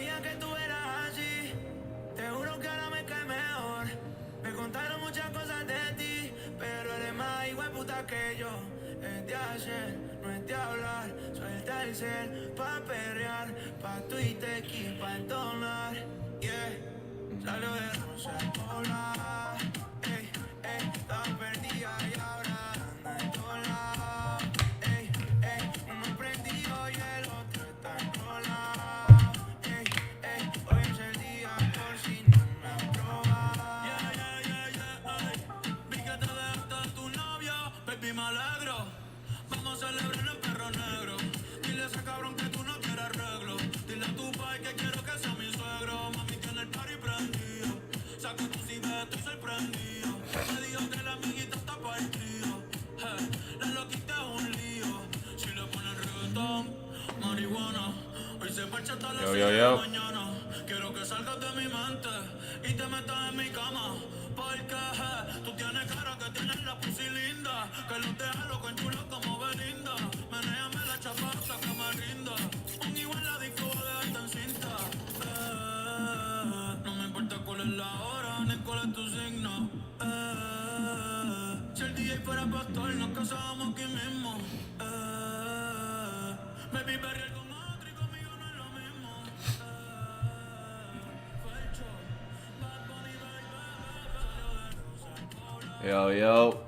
sabía que tú eras así. Te juro que ahora me cae mejor. Me contaron muchas cosas de ti, pero eres más hijueputa que yo. Es de hacer, no es de hablar. Suelta el cel pa' perrear, pa' Twitter y pa' entonar. Yeah, salió de Rosa Polar. Ey, ey, estaba perdida y ahora anda en todos lados. Ey, ey, uno prendido y el otro está enrolado. Ey, ey, hoy es el día por si no me han probado. Yeah, yeah, yeah, yeah, ey. Vi que te dejaste a tu novio, baby, me alegro. Vamos a celebrar el perro negro. Dile a ese cabrón que tú no quieres arreglo. Dile a tu pai que quiero que sea mi suegro. Mami tiene el party prendido. Saca tu cita, estoy sorprendido. Me dijo que la amiguita está pa' el trío. La loquita es un lío. Si le ponen reggaetón, marihuana. Hoy se parcha hasta las 6 de la mañana. Quiero que salgas de mi mente y te metas en mi cama. Porque tú tienes cara que tienes la pussy linda. Que los deja loco en chulo como Belinda. Menéame la chapata que me rinda. Un igual la disco de dejarte en cinta. No me importa cuál es la hora ni cuál es tu signo. Si el DJ fuera pastor nos casábamos aquí mismo. Baby, perrear con otro y conmigo no es lo mismo. Yo, yo,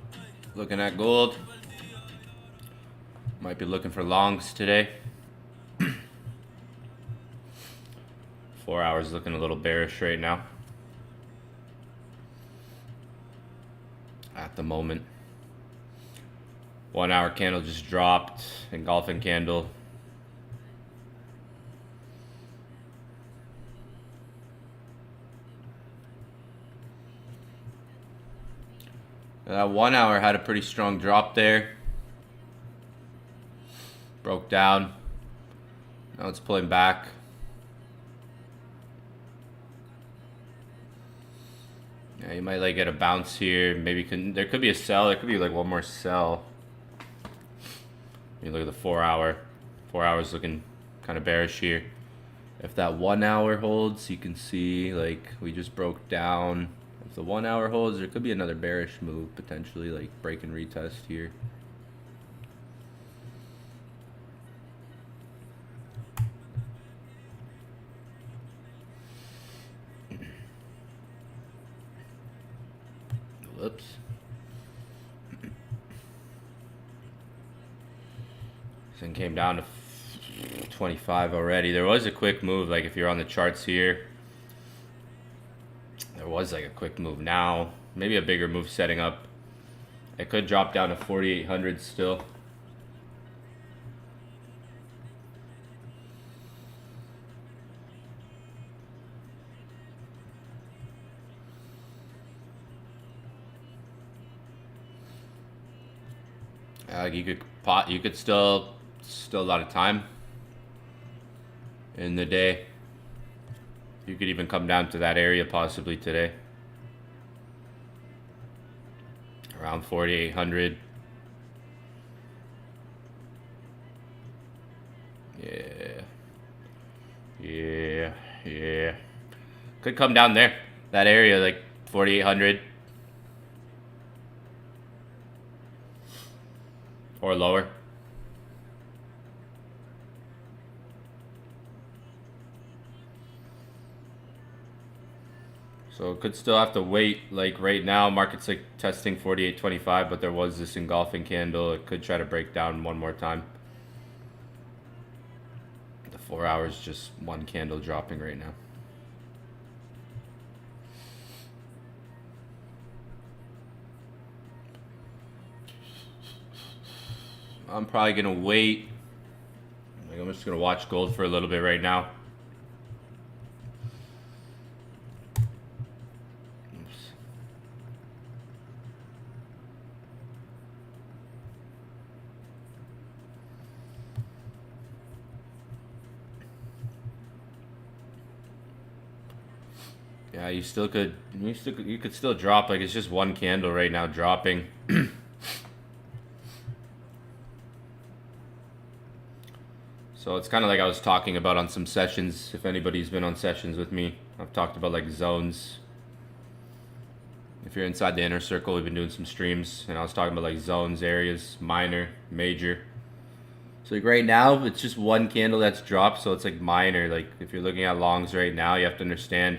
looking at gold. Might be looking for longs today. 4 hours looking a little bearish right now. At the moment. 1 hour candle just dropped. Engulfing candle. That 1 hour had a pretty strong drop there. Broke down. Now it's pulling back. Yeah, you might like get a bounce here. Maybe there could be a sell. There could be like one more sell. You look at the 4 hour. 4 hours looking kind of bearish here. If that 1 hour holds, you can see like we just broke down. If the 1 hour holds, there could be another bearish move potentially, like break and retest here. Whoops. Then came down to 25 already. There was a quick move, like if you're on the charts here. There was like a quick move now. Maybe a bigger move setting up. It could drop down to 4,800 still. You could still a lot of time in the day. You could even come down to that area possibly today. Around 4,800. Yeah. Could come down there. That area, like 4,800. Or lower. So could still have to wait. Like right now, market's like testing 48.25, but there was this engulfing candle. It could try to break down one more time. The 4 hours, just one candle dropping right now. I'm probably gonna wait. Like I'm just gonna watch gold for a little bit right now. Oops. Yeah, you could still drop. Like it's just one candle right now dropping. So it's kind of like I was talking about on some sessions. If anybody's been on sessions with me, I've talked about like zones. If you're inside the inner circle, we've been doing some streams, and I was talking about like zones, areas, minor, major. So like right now, it's just one candle that's dropped, so it's like minor. Like if you're looking at longs right now, you have to understand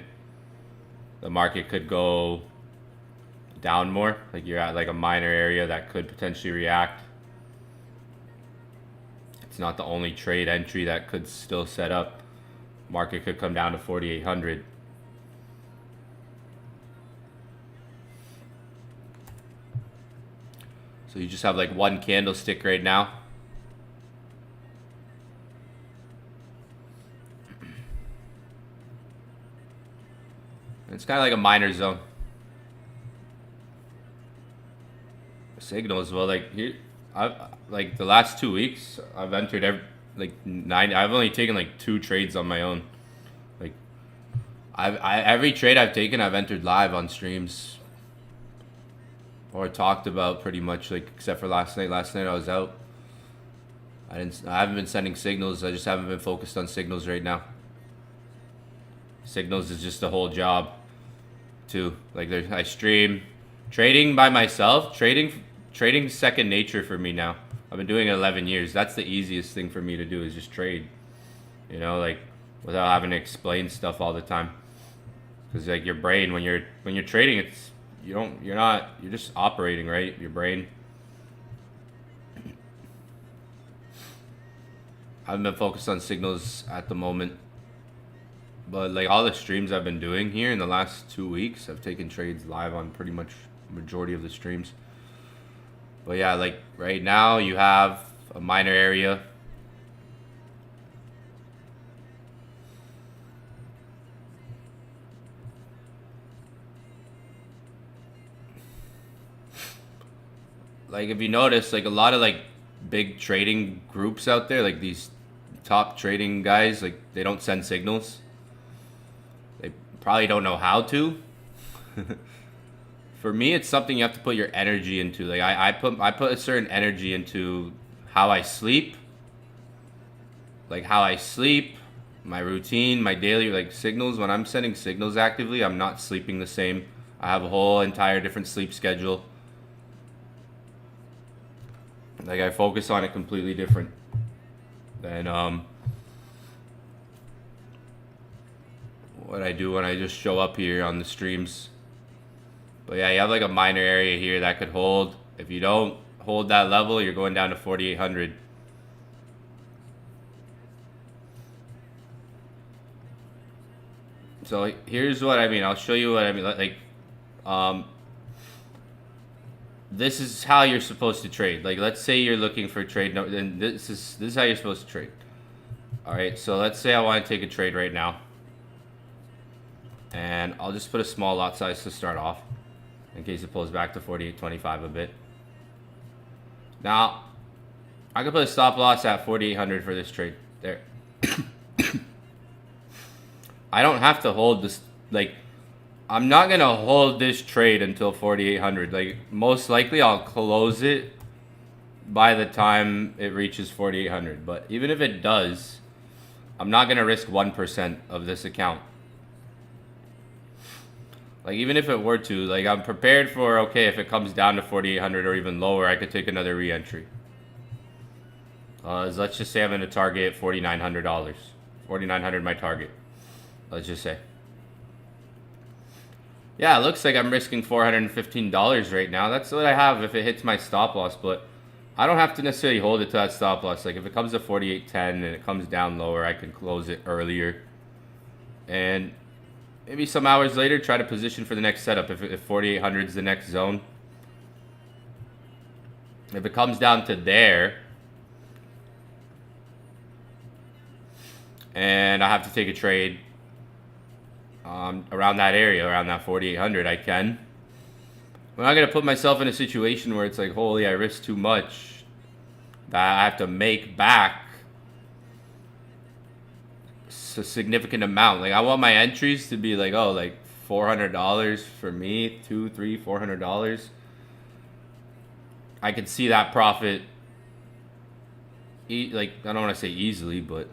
the market could go down more. Like you're at like a minor area that could potentially react. It's not the only trade entry that could still set up. Market could come down to 4,800. So you just have like one candlestick right now. It's kind of like a minor zone. Signals, well, like here, I've like the last 2 weeks, I've entered I've only taken like 2 trades on my own. Like, every trade I've taken, I've entered live on streams or talked about pretty much, like except for last night. Last night I was out. I haven't been sending signals. I just haven't been focused on signals right now. Signals is just the whole job, too. Like I stream trading by myself. Trading's second nature for me now. I've been doing it 11 years. That's the easiest thing for me to do is just trade. You know, like without having to explain stuff all the time. Because like your brain, when you're trading, you're just operating, right? Your brain. I haven't been focused on signals at the moment. But like all the streams I've been doing here in the last 2 weeks, I've taken trades live on pretty much majority of the streams. But yeah, like right now you have a minor area. Like if you notice, like a lot of like big trading groups out there, like these top trading guys, like they don't send signals. They probably don't know how to. For me, it's something you have to put your energy into. Like I put a certain energy into how I sleep. Like how I sleep, my routine, my daily like signals. When I'm sending signals actively, I'm not sleeping the same. I have a whole entire different sleep schedule. Like I focus on it completely different than what I do when I just show up here on the streams. But yeah, you have like a minor area here that could hold. If you don't hold that level, you're going down to 4,800. So here's what I mean. I'll show you what I mean. Like, this is how you're supposed to trade. Like, let's say you're looking for a trade. No, then this is how you're supposed to trade. All right. So let's say I want to take a trade right now, and I'll just put a small lot size to start off, in case it pulls back to 48.25 a bit. Now, I could put a stop loss at 4,800 for this trade. There. I don't have to hold this, like, I'm not going to hold this trade until 4,800. Like, most likely I'll close it by the time it reaches 4,800. But even if it does, I'm not going to risk 1% of this account. Like, even if it were to, like, I'm prepared for, okay, if it comes down to 4,800 or even lower, I could take another re-entry. Let's just say I'm going to target $4,900. 4,900 my target. Let's just say. Yeah, it looks like I'm risking $415 right now. That's what I have if it hits my stop loss, but I don't have to necessarily hold it to that stop loss. Like, if it comes to 48.10 and it comes down lower, I can close it earlier. And maybe some hours later, try to position for the next setup if 4,800 is the next zone. If it comes down to there, and I have to take a trade around that area, around that 4,800, I can. I'm not going to put myself in a situation where it's like, holy, I risked too much, that I have to make back a significant amount. Like, I want my entries to be like, oh, like $400 for me, $200, $300, $400. I could see that profit like, I don't want to say easily, but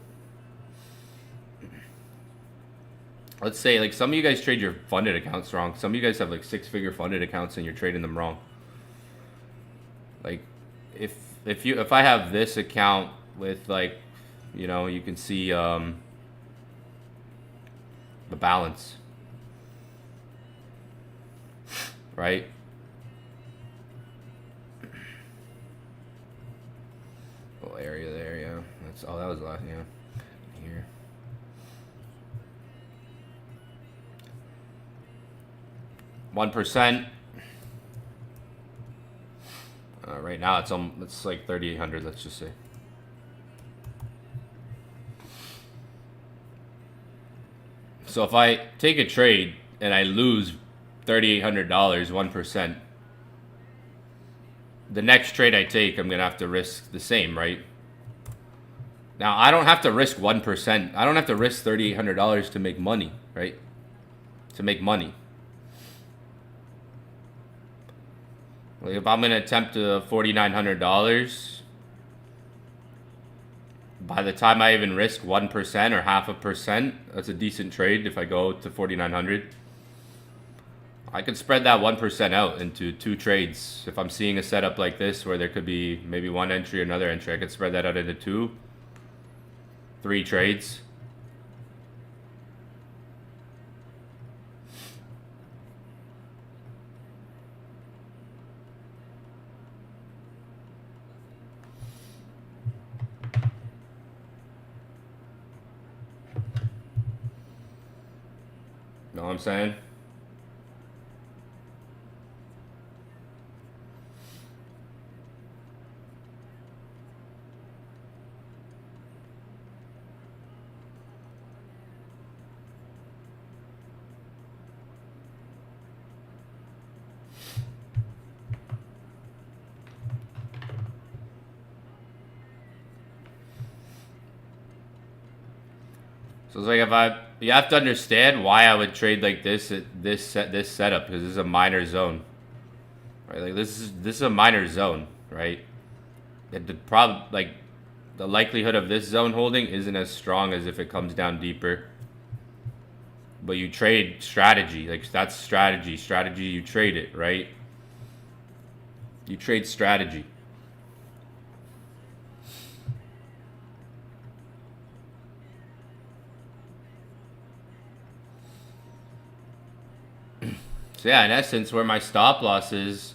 let's say like some of you guys trade your funded accounts wrong. Some of you guys have like 6-figure funded accounts and you're trading them wrong. Like if I have this account with like, you know, you can see the balance, right? Little area there, yeah. That's that was last, yeah. Here. %. Right now it's like 3,800. Let's just say. So if I take a trade and I lose $3,800, 1%, the next trade I take, I'm gonna have to risk the same, right? Now I don't have to risk 1%. I don't have to risk $3,800 to make money, right? To make money. Like if I'm gonna attempt to $4,900, by the time I even risk 1% or 0.5%, that's a decent trade. If I go to 4,900, I could spread that 1% out into 2 trades. If I'm seeing a setup like this where there could be maybe 1 entry, another entry, I could spread that out into 2, 3 trades. Know what I'm saying? So it's like you have to understand why I would trade like this at this setup, because this is a minor zone, right? Like this is a minor zone, right? The likelihood of this zone holding isn't as strong as if it comes down deeper. But you trade strategy, like that's strategy. Strategy, you trade it, right? You trade strategy. So yeah, in essence, where my stop loss is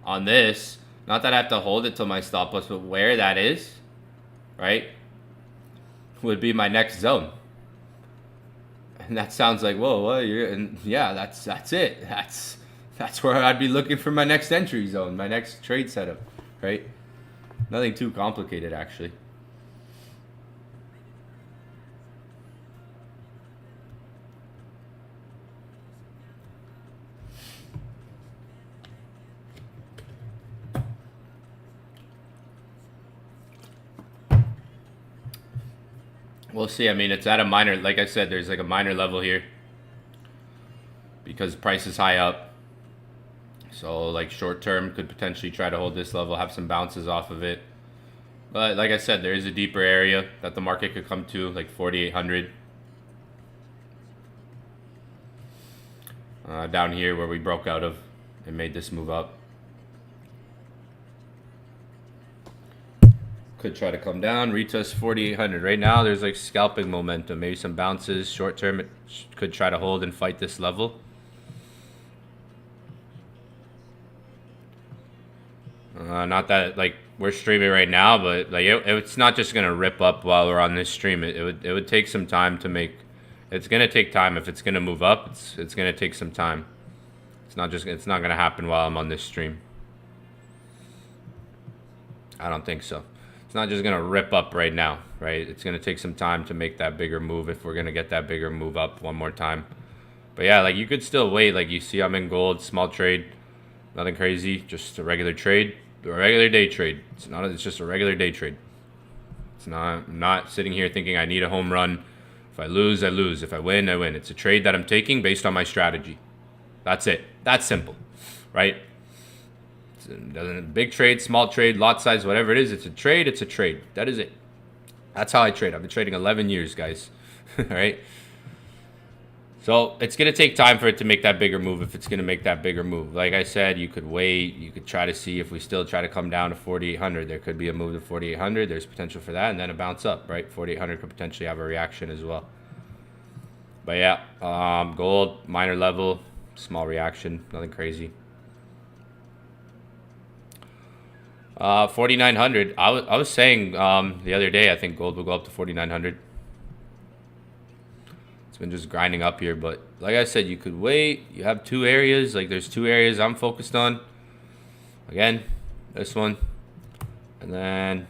on this, not that I have to hold it till my stop loss, but where that is, right, would be my next zone. And that sounds like, whoa, what? And yeah, that's it. That's where I'd be looking for my next entry zone, my next trade setup, right? Nothing too complicated, actually. We'll see. I mean, it's at a minor, like I said, there's like a minor level here because price is high up. So like short term could potentially try to hold this level, have some bounces off of it. But like I said, there is a deeper area that the market could come to, like 4,800. Down here where we broke out of and made this move up. Could try to come down, retest 4,800. Right now, there's like scalping momentum, maybe some bounces. Short term, it could try to hold and fight this level. Not that like we're streaming right now, but like it's not just gonna rip up while we're on this stream. It would take some time to make. It's gonna take time if it's gonna move up. It's gonna take some time. It's not gonna happen while I'm on this stream. I don't think so. It's not just gonna rip up right now, right? It's gonna take some time to make that bigger move if we're gonna get that bigger move up one more time. But yeah, like you could still wait. Like you see, I'm in gold, small trade, nothing crazy, just a regular trade, a regular day trade. It's just a regular day trade. It's not. I'm not sitting here thinking I need a home run. If I lose, I lose. If I win, I win. It's a trade that I'm taking based on my strategy. That's it. That's simple, right? It doesn't big trade, small trade, lot size, whatever it is. It's a trade. It's a trade. That is it. That's how I trade. I've been trading 11 years, guys. All right. So it's going to take time for it to make that bigger move if it's going to make that bigger move. Like I said, you could wait. You could try to see if we still try to come down to 4,800. There could be a move to 4,800. There's potential for that, and then a bounce up, right? 4,800 could potentially have a reaction as well. But yeah, gold, minor level, small reaction, nothing crazy. 4,900. I was saying the other day, I think gold will go up to 4,900. Been just grinding up here, but like I said, you could wait. You have two areas. Like there's two areas I'm focused on. Again, this one, and then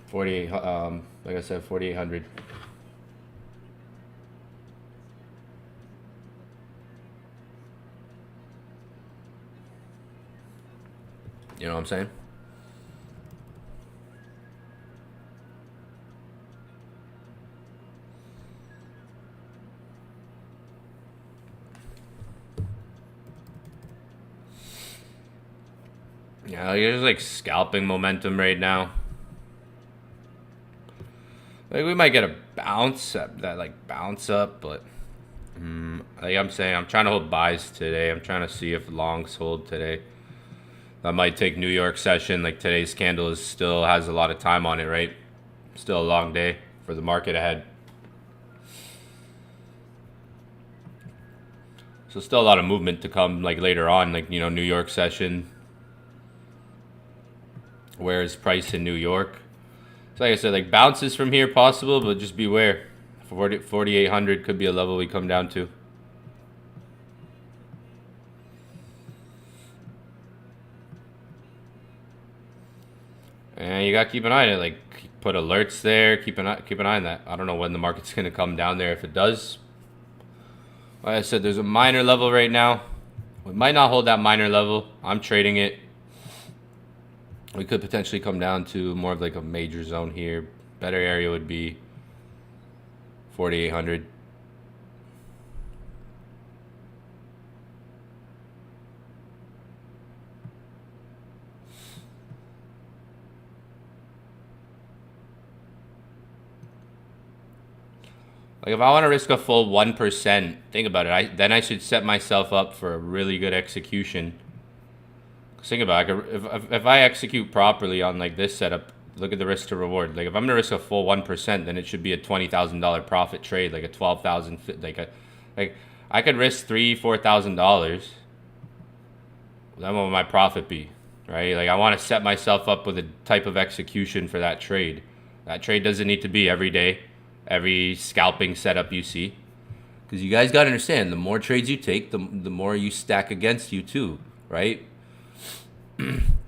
48. Like I said, 4,800. You know what I'm saying? Yeah, there's like scalping momentum right now. Like we might get a bounce up, that like bounce up, but like I'm saying, I'm trying to hold buys today. I'm trying to see if longs hold today. That might take New York session. Like today's candle still has a lot of time on it, right? Still a long day for the market ahead. So still a lot of movement to come, like later on, like New York session. Where is price in New York? So like I said, like bounces from here possible, but just beware. 4,800 could be a level we come down to. And you gotta keep an eye on it. Like put alerts there. Keep an eye on that. I don't know when the market's gonna come down there. If it does, like I said, there's a minor level right now. We might not hold that minor level. I'm trading it. We could potentially come down to more of like a major zone here. Better area would be 4,800. Like if I want to risk a full 1%, think about it. Then I should set myself up for a really good execution. Think about it. If I execute properly on like this setup, look at the risk to reward. Like if I'm gonna risk a full 1%, then it should be a $20,000 profit trade, like a 12,000. Like I could risk $4,000. Then what would my profit be, right? Like I want to set myself up with a type of execution for that trade. That trade doesn't need to be every day, every scalping setup you see, because you guys gotta understand, the more trades you take, the more you stack against you too, right?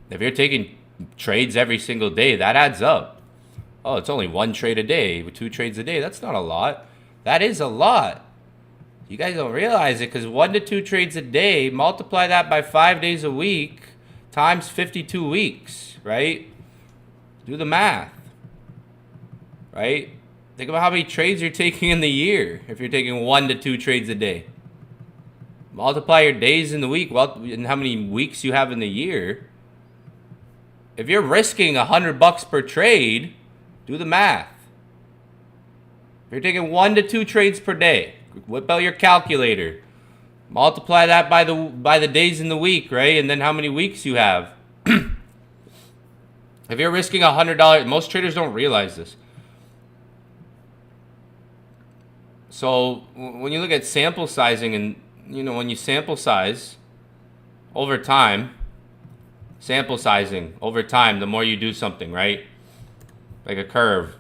If you're taking trades every single day, that adds up. Oh, it's only one trade a day, 2 trades a day. That's not a lot. That is a lot. You guys don't realize it, because 1 to 2 trades a day, multiply that by 5 days a week times 52 weeks, right? Do the math, right? Think about how many trades you're taking in the year if you're taking 1 to 2 trades a day. Multiply your days in the week, well, and how many weeks you have in the year. If you're risking $100 per trade, do the math. If you're taking 1 to 2 trades per day, whip out your calculator. Multiply that by the days in the week, right? And then how many weeks you have. If you're risking $100, most traders don't realize this. So when you look at sample sizing, and when you sample size over time, the more you do something, right? Like a curve.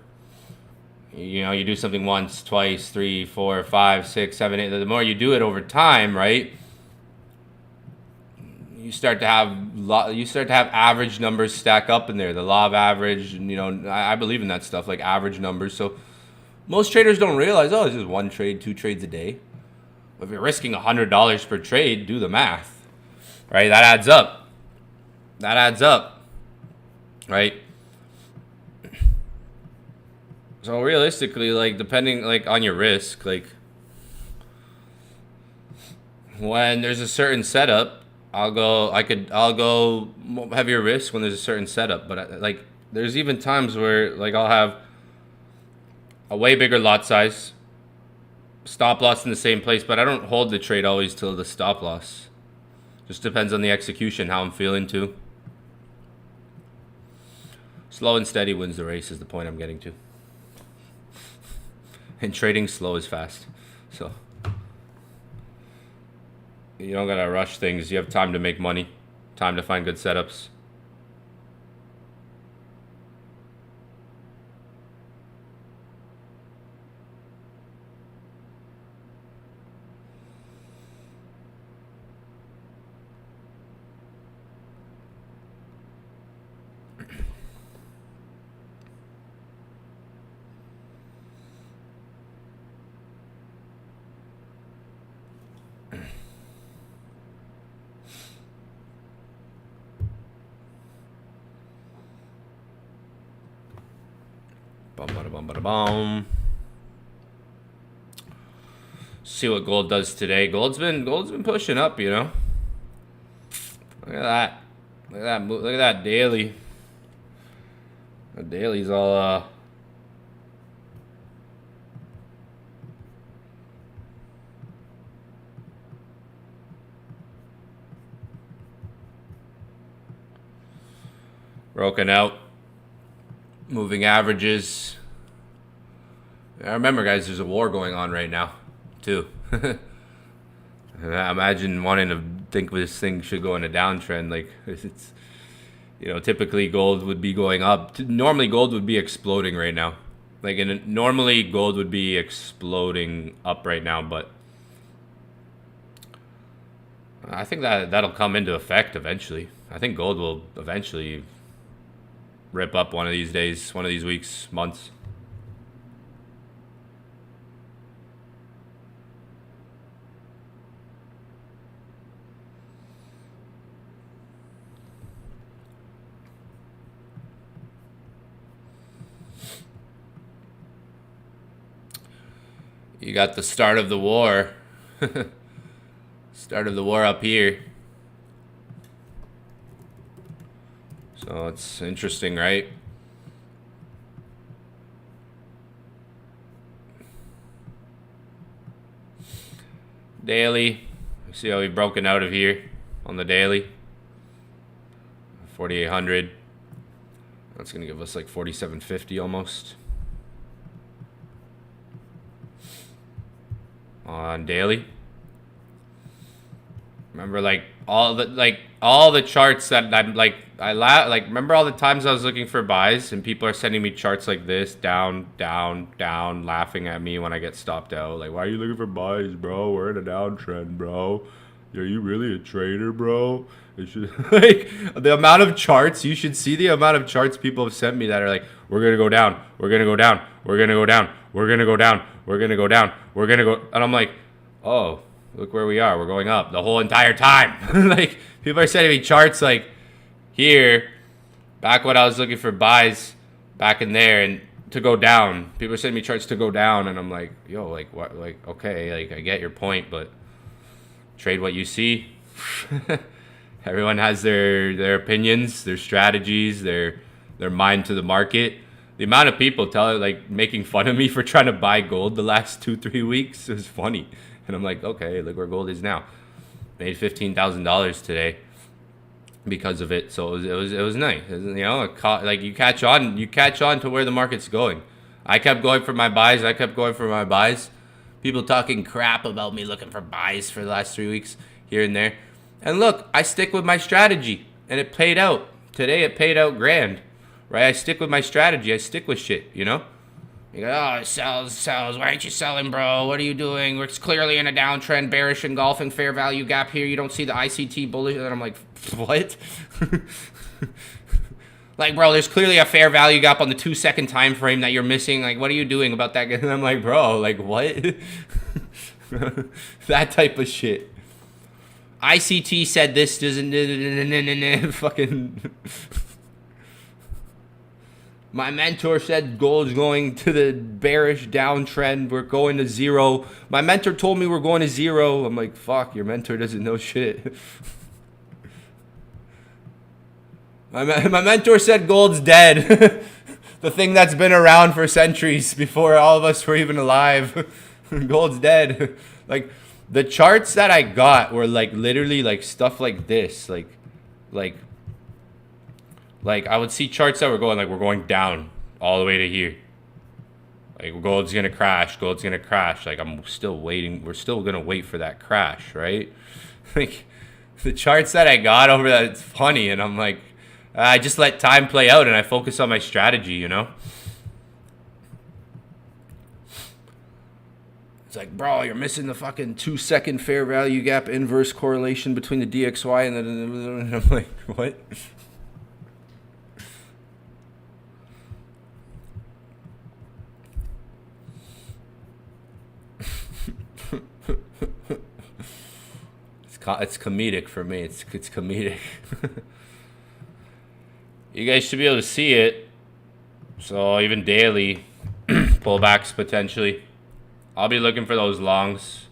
You do something once, twice, 3, 4, 5, 6, 7, 8. The more you do it over time, right? You start to have average numbers stack up in there. The law of average, I believe in that stuff, like average numbers. So most traders don't realize, it's just 1 trade, 2 trades a day. If you're risking $100 per trade, do the math, right? That adds up. Right? So realistically, like depending like on your risk, like when there's a certain setup, I'll go heavier risk when there's a certain setup, but like there's even times where like I'll have a way bigger lot size, stop loss in the same place, but I don't hold the trade always till the stop loss. Just depends on the execution, how I'm feeling too. Slow and steady wins the race is the point I'm getting to. And trading slow is fast. So you don't gotta rush things. You have time to make money, time to find good setups. Bum. See what gold does today. Gold's been pushing up, you know. Look at that. Look at that daily. The daily's all broken out. Moving averages. I remember, guys, there's a war going on right now, too. I imagine wanting to think this thing should go in a downtrend. Like, it's, you know, typically gold would be going up. Normally, gold would be exploding right now. Like, normally, gold would be exploding up right now, but I think that'll come into effect eventually. I think gold will eventually rip up one of these days, one of these weeks, months. You got the start of the war. Start of the war up here. So it's interesting, right? Daily. See how we've broken out of here on the daily. 4,800. That's going to give us like 4,750 almost. On daily. Remember, like all the charts that I'm like remember all the times I was looking for buys and people are sending me charts like this, down, laughing at me when I get stopped out. Like, why are you looking for buys, bro? We're in a downtrend, bro. Are you really a trader, bro? It should, like, the amount of charts, you should see the amount of charts people have sent me that are like, we're gonna go down, we're gonna go down, we're gonna go down, we're gonna go down, we're gonna go down, we're gonna go, and I'm like, oh, look where we are. We're going up the whole entire time. Like, people are sending me charts like here, back when I was looking for buys back in there, and to go down. People are sending me charts to go down, and I'm like, yo, like, what? Like, okay, like, I get your point, but trade what you see. Everyone has their opinions, their strategies, their mind to the market. The amount of people making fun of me for trying to buy gold the last 2-3 weeks is funny. And I'm like, okay, look where gold is now. Made $15,000 today because of it. So it was nice. You know, like you catch on to where the market's going. I kept going for my buys. People talking crap about me looking for buys for the last 3 weeks here and there. And look, I stick with my strategy, and it paid out. Today it paid out grand, right? I stick with my strategy. I stick with shit, you know? You go, oh, it sells. Why aren't you selling, bro? What are you doing? We're clearly in a downtrend, bearish, engulfing fair value gap here. You don't see the ICT bullish. And I'm like, what? Like, bro, there's clearly a fair value gap on the 2-second time frame that you're missing. Like, what are you doing about that? And I'm like, bro, like, what? That type of shit. ICT said this doesn't fucking. My mentor said gold's going to the bearish downtrend. We're going to zero. My mentor told me we're going to zero. I'm like, fuck, your mentor doesn't know shit. My mentor said gold's dead. The thing that's been around for centuries before all of us were even alive. Gold's dead. Like, the charts that I got were like literally like stuff like this. Like I would see charts that were going like, we're going down all the way to here. Like, gold's gonna crash. Gold's gonna crash. Like, I'm still waiting. We're still gonna wait for that crash, right? Like, the charts that I got over that, it's funny, and I'm like, I just let time play out and I focus on my strategy, you know? It's like, bro, you're missing the fucking 2-second fair value gap inverse correlation between the DXY and the... And I'm like, what? It's comedic for me. It's comedic. You guys should be able to see it. So even daily pullbacks potentially. I'll be looking for those longs.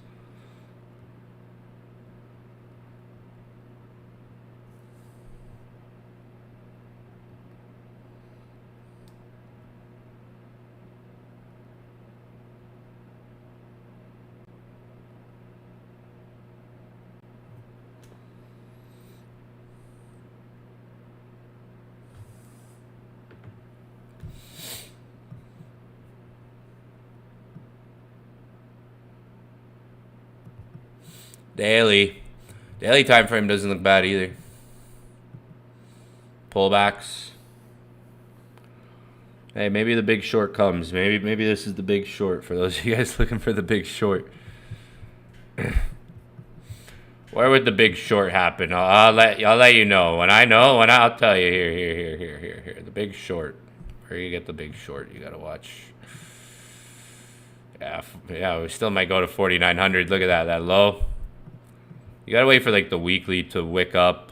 Daily time frame doesn't look bad either. Pullbacks. Hey, maybe the big short comes. Maybe this is the big short for those of you guys looking for the big short. Where would the big short happen? I'll let you know. When I'll tell you. Here. The big short. Where you get the big short? You gotta watch. Yeah. We still might go to 4,900. Look at that low. You gotta wait for like the weekly to wick up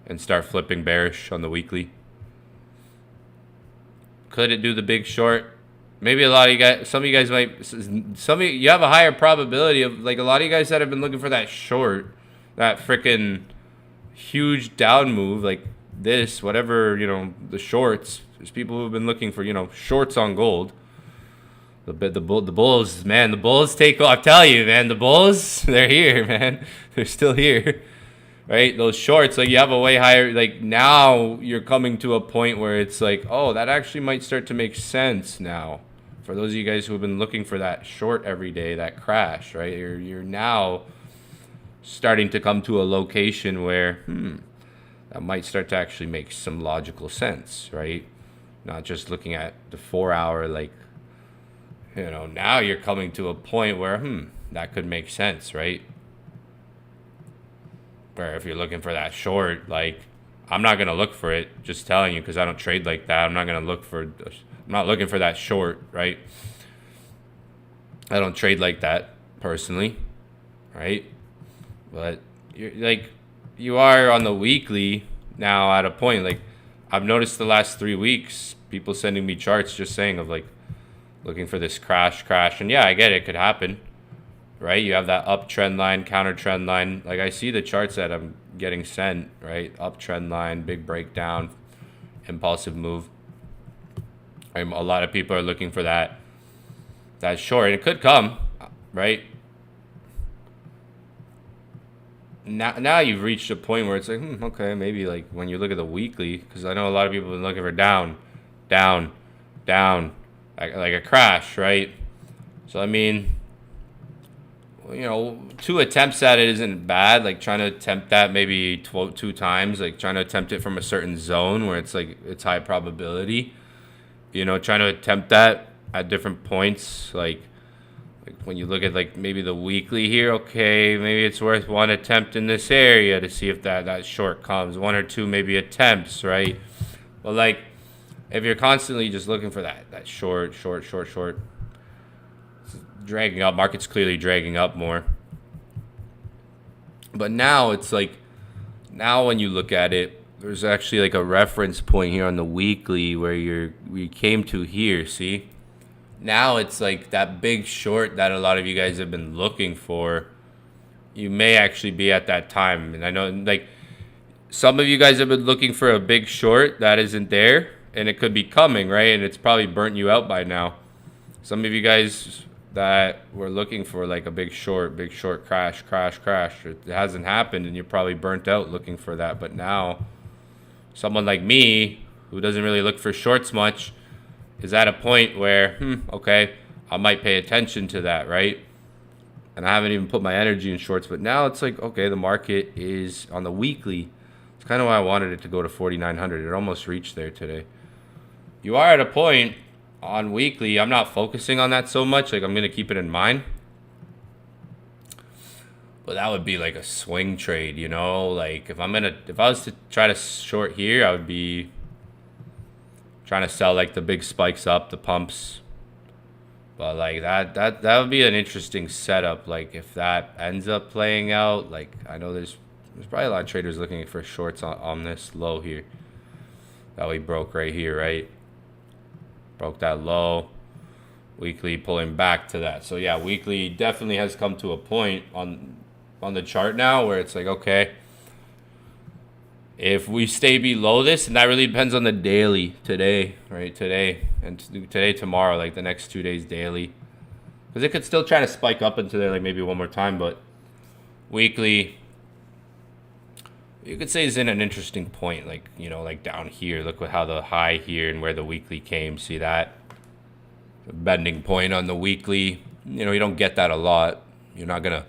and start flipping bearish on the weekly. Could it do the big short? Maybe a lot of you guys, some of you guys might, you have a higher probability of, like, a lot of you guys that have been looking for that short, that freaking huge down move, like this, whatever, you know, the shorts. There's people who have been looking for, you know, shorts on gold. The bulls, man, the bulls take off. I'm telling you, man, the bulls, they're here, man. They're still here, right? Those shorts, like, you have a way higher, like, now you're coming to a point where it's like, oh, that actually might start to make sense now. For those of you guys who have been looking for that short every day, that crash, right? You're now starting to come to a location where, that might start to actually make some logical sense, right? Not just looking at the 4 hour, like, you know, now you're coming to a point where, that could make sense, right? Where if you're looking for that short, like, I'm not going to look for it, just telling you, because I don't trade like that. I'm not looking for that short, right? I don't trade like that, personally, right? But, you are on the weekly now at a point, like, I've noticed the last 3 weeks, people sending me charts just saying of, like, looking for this crash. And yeah, I get it could happen, right? You have that uptrend line, counter trend line. Like, I see the charts that I'm getting sent, right? Uptrend line, big breakdown, impulsive move. A lot of people are looking for that short, and it could come, right? Now you've reached a point where it's like, okay, maybe, like, when you look at the weekly, because I know a lot of people have been looking for down, like a crash, right? So, I mean, you know, 2 attempts at it isn't bad. Like, trying to attempt that maybe 2 times, like trying to attempt it from a certain zone where it's like, it's high probability, you know, trying to attempt that at different points. Like when you look at, like, maybe the weekly here, okay, maybe it's worth 1 attempt in this area to see if that short comes. 1 or 2 maybe attempts, right? But, like, if you're constantly just looking for that short, it's dragging up. Market's clearly dragging up more. But now it's like, now when you look at it, there's actually like a reference point here on the weekly where we came to here, see? Now it's like that big short that a lot of you guys have been looking for. You may actually be at that time. And I know, like, some of you guys have been looking for a big short that isn't there, and it could be coming, right? And it's probably burnt you out by now. Some of you guys that were looking for like a big short crash. It hasn't happened, and you're probably burnt out looking for that. But now, someone like me, who doesn't really look for shorts much, is at a point where, okay, I might pay attention to that, right? And I haven't even put my energy in shorts, but now it's like, okay, the market is on the weekly. It's kind of why I wanted it to go to 4,900. It almost reached there today. You are at a point on weekly. I'm not focusing on that so much. Like, I'm going to keep it in mind. But that would be like a swing trade, you know? Like, if I was to try to short here, I would be trying to sell like the big spikes up, the pumps. But like that would be an interesting setup. Like, if that ends up playing out, like, I know there's probably a lot of traders looking for shorts on this low here that we broke right here, right? Broke that low. Weekly pulling back to that. So yeah, weekly definitely has come to a point on the chart now where it's like, okay, if we stay below this, and that really depends on the daily today, right? Today and today, tomorrow, like the next 2 days daily. Because it could still try to spike up into there like maybe one more time, but weekly, you could say is in an interesting point, like, you know, like down here. Look at how the high here and where the weekly came. See that? A bending point on the weekly. You know, you don't get that a lot. You're not going to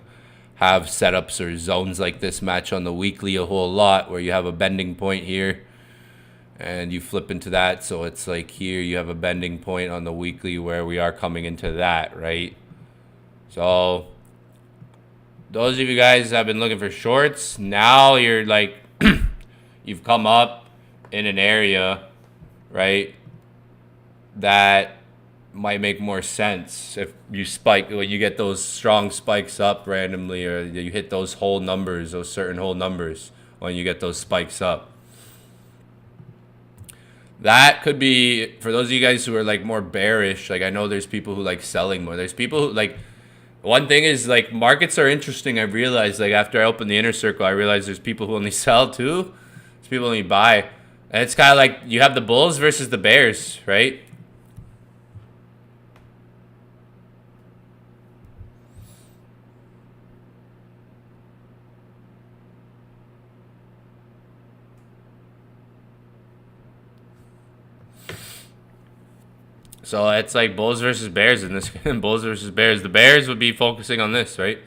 have setups or zones like this match on the weekly a whole lot where you have a bending point here and you flip into that. So it's like here you have a bending point on the weekly where we are coming into that, right? So those of you guys that have been looking for shorts, now you're like, you've come up in an area, right, that might make more sense if you spike, when you get those strong spikes up randomly, or you hit those whole numbers, those certain whole numbers when you get those spikes up. That could be, for those of you guys who are like more bearish, like I know there's people who like selling more. There's people who like, one thing is like markets are interesting. I realized like after I opened the inner circle, I realized there's people who only sell too. There's people who only buy. And it's kind of like you have the bulls versus the bears, right? So it's like bulls versus bears in this. Bulls versus bears. The bears would be focusing on this, right?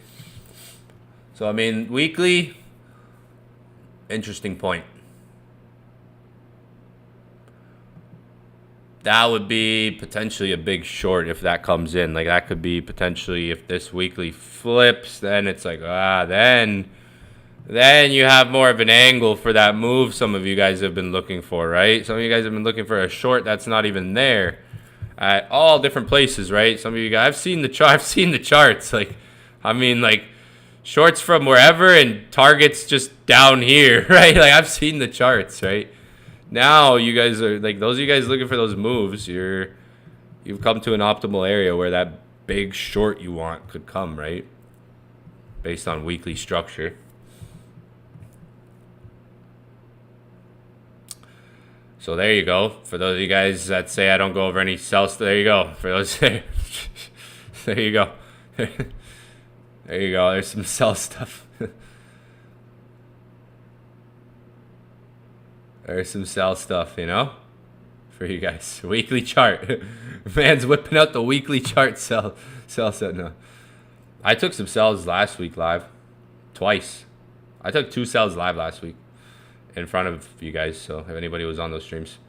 So, I mean, weekly, interesting point. That would be potentially a big short if that comes in. Like, that could be potentially, if this weekly flips, then it's like, then you have more of an angle for that move some of you guys have been looking for, right? Some of you guys have been looking for a short that's not even there. At all different places, right? Some of you guys, I've seen the charts. Like, I mean, like shorts from wherever and targets just down here, right? Like, I've seen the charts, right? Now you guys are like, those of you guys looking for those moves, you've come to an optimal area where that big short you want could come, right? Based on weekly structure. So there you go. For those of you guys that say I don't go over any sell, there you go. For those there, there you go. There you go. There's some sell stuff. There's some sell stuff, you know, for you guys. Weekly chart. Man's whipping out the weekly chart. Sell. No, I took some sells last week live, twice. I took 2 sells live last week in front of you guys, so if anybody was on those streams.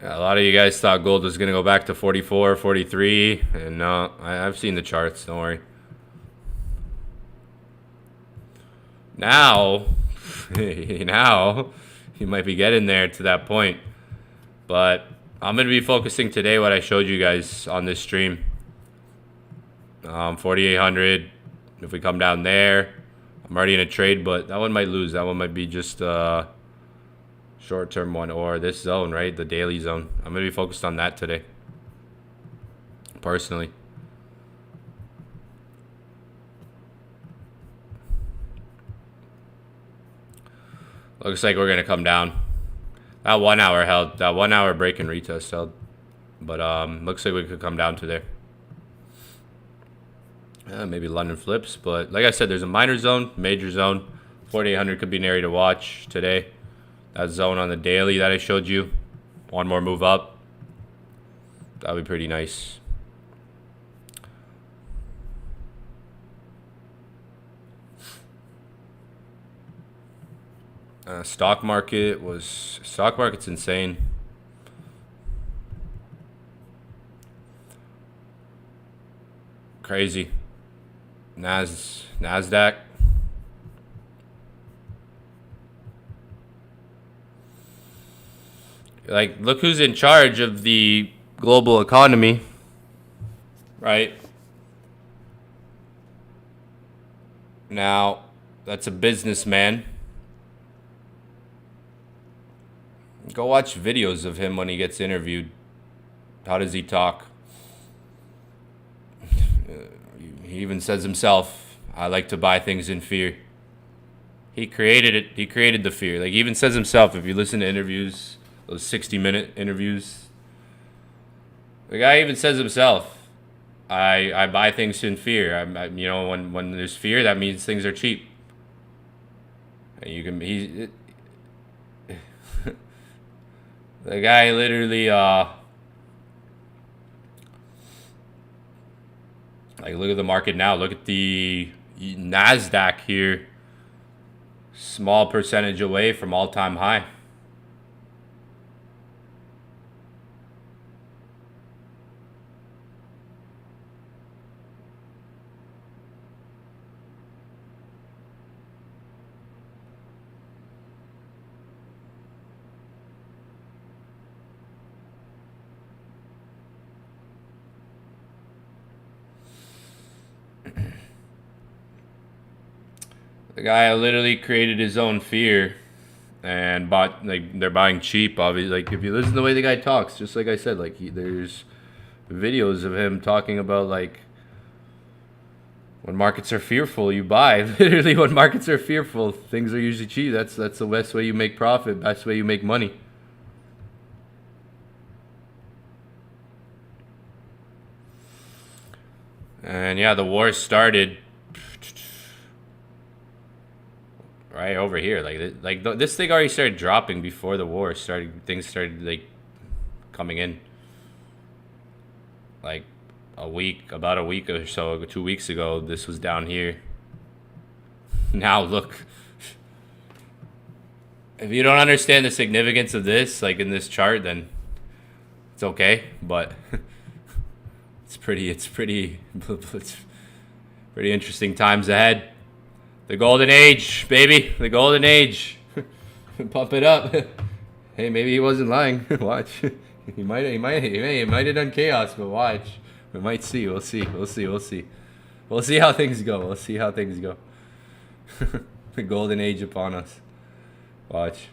Yeah, a lot of you guys thought gold was going to go back to 44, 43, and no, I've seen the charts, don't worry. Now, now, you might be getting there to that point. But I'm going to be focusing today what I showed you guys on this stream. 4,800. If we come down there, I'm already in a trade, but that one might lose. That one might be just Short-term one, or this zone, right? The daily zone. I'm going to be focused on that today. Personally. Looks like we're going to come down. That 1 hour held. That 1 hour break and retest held. But looks like we could come down to there. Maybe London flips. But like I said, there's a minor zone, major zone. 4800 could be an area to watch today. That zone on the daily that I showed you. One more move up. That would be pretty nice. Stock market's insane. Crazy. Nasdaq. Like, look who's in charge of the global economy, right? Now, that's a businessman. Go watch videos of him when he gets interviewed. How does he talk? He even says himself, I like to buy things in fear. He created it. He created the fear. Like, he even says himself, if you listen to interviews, those 60-minute interviews, the guy even says himself, I buy things in fear. You know, when there's fear, that means things are cheap. And you can the guy literally like, look at the market now. Look at the Nasdaq here. Small percentage away from all-time high. The guy literally created his own fear and bought, like, they're buying cheap, obviously. Like, if you listen to the way the guy talks, just like I said, like, there's videos of him talking about, like, when markets are fearful, you buy. Literally, when markets are fearful, things are usually cheap. That's the best way you make profit, best way you make money. And yeah, the war started right over here. Like this thing already started dropping before the war started. Things started, like, coming in. Like about a week or so, 2 weeks ago, this was down here. Now look. If you don't understand the significance of this, like in this chart, then it's okay. But it's pretty interesting times ahead. The golden age, baby. The golden age. Pump it up. Hey, maybe he wasn't lying. Watch. He might have done chaos, but watch. We might see. We'll see. We'll see how things go. The golden age upon us. Watch.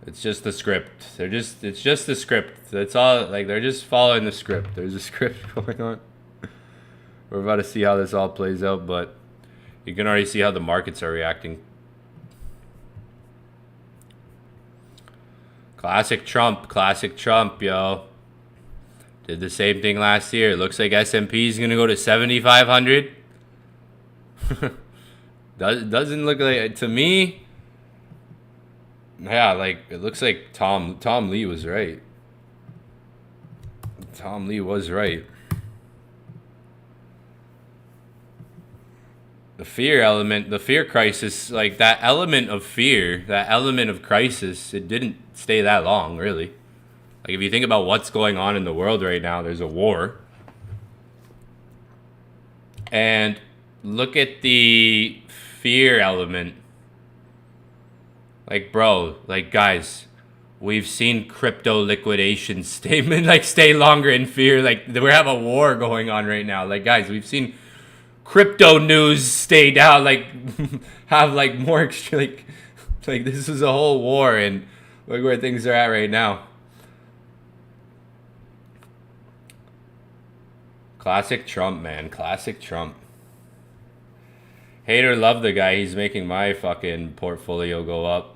It's just the script. It's just the script. That's all. Like, they're just following the script. There's a script going on. We're about to see how this all plays out, but you can already see how the markets are reacting. Classic Trump, yo. Did the same thing last year. Looks like S&P is gonna go to 7,500. Doesn't look like, to me. Yeah, like, it looks like Tom Lee was right. Tom Lee was right. The fear element, the fear crisis, like, that element of fear, that element of crisis, it didn't stay that long, really. Like, if you think about what's going on in the world right now, there's a war. And look at the fear element. Like, bro, like, guys, we've seen crypto liquidation stay longer in fear. Like, we have a war going on right now. Like, guys, we've seen crypto news stay down, like, have, like, more, like, Like, this is a whole war, and look where things are at right now. Classic Trump, man. Classic Trump. Hate or love the guy, he's making my fucking portfolio go up.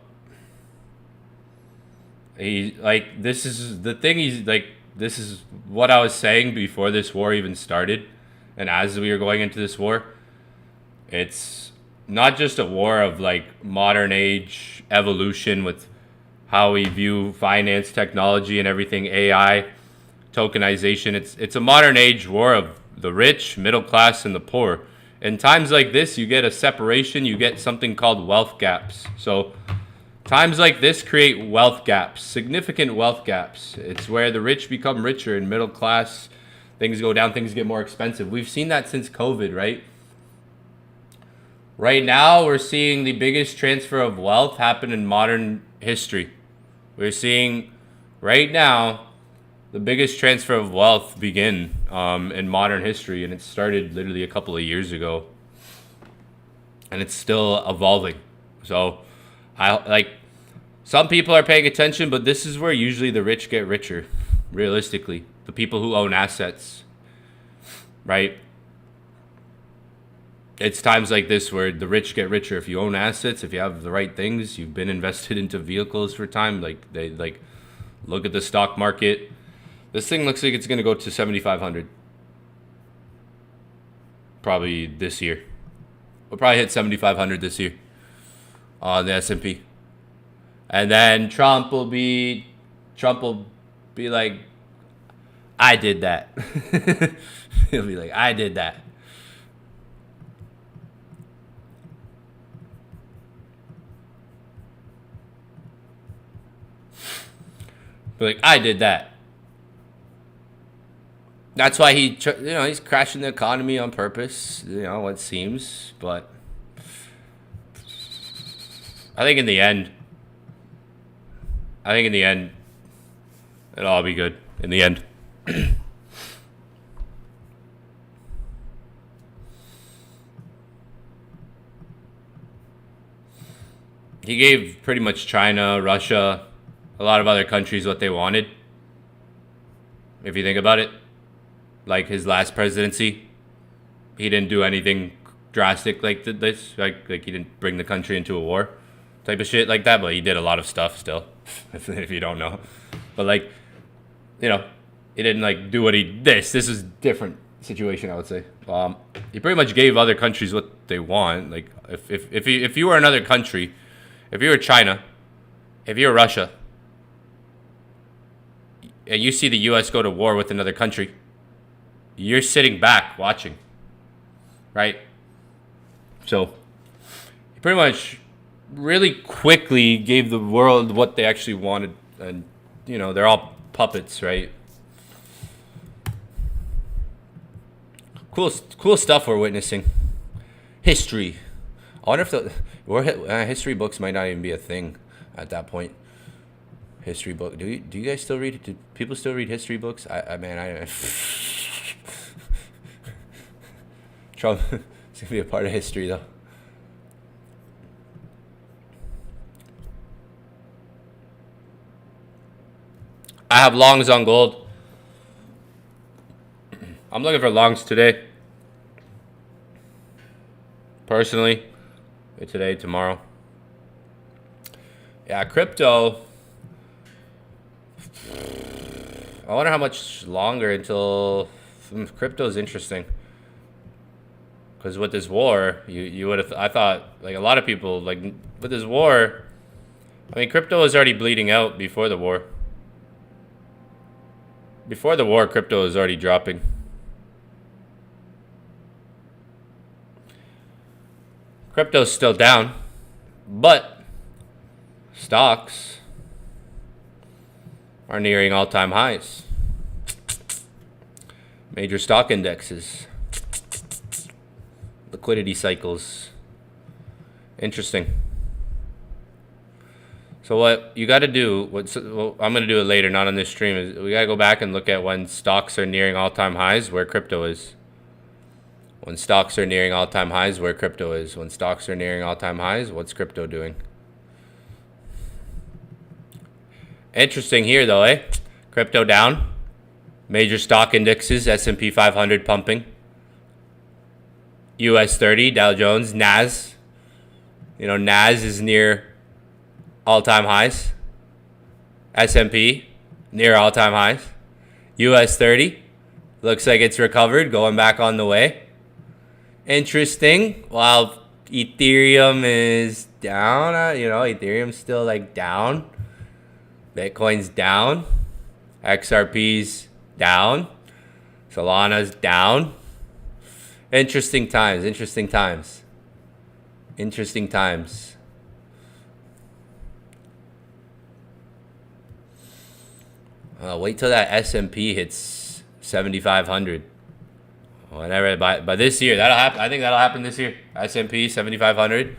He, like, this is the thing, he's like, this is what I was saying before this war even started. And as we were going into this war, it's not just a war of like modern age evolution with how we view finance, technology, and everything, AI, tokenization. It's a modern age war of the rich, middle class, and the poor. In times like this, you get a separation. You get something called wealth gaps. So times like this create wealth gaps, significant wealth gaps. It's where the rich become richer and middle class, things go down, things get more expensive. We've seen that since COVID, right? Right now, we're seeing the biggest transfer of wealth happen in modern history. We're seeing right now the biggest transfer of wealth begin in modern history, and it started literally a couple of years ago, and it's still evolving. So, some people are paying attention, but this is where usually the rich get richer, realistically. The people who own assets, right? It's times like this where the rich get richer. If you own assets, if you have the right things, you've been invested into vehicles for time. Like, they like look at the stock market. This thing looks like it's going to go to 7,500 probably this year. We'll probably hit 7,500 this year on the S&P. And then Trump will be like, I did that. He'll be like, I did that. Be like, I did that. That's why he's crashing the economy on purpose, it seems. But I think in the end, it'll all be good. In the end. He gave pretty much China, Russia, a lot of other countries what they wanted. If you think about it, like his last presidency, he didn't do anything drastic like this. Like he didn't bring the country into a war type of shit like that, but he did a lot of stuff still, if you don't know. But like, he didn't like do what this is different situation, I would say. He pretty much gave other countries what they want. Like if you were another country, if you were China, if you were Russia, and you see the U.S. go to war with another country, you're sitting back watching, right? So he pretty much really quickly gave the world what they actually wanted, and they're all puppets, right? Cool stuff we're witnessing. History. I wonder if history books might not even be a thing at that point. History book. Do you guys still read? Do people still read history books? I Trump is gonna be a part of history though. I have longs on gold. I'm looking for longs today. Personally, today, tomorrow. Yeah, crypto. I wonder how much longer until crypto is interesting. Because with this war, you would have. I thought like a lot of people like with this war. I mean, crypto was already bleeding out before the war. Before the war, crypto was already dropping. Crypto's still down, but stocks are nearing all-time highs. Major stock indexes. Liquidity cycles. Interesting. So what you got to do, I'm going to do it later, not on this stream, is we got to go back and look at when stocks are nearing all-time highs, where crypto is. When stocks are nearing all-time highs, where crypto is. When stocks are nearing all-time highs, what's crypto doing? Interesting here though, eh? Crypto down. Major stock indexes, S&P 500 pumping. US 30, Dow Jones, NAS. You know, NAS is near all-time highs. S&P near all-time highs. US 30 looks like it's recovered, going back on the way. Interesting. While Ethereum is down, you know, Ethereum's still like down. Bitcoin's down. XRP's down. Solana's down. Interesting times. Interesting times. Interesting times. Wait till that S&P hits 7,500. Whenever by this year, that'll happen. I think that'll happen this year. S&P 7,500.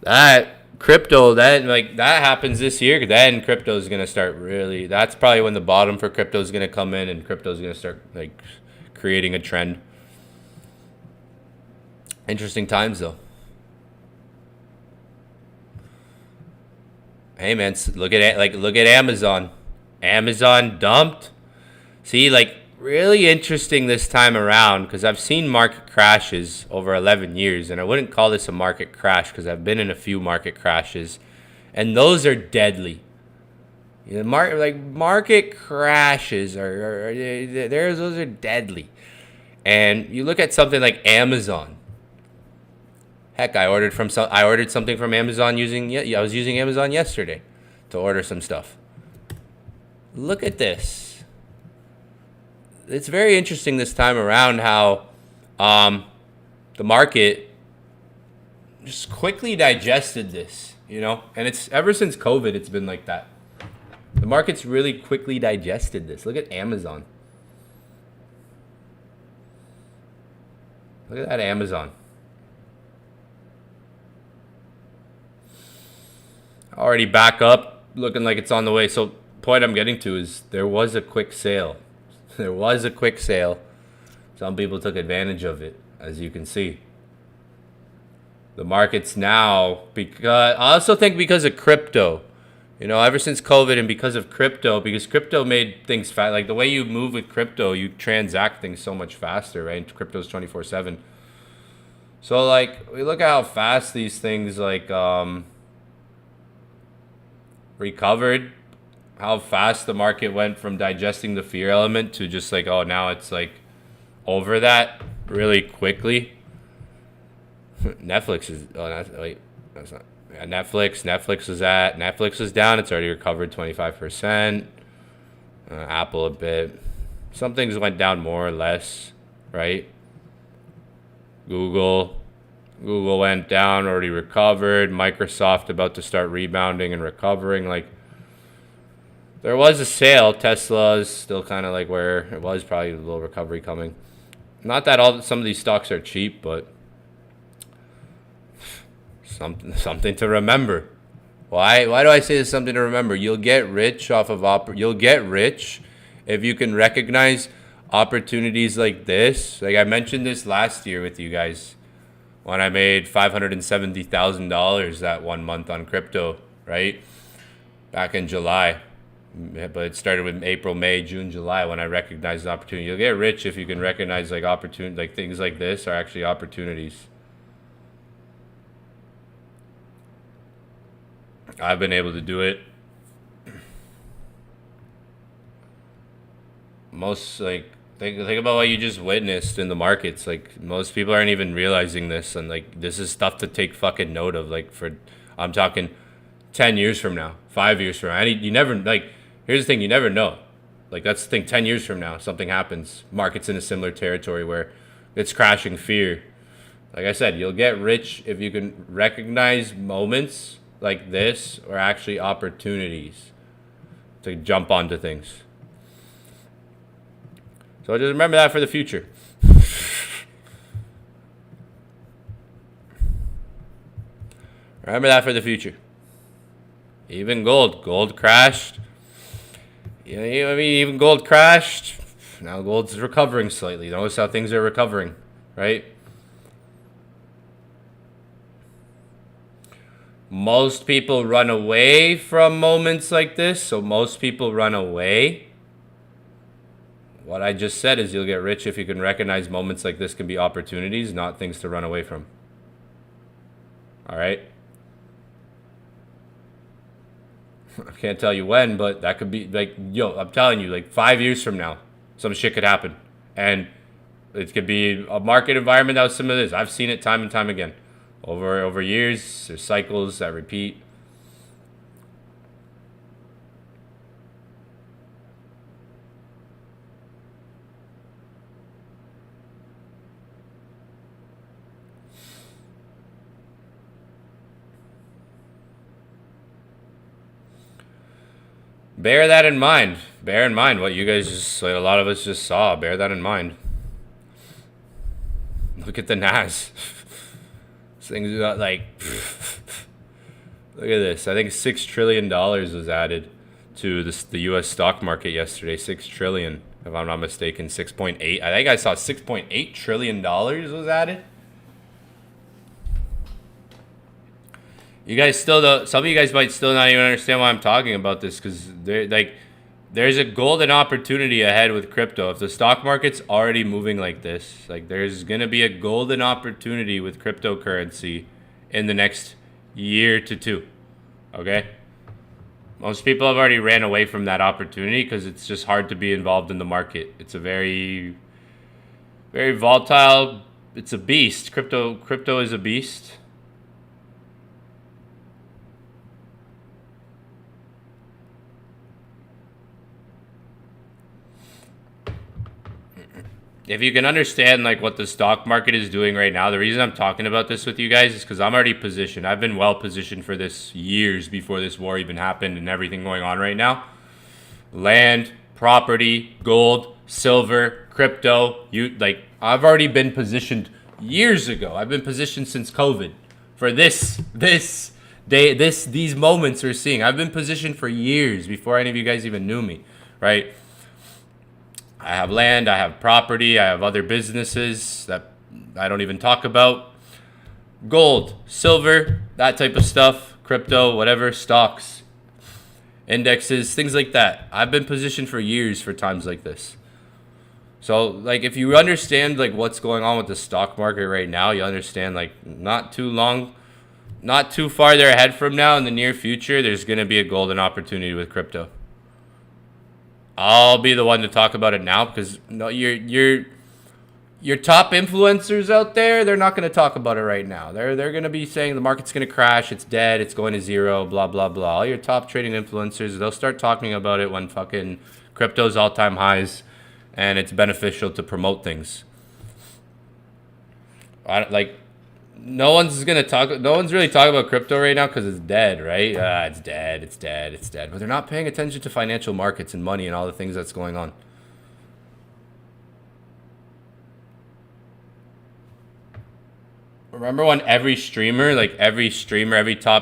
That crypto, then like that happens this year. Then crypto is gonna start really. That's probably when the bottom for crypto is gonna come in, and crypto is gonna start like creating a trend. Interesting times though. Hey man, look at Amazon. Amazon dumped. See, like really interesting this time around because I've seen market crashes over 11 years, and I wouldn't call this a market crash because I've been in a few market crashes, and those are deadly. You know, market crashes are those are deadly. And you look at something like Amazon. Heck, I ordered something from Amazon I was using Amazon yesterday to order some stuff. Look at this. It's very interesting this time around how the market just quickly digested this, you know? And it's ever since COVID, it's been like that. The market's really quickly digested this. Look at Amazon. Look at that Amazon. Already back up, looking like it's on the way. So point I'm getting to is there was a quick sale. There was a quick sale. Some people took advantage of it, as you can see. The market's now, I also think because of crypto. You know, ever since COVID and because of crypto, because crypto made things fast. Like the way you move with crypto, you transact things so much faster, right? And crypto's 24/7. So like, we look at how fast these things like recovered. How fast the market went from digesting the fear element to just like, oh, now it's like over that really quickly. Netflix is, that's not, yeah, Netflix is down. It's already recovered 25%. Apple a bit. Some things went down more or less, right? Google went down, already recovered. Microsoft about to start rebounding and recovering. Like, there was a sale. Tesla is still kind of like where it was, probably a little recovery coming. Not that some of these stocks are cheap, but something to remember. Why do I say this something to remember? You'll get rich you'll get rich if you can recognize opportunities like this. Like I mentioned this last year with you guys when I made $570,000 that 1 month on crypto, right? Back in July. But it started with April, May, June, July when I recognized the opportunity. You'll get rich if you can recognize like opportunity, like things like this are actually opportunities. I've been able to do it. Most like think about what you just witnessed in the markets. Like most people aren't even realizing this, and like this is stuff to take fucking note of. Like I'm talking 10 years from now, 5 years from now. You never like. Here's the thing, you never know. Like that's the thing, 10 years from now, something happens. Market's in a similar territory where it's crashing fear. Like I said, you'll get rich if you can recognize moments like this or actually opportunities to jump onto things. So just remember that for the future. Remember that for the future. Even gold crashed. Yeah, I mean, even gold crashed. Now gold's recovering slightly. Notice how things are recovering, right? Most people run away from moments like this, so most people run away. What I just said is you'll get rich if you can recognize moments like this can be opportunities, not things to run away from. All right? I can't tell you when, but that could be like, yo, I'm telling you, like 5 years from now, some shit could happen. And it could be a market environment that was similar to this. I've seen it time and time again. Over years, there's cycles that repeat. Bear that in mind. Bear in mind what you guys just, like, a lot of us just saw. Bear that in mind. Look at the NAS. This thing's got like, look at this. I think $6 trillion was added to the U.S. stock market yesterday. $6 trillion, if I'm not mistaken. 6.8. I think I saw $6.8 trillion was added. You guys still don't. Some of you guys might still not even understand why I'm talking about this, because there's a golden opportunity ahead with crypto. If the stock market's already moving like this, like there's gonna be a golden opportunity with cryptocurrency in the next year to two. Okay. Most people have already ran away from that opportunity because it's just hard to be involved in the market. It's a very, very volatile. It's a beast. Crypto is a beast. If you can understand like what the stock market is doing right now, the reason I'm talking about this with you guys is because I'm already positioned. I've been well positioned for this years before this war even happened and everything going on right now. Land, property, gold, silver, crypto. I've already been positioned years ago. I've been positioned since COVID for these moments we're seeing. I've been positioned for years before any of you guys even knew me, right? I have land, I have property, I have other businesses that I don't even talk about. Gold, silver, that type of stuff, crypto, whatever, stocks, indexes, things like that. I've been positioned for years for times like this. So, like, if you understand, like, what's going on with the stock market right now, you understand, like, not too farther ahead from now in the near future, there's going to be a golden opportunity with crypto. I'll be the one to talk about it now because your top influencers out there, they're not going to talk about it right now. They're going to be saying the market's going to crash, it's dead, it's going to zero, blah, blah, blah. All your top trading influencers, they'll start talking about it when fucking crypto's all-time highs and it's beneficial to promote things. No one's really talking about crypto right now because it's dead, right? It's dead. But they're not paying attention to financial markets and money and all the things that's going on. Remember when every top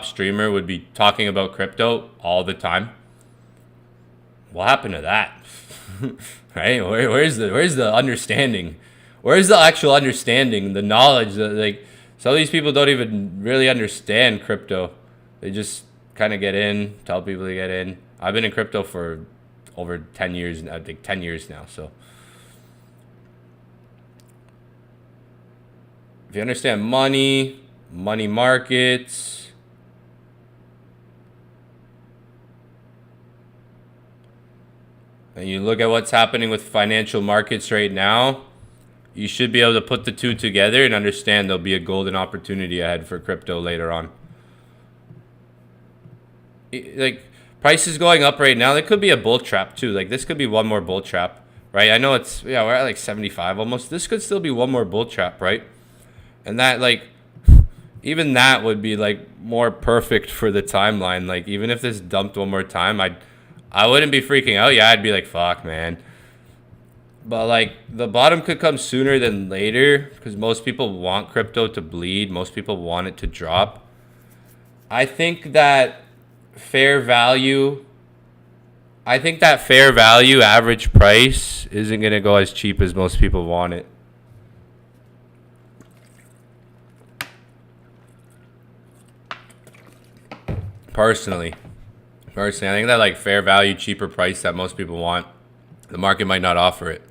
streamer would be talking about crypto all the time? What happened to that? Right? Where's the understanding? Where's the actual understanding, the knowledge that, like, some of these people don't even really understand crypto. They just kind of get in, tell people to get in. I've been in crypto for over 10 years, I think 10 years now. So if you understand money markets, and you look at what's happening with financial markets right now, you should be able to put the two together and understand there'll be a golden opportunity ahead for crypto later on. Like, prices going up right now, there could be a bull trap too. Like, this could be one more bull trap, right? I know we're at like 75 almost. This could still be one more bull trap, right? And that, like, even that would be like more perfect for the timeline. Like, even if this dumped one more time, I wouldn't be freaking out. Yeah, I'd be like, fuck, man. But, like, the bottom could come sooner than later because most people want crypto to bleed. Most people want it to drop. I think that fair value average price isn't going to go as cheap as most people want it. Personally, I think that like fair value, cheaper price that most people want, the market might not offer it.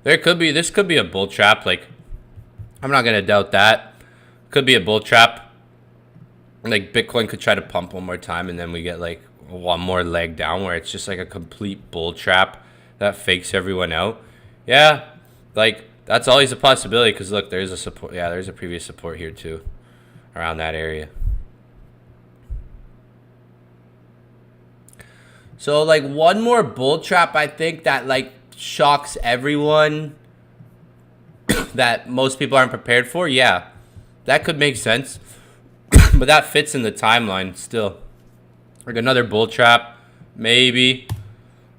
This could be a bull trap. Like, I'm not gonna doubt that. Could be a bull trap. Like, Bitcoin could try to pump one more time, and then we get like one more leg down where it's just like a complete bull trap that fakes everyone out. Yeah, like that's always a possibility. Because look, there's a support. Yeah, there's a previous support here too, around that area. So like one more bull trap, I think that like shocks everyone that most people aren't prepared for. Yeah, that could make sense. But that fits in the timeline still. Like another bull trap, maybe.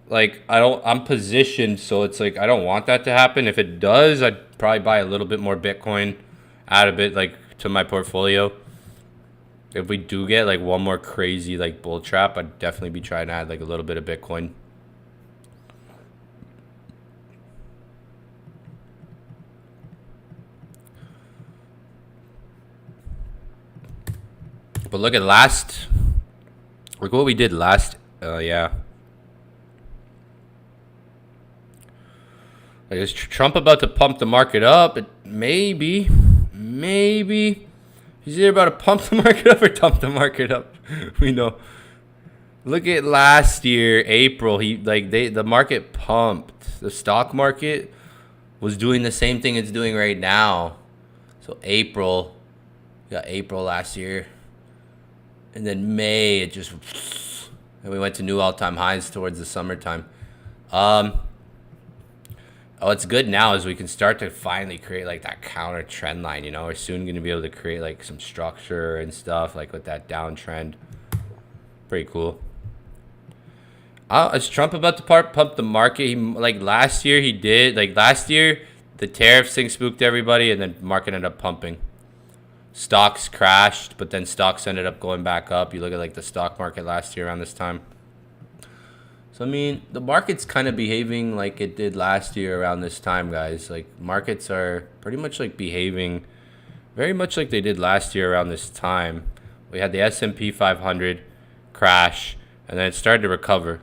Like I'm positioned, so it's like I don't want that to happen. If it does, I'd probably buy a little bit more Bitcoin, add a bit like to my portfolio. If we do get like one more crazy like bull trap, I'd definitely be trying to add like a little bit of Bitcoin. But look at look what we did last, yeah. Like, is Trump about to pump the market up? Maybe. He's either about to pump the market up or dump the market up. We know. Look at last year, April. The market pumped. The stock market was doing the same thing it's doing right now. So April, we got April last year. And then May, and we went to new all-time highs towards the summertime. What's good now is we can start to finally create like that counter trend line. You know, we're soon going to be able to create like some structure and stuff like with that downtrend. Pretty cool. Is Trump about to pump the market? Last year he did. Like last year, the tariffs thing spooked everybody, and then market ended up pumping. Stocks crashed, but then stocks ended up going back up. You look at like the stock market last year around this time. So I mean, the market's kind of behaving like it did last year around this time, guys. Like markets are pretty much like behaving very much like they did last year around this time. We had the S&P 500 crash, and then it started to recover.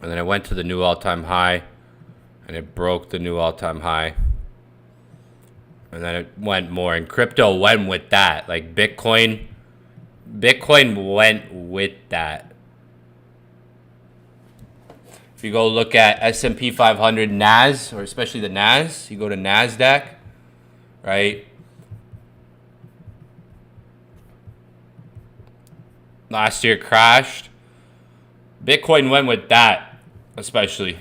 And then it went to the new all-time high, and it broke the new all-time high. And then it went more, and crypto went with that. Like Bitcoin went with that. If you go look at S&P 500 NAS, or especially the NAS, you go to NASDAQ, right? Last year crashed. Bitcoin went with that, especially.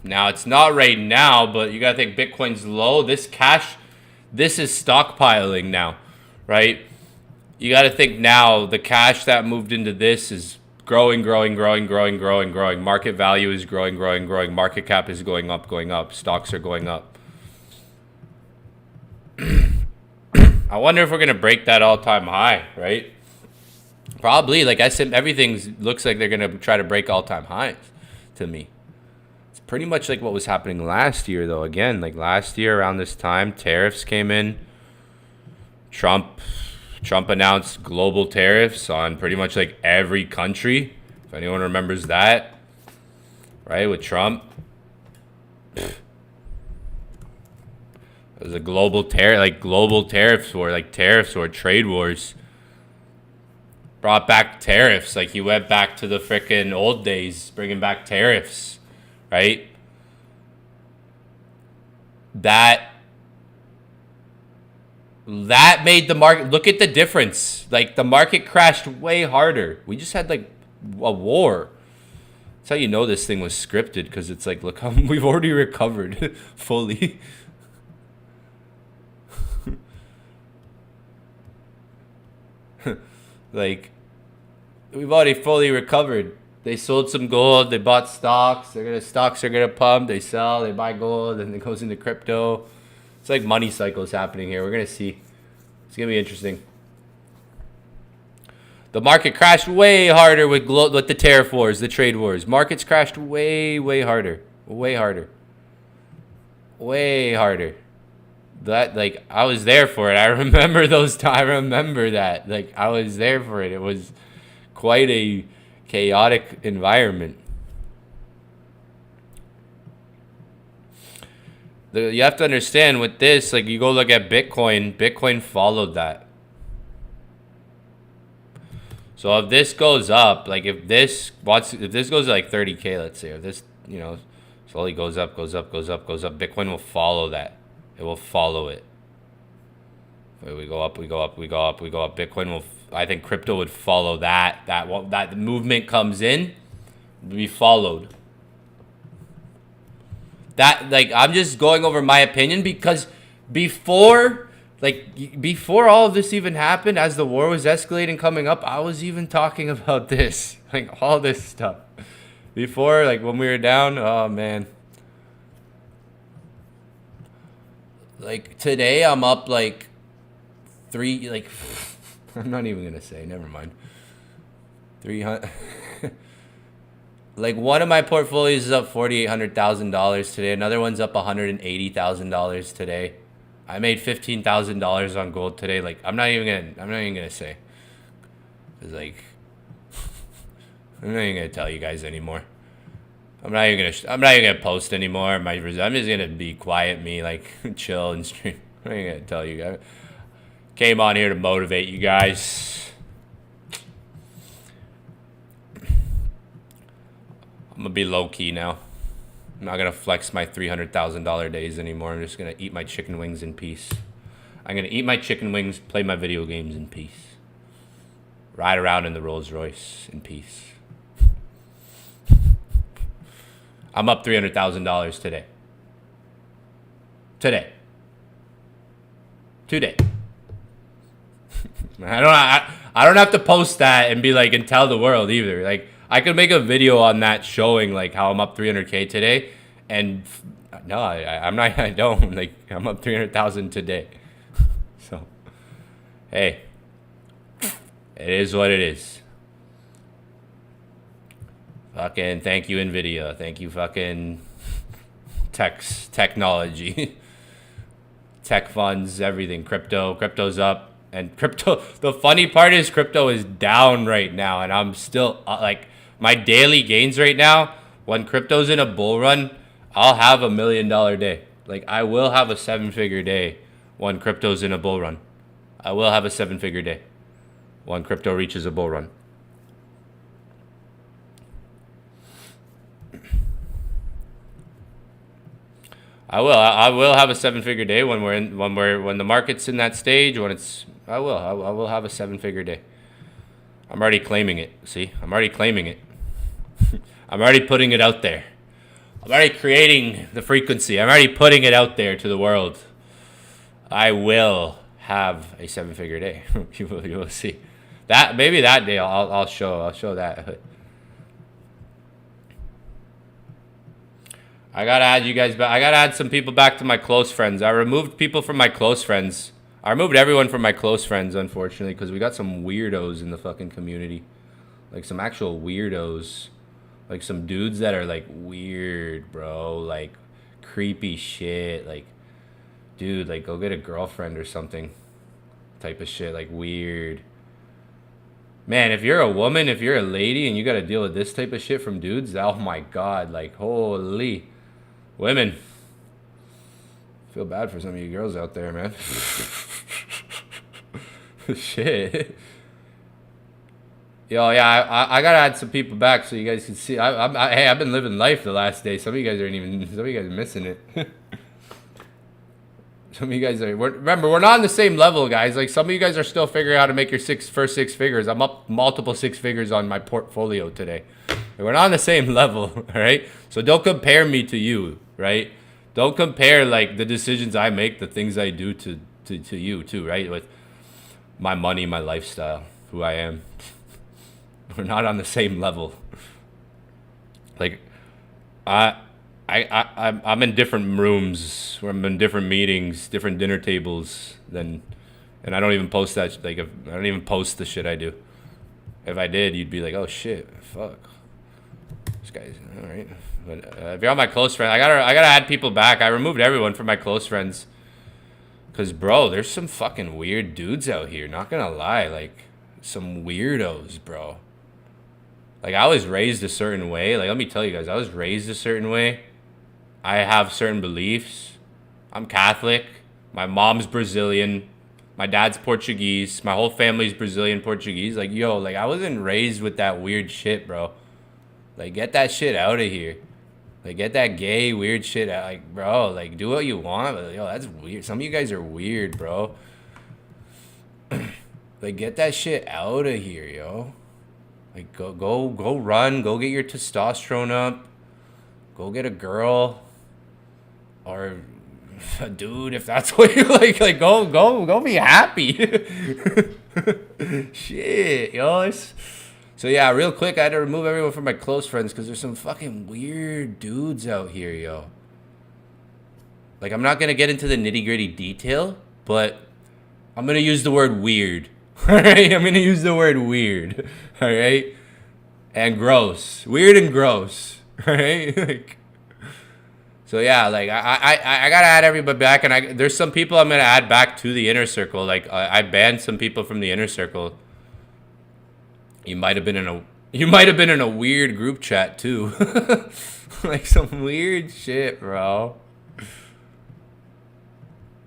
Now, it's not right now, but you got to think Bitcoin's low. This is stockpiling now, right? You got to think now the cash that moved into this is growing. Market value is growing. Market cap is going up. Stocks are going up. I wonder if we're going to break that all-time high, right? Probably. Like I said, everything looks like they're going to try to break all-time highs to me. Pretty much like what was happening last year, though. Again, like last year around this time, tariffs came in. Trump announced global tariffs on pretty much like every country. If anyone remembers that, right? With Trump, it was a global tariffs war, trade wars. Brought back tariffs. Like he went back to the frickin' old days, bringing back tariffs. Right? That made the market, look at the difference. Like the market crashed way harder. We just had like a war. That's how you know this thing was scripted, because it's like, look how we've already recovered fully. Like we've already fully recovered. They sold some gold. They bought stocks. Stocks are gonna pump. They sell. They buy gold, and it goes into crypto. It's like money cycles happening here. We're gonna see. It's gonna be interesting. The market crashed way harder with the tariff wars, the trade wars. Markets crashed way harder. that, like, I was there for it. I remember those times. I remember that. Like, I was there for it. It was quite a chaotic environment. You have to understand with this, like, you go look at Bitcoin. Bitcoin followed that. So if this goes up, like, if this goes to like 30K, let's say, if this, you know, slowly goes up, Bitcoin will follow that. It will follow it. We go up. Bitcoin will, I think crypto would follow that. That the movement comes in, be followed. That, like, I'm just going over my opinion because before all of this even happened, as the war was escalating, coming up, I was even talking about this, like, all this stuff. Before, like, when we were down, oh man. Like, today I'm up like I'm not even gonna say, never mind. 300. Like, one of my portfolios is up $4,800,000 today. Another one's up $180,000 today. I made $15,000 on gold today. Like, I'm not even gonna say. It's like, I'm not even gonna tell you guys anymore. I'm not even gonna post anymore. I'm just gonna be quiet, me, like, chill and stream. I'm not even gonna tell you guys. Came on here to motivate you guys. I'm gonna be low key now. I'm not gonna flex my $300,000 days anymore. I'm just gonna eat my chicken wings in peace. I'm gonna eat my chicken wings, play my video games in peace. Ride around in the Rolls Royce in peace. I'm up $300,000 today. Today. I don't have to post that and be like, and tell the world either. Like, I could make a video on that showing, like, how I'm up 300K today, and no, I'm not. I don't, like, I'm up 300,000 today. So, hey, it is what it is. Fucking thank you, Nvidia. Thank you, fucking technology, tech funds, everything. Crypto's up, and crypto. The funny part is crypto is down right now, and I'm still like, my daily gains right now. When crypto's in a bull run, I'll have $1 million day. Like, I will have a 7-figure day when crypto's in a bull run. I will have a 7-figure day when crypto reaches a bull run. I will have a 7-figure day when the market's in that stage. I will have a 7-figure day. I'm already claiming it. See, I'm already claiming it. I'm already putting it out there. I'm already creating the frequency. I'm already putting it out there to the world. I will have a 7-figure day. You will see. That, maybe that day I'll show that. I gotta add you guys back. I gotta add some people back to my close friends. I removed people from my close friends. I removed everyone from my close friends, unfortunately, because we got some weirdos in the fucking community. Like, some actual weirdos. Like, some dudes that are, like, weird, bro. Like, creepy shit. Like, dude, like, go get a girlfriend or something. Type of shit. Like, weird. Man, if you're a woman, if you're a lady, and you gotta deal with this type of shit from dudes, oh my god. Like, holy. Women. Feel bad for some of you girls out there, man. Shit. Yo, yeah, I gotta add some people back so you guys can see. Hey, I've been living life the last day. Some of you guys are missing it. Some of you guys remember, we're not on the same level, guys. Like, some of you guys are still figuring out how to make your first 6 figures. I'm up multiple 6 figures on my portfolio today. We're not on the same level, all right? So don't compare me to you, right? Don't compare, like, the decisions I make, the things I do to you too, right? With my money, my lifestyle, who I am. We're not on the same level. Like, I'm in different rooms, where I'm in different meetings, different dinner tables and I don't even post that. Like, I don't even post the shit I do. If I did, you'd be like, oh shit, fuck, this guy's all right. But if you're on my close friend, I gotta add people back. I removed everyone from my close friends. Cause bro, there's some fucking weird dudes out here. Not gonna lie, like some weirdos, bro. Like I was raised a certain way. Like let me tell you guys, I was raised a certain way. I have certain beliefs. I'm Catholic. My mom's Brazilian. My dad's Portuguese. My whole family's Brazilian Portuguese. Like yo, like I wasn't raised with that weird shit, bro. Like get that shit out of here. Like, get that gay, weird shit out. Like, bro, like, do what you want. But, yo, that's weird. Some of you guys are weird, bro. Like, get that shit out of here, yo. Like, go run. Go get your testosterone up. Go get a girl. Or a dude, if that's what you like. Like, go be happy. Shit, yo. So yeah, real quick, I had to remove everyone from my close friends because there's some fucking weird dudes out here, yo. Like, I'm not going to get into the nitty-gritty detail, but I'm going to use the word weird. Alright? I'm going to use the word weird. Alright? And gross. Weird and gross. Alright? Like, so yeah, like, I got to add everybody back, and there's some people I'm going to add back to the inner circle. Like, I banned some people from the inner circle. You might have been in a weird group chat too. Like some weird shit, bro.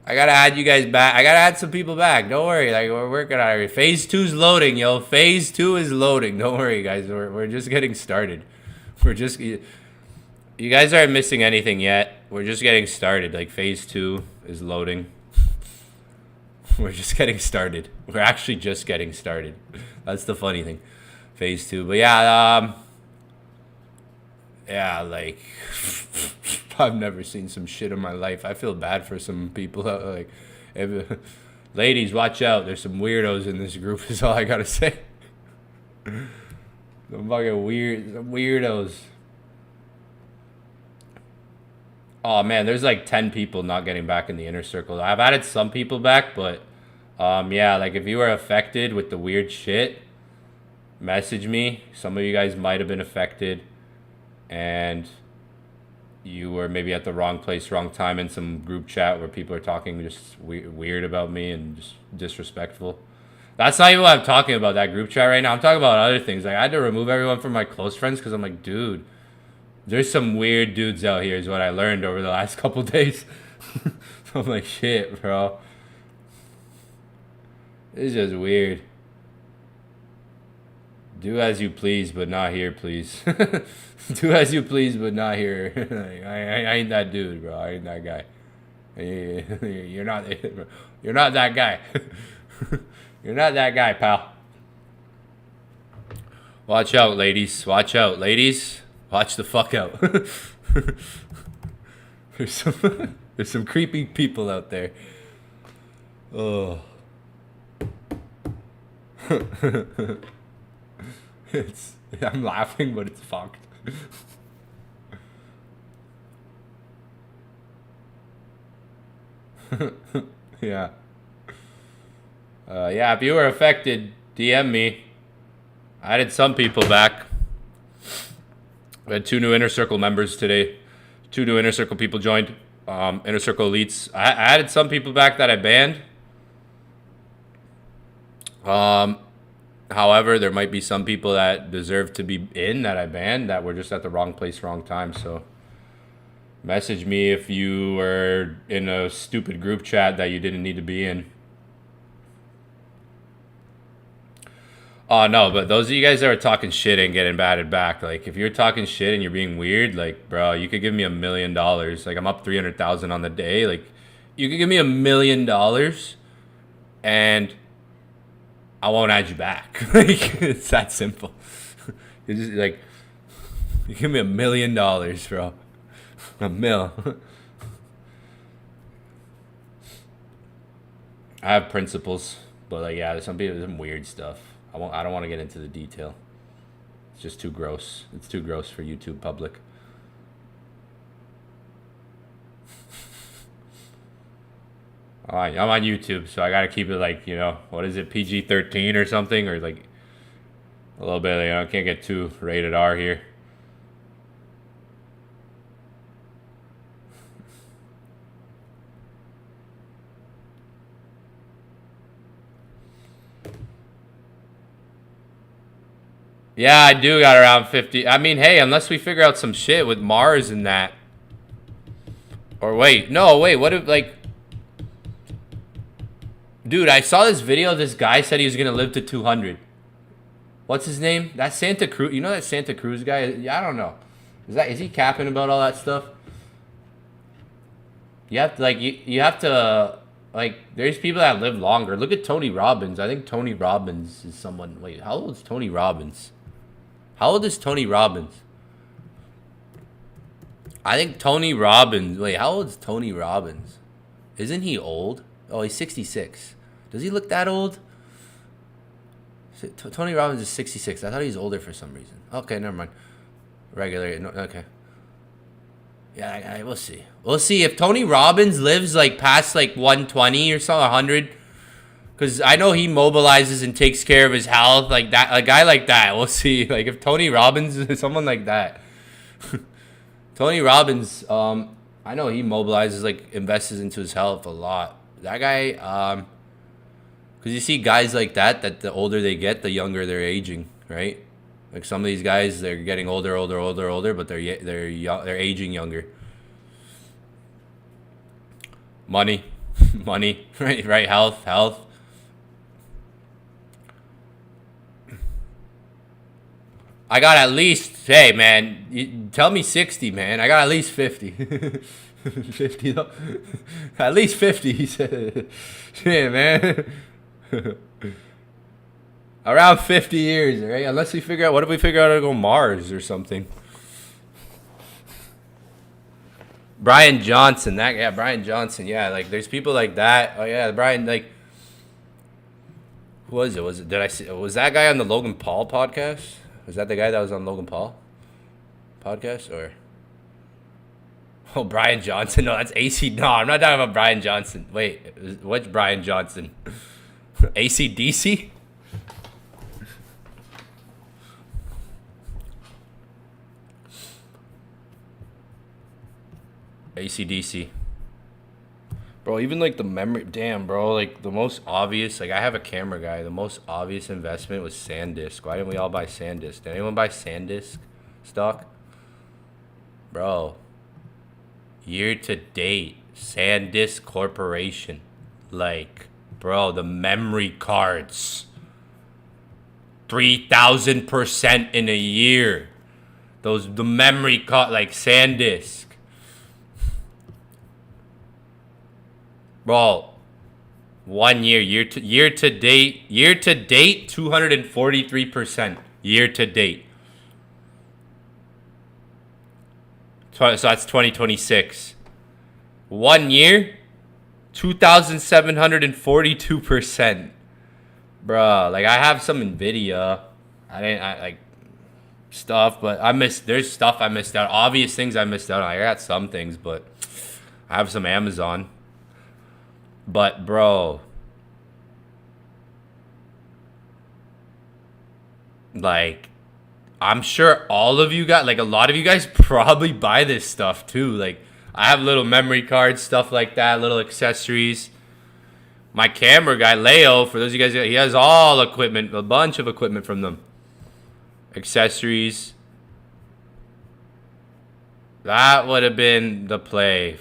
I gotta add you guys back. I gotta add some people back. Don't worry. Like we're working on it. Phase 2's loading, yo. Phase 2 is loading. Don't worry, guys. We're just getting started. You guys aren't missing anything yet. We're just getting started. Like phase 2 is loading. We're just getting started. We're actually just getting started. That's the funny thing. Phase 2. But yeah, like I've never seen some shit in my life. I feel bad for some people. Like, ladies, watch out. There's some weirdos in this group is all I gotta say. Some fucking weirdos. Oh man, there's like 10 people not getting back in the inner circle. I've added some people back, but yeah, like if you were affected with the weird shit, message me. Some of you guys might have been affected and you were maybe at the wrong place, wrong time in some group chat where people are talking just weird about me and just disrespectful. That's not even what I'm talking about, that group chat right now. I'm talking about other things. Like I had to remove everyone from my close friends because I'm like, dude, there's some weird dudes out here is what I learned over the last couple days. So I'm like, shit, bro. It's just weird. Do as you please, but not here, please. Do as you please, but not here. I ain't that dude, bro. I ain't that guy. You're not that guy. You're not that guy, pal. Watch out, ladies. Watch out, ladies. Watch the fuck out. There's some creepy people out there. Oh. I'm laughing, but it's fucked. Yeah. Yeah, if you were affected, DM me. I added some people back. We had 2 new Inner Circle members today. 2 new Inner Circle people joined. Inner Circle elites. I added some people back that I banned. However, there might be some people that deserve to be in that I banned that were just at the wrong place, wrong time. So message me if you were in a stupid group chat that you didn't need to be in. Oh, no, but those of you guys that are talking shit and getting batted back, like, if you're talking shit and you're being weird, like, bro, you could give me $1 million. Like, I'm up 300,000 on the day. Like, you could give me $1 million and I won't add you back. Like, it's that simple. You just, like, you give me $1 million, bro. $1 mil. I have principles, but, like, yeah, there's some people, there's some weird stuff. I don't want to get into the detail. It's just too gross. It's too gross for YouTube public. Alright, I'm on YouTube, so I gotta keep it like, you know, what is it, PG-13 or something, or like a little bit, you know, can't get too rated R here. Yeah, I do got around 50. I mean, hey, unless we figure out some shit with Mars and that. Or wait, no, wait, what if, like... Dude, I saw this video. This guy said he was going to live to 200. What's his name? That Santa Cruz. You know that Santa Cruz guy? Yeah, I don't know. Is he capping about all that stuff? You have to, like, you have to, like, there's people that live longer. Look at Tony Robbins. I think Tony Robbins is someone. Wait, how old is Tony Robbins? How old is Tony Robbins? I think Tony Robbins. Wait, how old is Tony Robbins? Isn't he old? Oh, he's 66. Does he look that old? Tony Robbins is 66. I thought he was older for some reason. Okay, never mind. Regular. No, okay. Yeah, we'll see. We'll see if Tony Robbins lives like past like 120 or so, 100. Because I know he mobilizes and takes care of his health like that. A guy like that. We'll see. Like if Tony Robbins is someone like that. Tony Robbins, I know he mobilizes, like invests into his health a lot. That guy, because you see guys like that the older they get, the younger they're aging, right? Like some of these guys, they're getting older, but they're aging younger. Money, money, right, health. I got at least, hey man, you tell me 60, man. I got at least 50. 50 though. At least 50, he said. Yeah, man. Around 50 years, right? Unless we figure out, what if we figure out how to go Mars or something? Brian Johnson, Brian Johnson, yeah, like there's people like that. Oh yeah, Brian, like, who was it? Was that guy on the Logan Paul podcast? Was that the guy that was on Logan Paul podcast or? Oh, Brian Johnson. No, that's AC. No, I'm not talking about Brian Johnson. Wait, what's Brian Johnson? AC/DC? AC/DC. Bro, even like the memory. Damn, bro. Like the most obvious. Like I have a camera guy. The most obvious investment was SanDisk. Why didn't we all buy SanDisk? Did anyone buy SanDisk stock? Bro. Year to date, SanDisk Corporation. Like, bro, the memory cards. 3,000% in a year. The memory card, like SanDisk. Bro, 1 year, year to date, 243%. Year to date. So that's 2026. 1 year, 2,742%. Bruh, like I have some Nvidia. I like stuff, but there's stuff I missed out. Obvious things I missed out on. I got some things, but I have some Amazon. But bro, like I'm sure all of you got, like a lot of you guys probably buy this stuff too. Like I have little memory cards, stuff like that, little accessories. My camera guy, Leo, for those of you guys, he has all equipment, a bunch of equipment from them. Accessories. That would have been the play.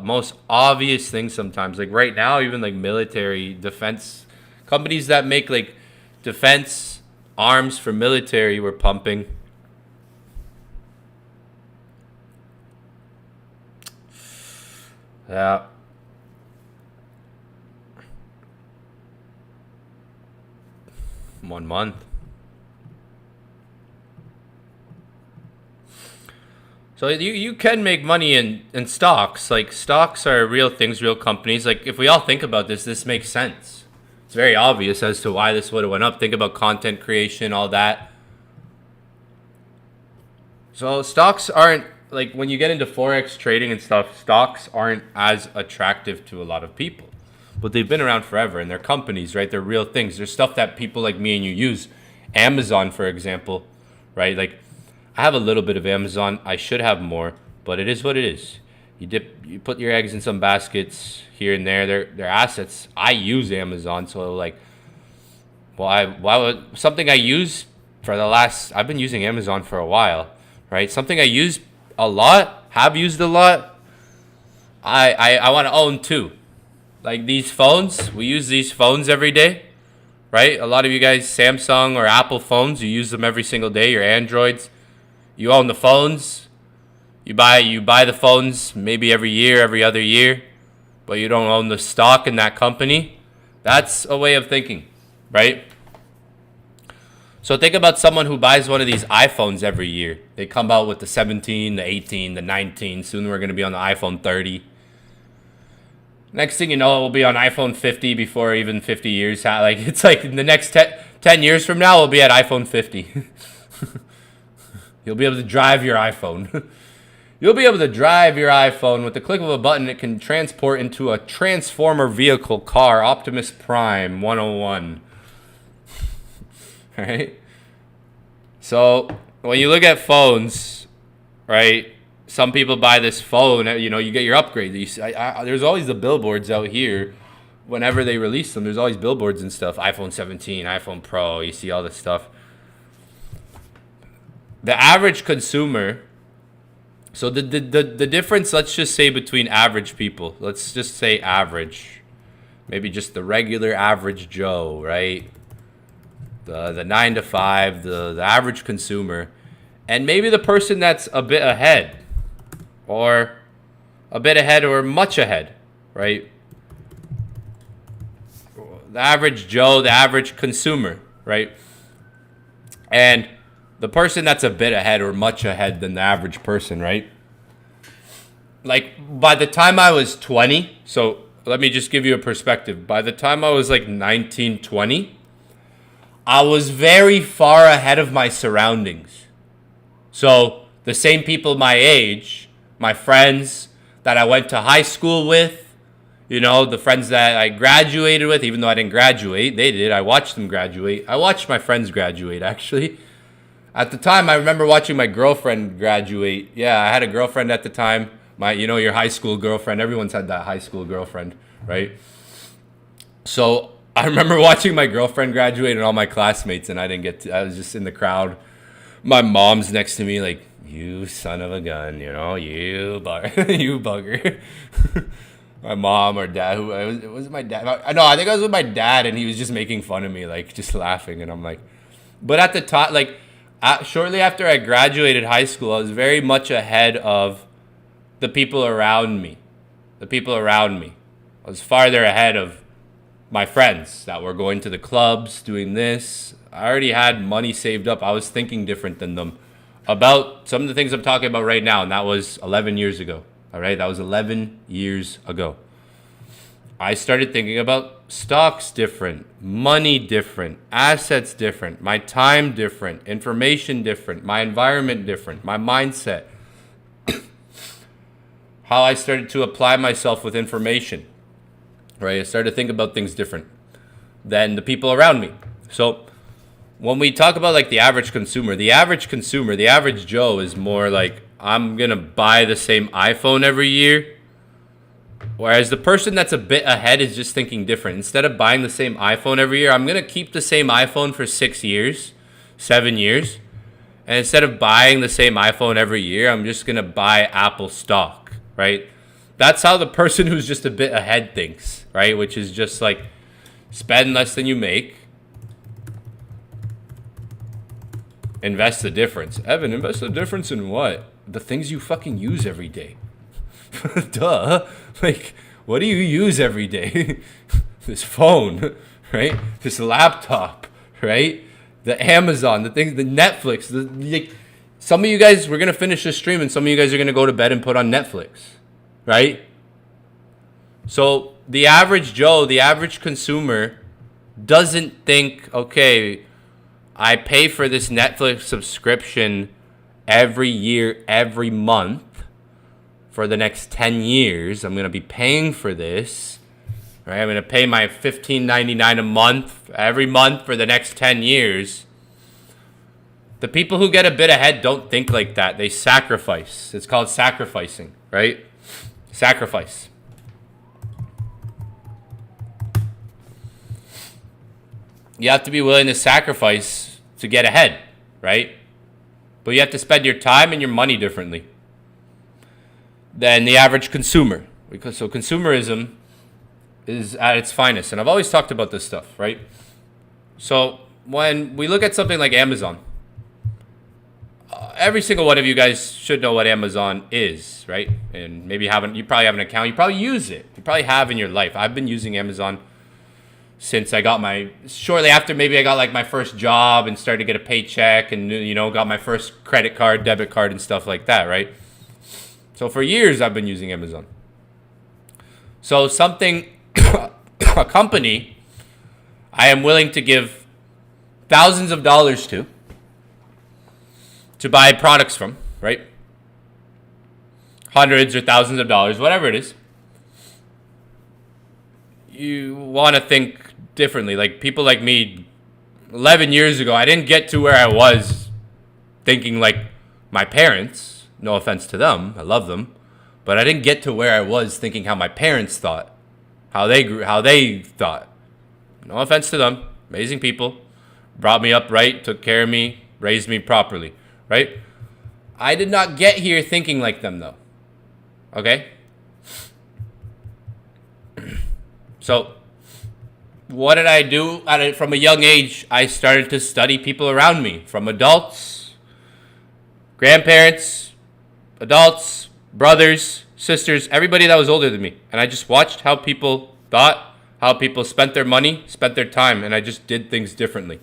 Most obvious thing sometimes. Like right now, even like military defense companies that make like defense arms for military were pumping. Yeah. One month. So you can make money in stocks. Like stocks are real things, real companies. Like if we all think about this makes sense. It's very obvious as to why this would have went up. Think about content creation, all that. So stocks aren't, like when you get into Forex trading and stuff, stocks aren't as attractive to a lot of people. But they've been around forever and they're companies, right? They're real things. They're stuff that people like me and you use. Amazon, for example, right? Like I have a little bit of Amazon. I should have more, but it is what it is. You put your eggs in some baskets here and there. They're assets. I use Amazon, so like, why would something I use I've been using Amazon for a while, right? Something I use a lot, have used a lot, I want to own too. Like these phones, we use these phones every day, right? A lot of you guys, Samsung or Apple phones, you use them every single day, your Androids. You own the phones. You buy the phones maybe every year, every other year, but you don't own the stock in that company. That's a way of thinking, right? So think about someone who buys one of these iPhones every year. They come out with the 17, the 18, the 19. Soon we're going to be on the iPhone 30. Next thing you know, it will be on iPhone 50 before even 50 years. Like it's like in the next 10 years from now, we'll be at iPhone 50. You'll be able to drive your iPhone. You'll be able to drive your iPhone with the click of a button. It can transport into a transformer vehicle car, Optimus Prime 101. Right? So when you look at phones, right? Some people buy this phone, you get your upgrade. There's always the billboards out here. Whenever they release them, there's always billboards and stuff. iPhone 17, iPhone Pro, you see all this stuff. The average consumer, so the difference, let's just say between average people, let's just say average, maybe just the regular average Joe, right? The 9 to 5, the average consumer, and maybe the person that's a bit ahead, or much ahead, right? The average Joe, the average consumer, right? And the person that's a bit ahead or much ahead than the average person, right? Like by the time I was 20, so let me just give you a perspective. By the time I was like 19, 20, I was very far ahead of my surroundings. So the same people my age, my friends that I went to high school with, the friends that I graduated with, even though I didn't graduate, they did. I watched them graduate. I watched my friends graduate, actually. At the time, I remember watching my girlfriend graduate. Yeah, I had a girlfriend at the time. Your high school girlfriend. Everyone's had that high school girlfriend, right? So I remember watching my girlfriend graduate and all my classmates, and I was just in the crowd. My mom's next to me like, you son of a gun, you bugger. My mom or dad, it was my dad. No, I think I was with my dad, and he was just making fun of me, like just laughing. And I'm like, but at the time, like shortly after I graduated high school, I was very much ahead of the people around me. I was farther ahead of my friends that were going to the clubs, doing this. I already had money saved up. I was thinking different than them about some of the things I'm talking about right now, and that was 11 years ago. All right, that was 11 years ago. I started thinking about stocks different, money different, assets different, my time different, information different, my environment different, my mindset. How I started to apply myself with information, right? I started to think about things different than the people around me. So when we talk about like the average consumer, the average Joe is more like, I'm going to buy the same iPhone every year. Whereas the person that's a bit ahead is just thinking different. Instead of buying the same iPhone every year, I'm going to keep the same iPhone for 6 years, 7 years. And instead of buying the same iPhone every year, I'm just going to buy Apple stock, right? That's how the person who's just a bit ahead thinks, right? Which is just like spend less than you make. Invest the difference. Evan, invest the difference in what? The things you fucking use every day. Duh. Like, what do you use every day? This phone, right? This laptop, right? The Amazon, the things, the Netflix. Some of you guys, we're going to finish this stream, and some of you guys are going to go to bed and put on Netflix, right? So the average Joe, the average consumer doesn't think, okay, I pay for this Netflix subscription every year, every month for the next 10 years. I'm going to be paying for this, right? I'm going to pay my $15.99 a month every month for the next 10 years. The people who get a bit ahead don't think like that. They sacrifice. It's called sacrificing, right? Sacrifice. You have to be willing to sacrifice to get ahead, right? But you have to spend your time and your money differently than the average consumer. Because so consumerism is at its finest. And I've always talked about this stuff, right? So when we look at something like Amazon, every single one of you guys should know what Amazon is, right? And maybe you probably have an account. You probably use it. You probably have in your life. I've been using Amazon since I got shortly after maybe I got like my first job and started to get a paycheck and, got my first credit card, debit card and stuff like that, right? So for years I've been using Amazon. So a company I am willing to give thousands of dollars to buy products from, right? Hundreds or thousands of dollars, whatever it is. You want to think differently. Like people like me, 11 years ago, I didn't get to where I was thinking like my parents. No offense to them, I love them, but I didn't get to where I was thinking how my parents thought, how they thought. No offense to them, amazing people, brought me up right, took care of me, raised me properly, right? I did not get here thinking like them though. Okay? So, what did I do? From a young age, I started to study people around me, from adults, grandparents, adults, brothers, sisters, everybody that was older than me. And I just watched how people thought, how people spent their money, spent their time, and I just did things differently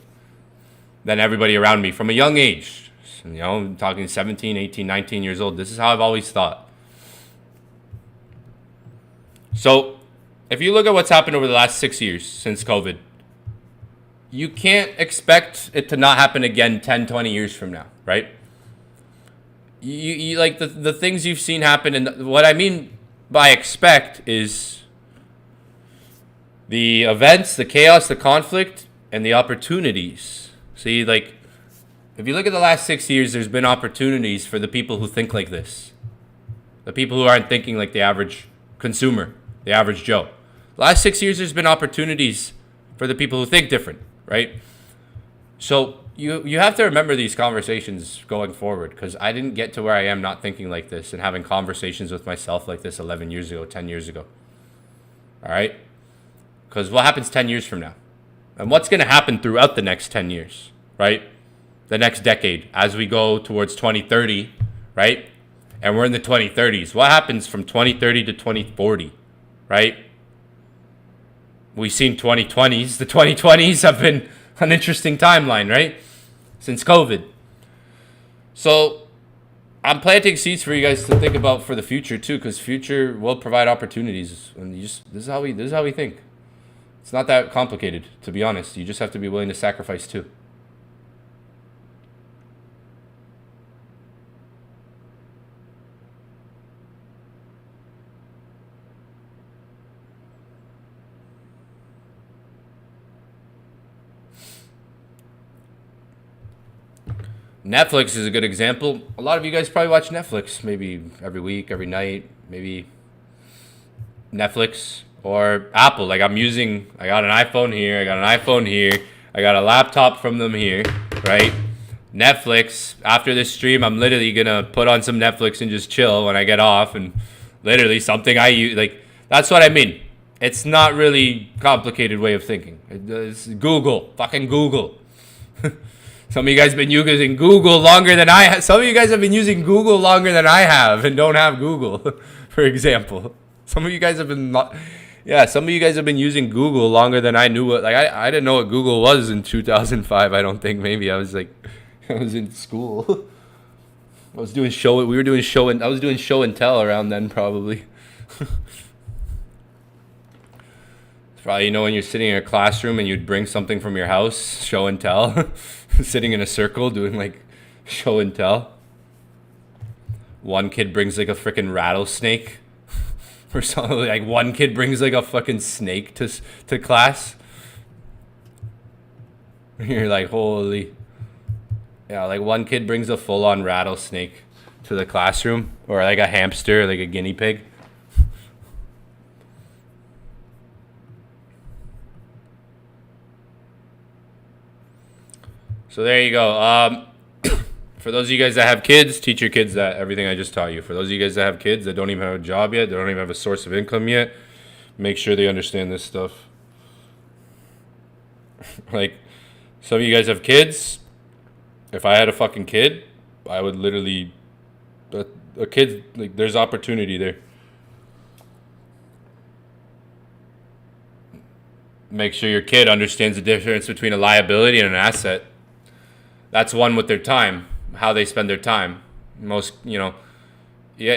than everybody around me from a young age. I'm talking 17, 18, 19 years old. This is how I've always thought. So, if you look at what's happened over the last 6 years since COVID, you can't expect it to not happen again 10, 20 years from now, right? You like the things you've seen happen, and what I mean by expect is the events, the chaos, the conflict, and the opportunities. See, like, if you look at the last 6 years, there's been opportunities for the people who think like this. The people who aren't thinking like the average consumer, the average Joe. The last 6 years, there's been opportunities for the people who think different, right? So you have to remember these conversations going forward, because I didn't get to where I am not thinking like this and having conversations with myself like this 11 years ago, 10 years ago. All right? Because what happens 10 years from now? And what's going to happen throughout the next 10 years, right? The next decade, as we go towards 2030, right? And we're in the 2030s. What happens from 2030 to 2040, right? We've seen 2020s. The 2020s have been an interesting timeline, right? Since COVID. So I'm planting seeds for you guys to think about for the future too, because future will provide opportunities. And this is how we think. It's not that complicated, to be honest. You just have to be willing to sacrifice too. Netflix is a good example. A lot of you guys probably watch Netflix, maybe every week, every night, maybe Netflix or Apple. Like I got an iPhone here, I got an iPhone here, I got a laptop from them here, right? Netflix, after this stream, I'm literally gonna put on some Netflix and just chill when I get off, and literally something I use, like, that's what I mean. It's not really complicated way of thinking. It's Google, fucking Google. Some of you guys have been using Google longer than I have. Some of you guys have been using Google longer than I have and don't have Google, for example. Some of you guys have been using Google longer than I knew what. Like I didn't know what Google was in 2005. I don't think. Maybe I was in school. I was doing show and tell around then probably. Probably, when you're sitting in a classroom and you'd bring something from your house, show and tell, sitting in a circle doing like show and tell. One kid brings like a freaking rattlesnake or something. Like one kid brings like a fucking snake to class. You're like, holy. Yeah, like one kid brings a full-on rattlesnake to the classroom, or like a hamster, like a guinea pig. So there you go. for those of you guys that have kids, teach your kids that everything I just taught you. For those of you guys that have kids that don't even have a job yet, they don't even have a source of income yet, make sure they understand this stuff. Like, some of you guys have kids. If I had a fucking kid, I would literally, a kid, like, there's opportunity there. Make sure your kid understands the difference between a liability and an asset. That's one with their time, how they spend their time. Most, yeah,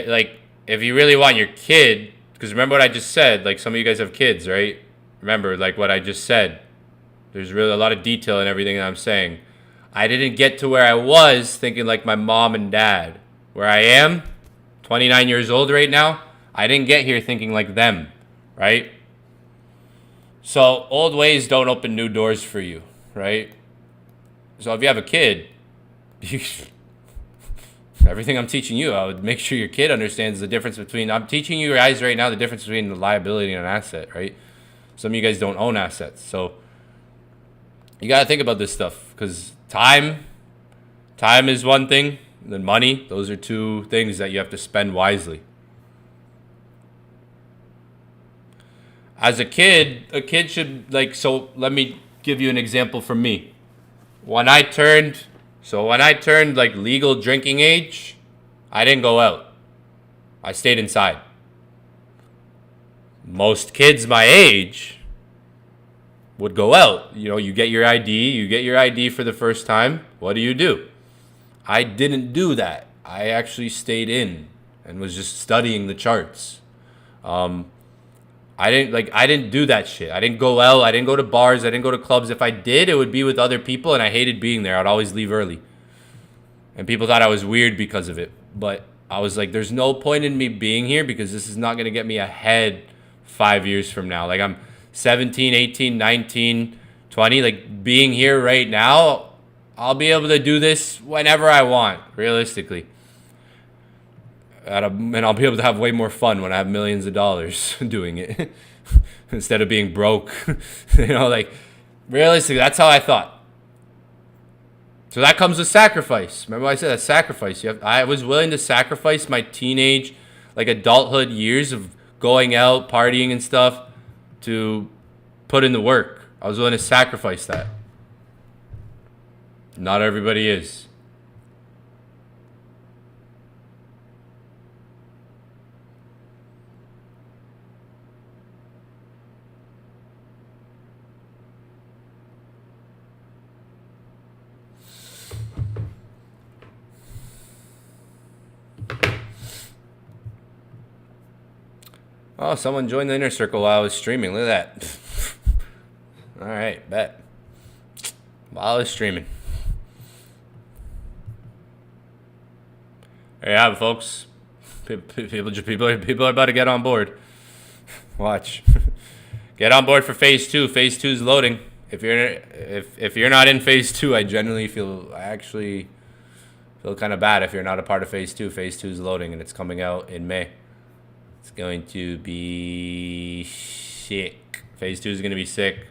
like, if you really want your kid, because remember what I just said, like, some of you guys have kids, right? Remember, like, what I just said. There's really a lot of detail in everything that I'm saying. I didn't get to where I was thinking like my mom and dad. Where I am, 29 years old right now, I didn't get here thinking like them, right? So old ways don't open new doors for you, right? So if you have a kid, everything I'm teaching you, I would make sure your kid understands the difference between, I'm teaching you guys right now the difference between the liability and an asset, right? Some of you guys don't own assets. So you got to think about this stuff, because time is one thing, and then money, those are two things that you have to spend wisely. As a kid should, like, so let me give you an example from me. When I turned like legal drinking age, I didn't go out. I stayed inside. Most kids my age would go out. You get your ID for the first time. What do? I didn't do that. I actually stayed in and was just studying the charts. I didn't do that shit. I didn't go out. I didn't go to bars. I didn't go to clubs. If I did, it would be with other people, and I hated being there. I'd always leave early. And people thought I was weird because of it. But I was like, there's no point in me being here because this is not going to get me ahead 5 years from now. Like, I'm 17, 18, 19, 20. Like, being here right now, I'll be able to do this whenever I want, realistically. And I'll be able to have way more fun when I have millions of dollars doing it instead of being broke. Like, realistically, that's how I thought. So that comes with sacrifice. Remember I said that sacrifice. I was willing to sacrifice my teenage, like, adulthood years of going out, partying and stuff to put in the work. I was willing to sacrifice that. Not everybody is. Oh, someone joined the inner circle while I was streaming. Look at that. All right, bet. While I was streaming. There you have it, folks. People are about to get on board. Watch. Get on board for phase 2. Phase 2 is loading. If you're not in phase 2, I actually feel kind of bad if you're not a part of phase 2. Phase 2 is loading and it's coming out in May. It's going to be sick. Phase 2 is going to be sick.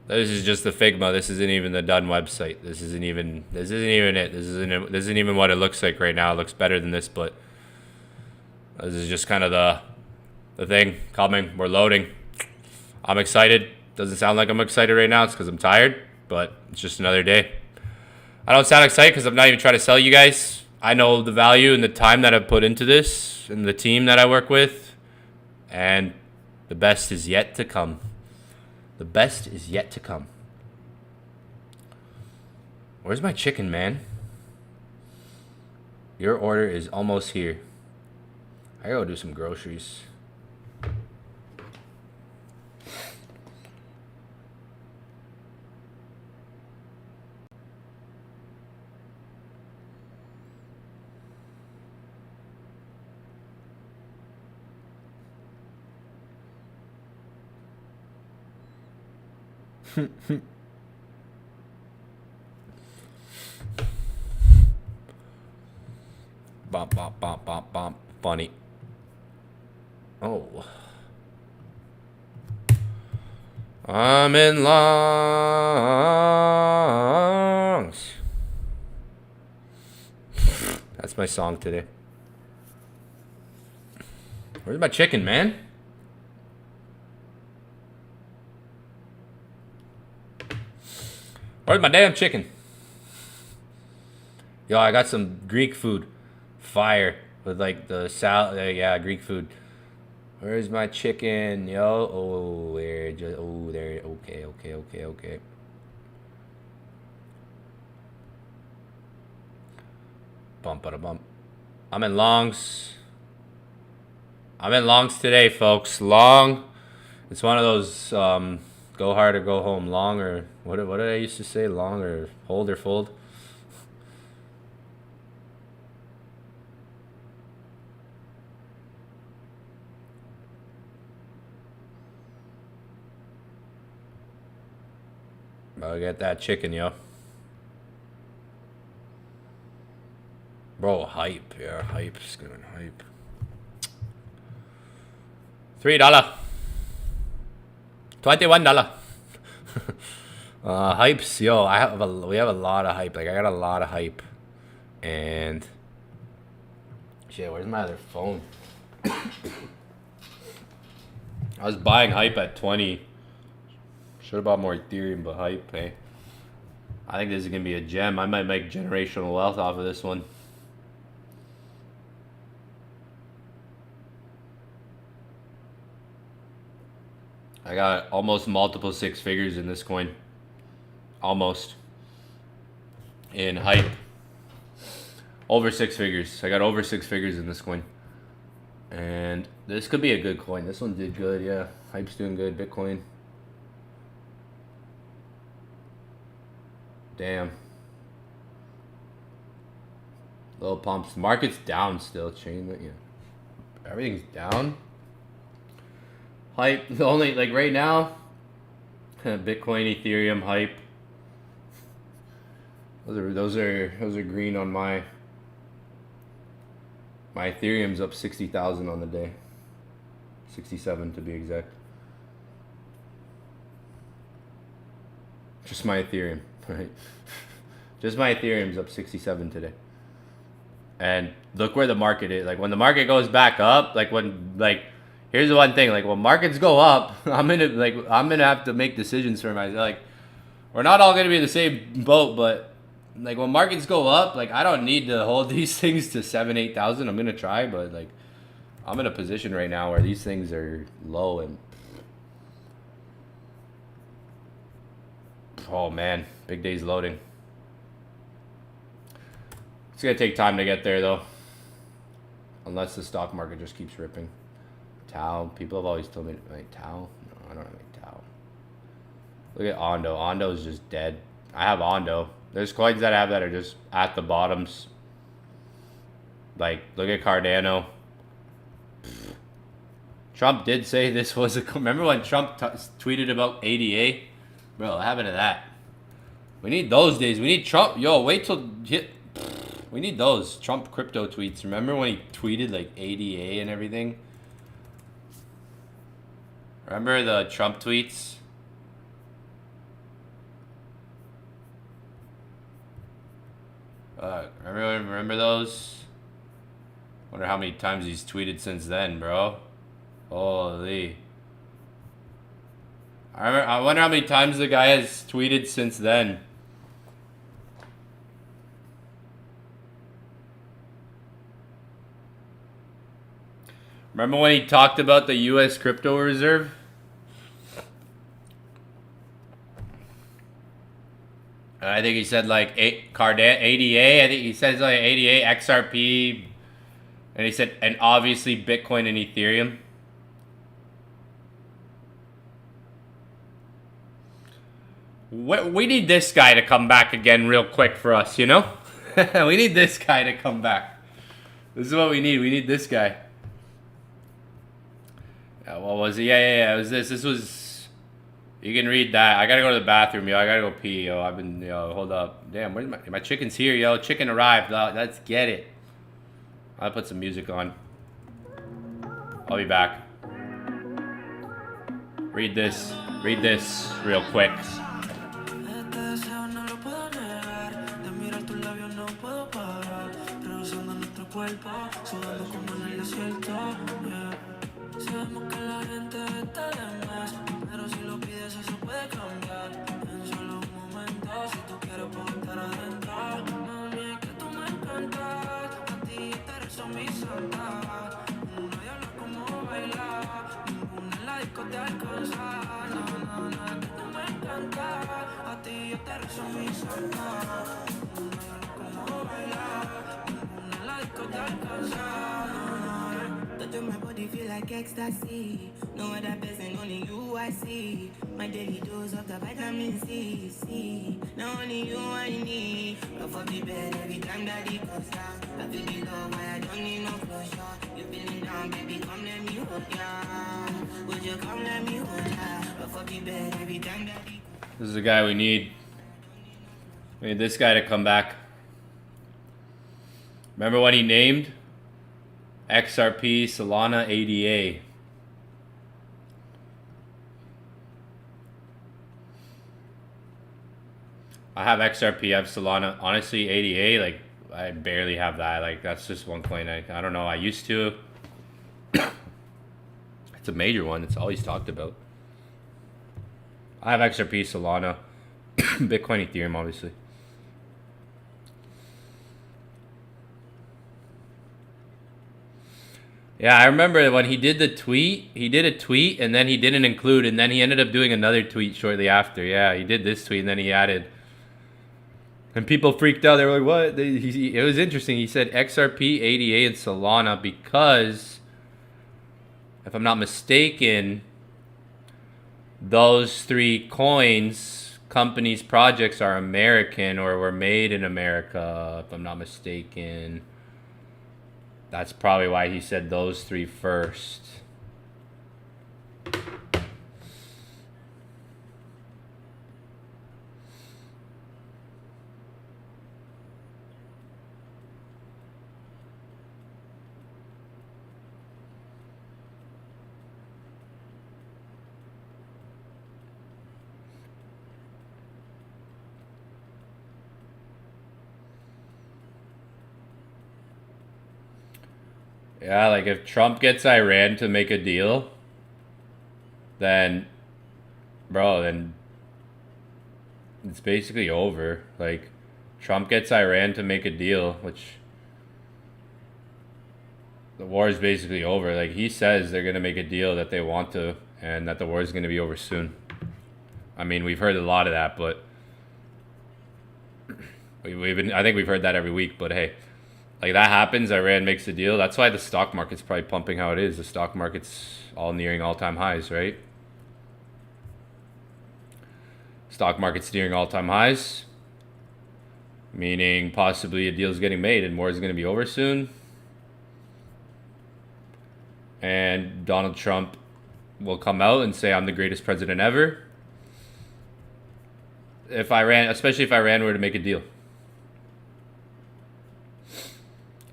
This is just the Figma. This isn't even the done website. This isn't even it. This isn't even what it looks like right now. It looks better than this, but this is just kind of the thing coming. We're loading. I'm excited. Doesn't sound like I'm excited right now. It's because I'm tired, but it's just another day. I don't sound excited because I'm not even trying to sell you guys. I know the value and the time that I've put into this and the team that I work with, and the best is yet to come. The best is yet to come. Where's my chicken, man? Your order is almost here. I gotta go do some groceries. Bump, bump, bump, bump, bump. Funny. Oh. I'm in longs. That's my song today. Where's my chicken, man? Where's my damn chicken? Yo, I got some Greek food. Fire. With like the salad. Yeah, Greek food. Where's my chicken? Yo. Oh, where? Just, oh, there. Okay. Bump. I'm in longs. Today, folks. Long. It's one of those go hard or go home. Long or what did I used to say? Long or hold or fold. I'll get that chicken, yo. Bro, hype. Yeah, hype's good. Hype. $3. $21. Hypes, yo. We have a lot of hype. Like I got a lot of hype. And shit, where's my other phone? I was buying hype at 20. Should have bought more Ethereum, but hype, hey. I think this is gonna be a gem. I might make generational wealth off of this one. I got almost multiple 6 figures in this coin. Almost. In hype. Over 6 figures. I got over 6 figures in this coin. And this could be a good coin. This one did good, yeah. Hype's doing good. Bitcoin. Damn. Little pumps. Market's down still. Chain, yeah. Everything's down. Hype. The only, like right now, Bitcoin, Ethereum, hype. Those are green on my Ethereum's up 60,000 on the day. 67 to be exact. Just my Ethereum, right? Just my Ethereum's up 67 today. And look where the market is. Like when the market goes back up, here's the one thing, like when markets go up, I'm gonna have to make decisions for myself. Like we're not all gonna be in the same boat, but like when markets go up, like I don't need to hold these things to 7,000-8,000. I'm gonna try, but like I'm in a position right now where these things are low and oh man, big day's loading. It's gonna take time to get there though, unless the stock market just keeps ripping. Tau, people have always told me like Tau. No, I don't have any Tau. Look at Ondo. Ondo's just dead. I have Ondo. There's coins that I have that are just at the bottoms. Like, look at Cardano. Trump did say this was a... Remember when Trump tweeted about ADA? Bro, what happened to that? We need those days. We need Trump. Yo, wait till... We need those Trump crypto tweets. Remember when he tweeted like ADA and everything? Remember the Trump tweets? Remember those? Wonder how many times he's tweeted since then, bro. Holy. I wonder how many times the guy has tweeted since then. Remember when he talked about the U.S. crypto reserve? I think he said like ADA. I think he says like ADA, XRP, and he said, and obviously Bitcoin and Ethereum. We need this guy to come back again real quick for us, you know? We need this guy to come back. This is what we need. We need this guy. What was it? Yeah. It was this. This was... You can read that. I gotta go to the bathroom, yo. I gotta go pee, yo. Hold up. Damn, where's my chicken's here, yo. Chicken arrived. Let's get it. I'll put some music on. I'll be back. Read this real quick. Este deseo no lo puedo negar. De mirar tus labios no puedo parar. Rehusando cuerpo, sudando como en el desierto, yeah. Sabemos que la gente está de más, pero si lo pides eso puede cambiar. En solo un momento, si tú quieres puedo estar adentro. Mami, es que tú me encantas, a ti te rezo mi santa. Nadie habla como bailar, ninguna en la disco te alcanza. No, es que tú me encantas, a ti yo te rezo mi santa. Nadie habla como bailar, ninguna en la disco te alcanza. Touch my body feel like ecstasy. No other person, only you I see. My daily dose of the vitamin C. Now only you I need. Love of the bed every time that it goes down. I feel the love why I don't need no closure. You feeling down, baby, come let me hold ya. Would you come let me hold ya? Love of the bed every time that it. This is the guy we need. We need this guy to come back. Remember when he named XRP, Solana, ADA? I have XRP, I have Solana. Honestly, ADA, like, I barely have that. Like, that's just one coin. I don't know. I used to. It's a major one. It's all he's talked about. I have XRP, Solana, Bitcoin, Ethereum, obviously. Yeah, I remember when he did the tweet. He did a tweet and then he didn't include, and then he ended up doing another tweet shortly after. Yeah, he did this tweet and then he added. And people freaked out. They were like, what? It was interesting. He said XRP, ADA, and Solana because, if I'm not mistaken, those three coins, companies, projects are American or were made in America, if I'm not mistaken. That's probably why he said those three first. Yeah, like if Trump gets Iran to make a deal, then, bro, then it's basically over. Like, Trump gets Iran to make a deal, which the war is basically over. Like, he says they're going to make a deal that they want to, and that the war is going to be over soon. I mean, we've heard a lot of that, but I think we've heard that every week, but hey. Like, that happens, Iran makes the deal. That's why the stock market's probably pumping how it is. The stock market's all nearing all-time highs, right? Stock market's nearing all-time highs, meaning possibly a deal's getting made and war is going to be over soon. And Donald Trump will come out and say, I'm the greatest president ever. Especially if Iran were to make a deal.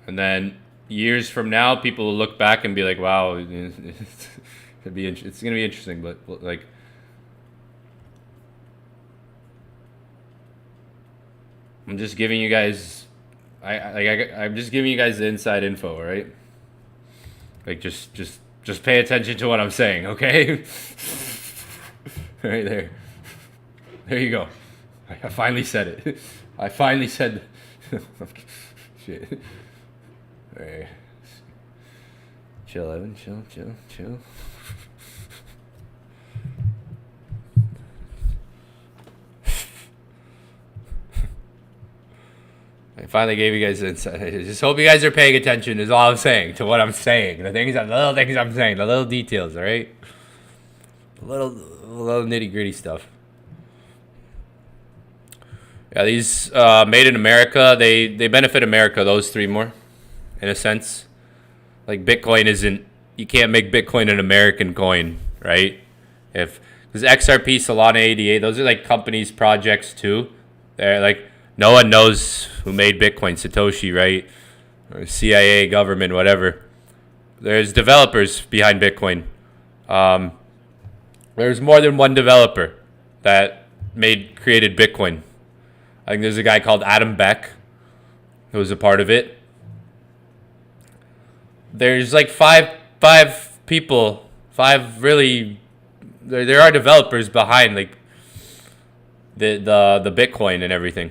And then years from now, people will look back and be like, "Wow, it's gonna be interesting." But like, I'm just giving you guys, I'm just giving you guys the inside info, right? Like, just pay attention to what I'm saying, okay? Right there. There you go. I finally said it. I finally said. Shit. Alright. Chill, Evan. Chill. I finally gave you guys the insight. I just hope you guys are paying attention is all I'm saying to what I'm saying. The little things I'm saying. The little details, alright? The little nitty gritty stuff. Yeah, these made in America, they benefit America, those three more, in a sense. Like, Bitcoin isn't, you can't make Bitcoin an American coin, right? Because XRP, Solana, ADA, those are like companies, projects too. They're like, no one knows who made Bitcoin, Satoshi, right? Or CIA, government, whatever. There's developers behind Bitcoin. There's more than one developer that created Bitcoin. I think there's a guy called Adam Beck who was a part of it. there's like five people, five really. There are developers behind like the Bitcoin and everything.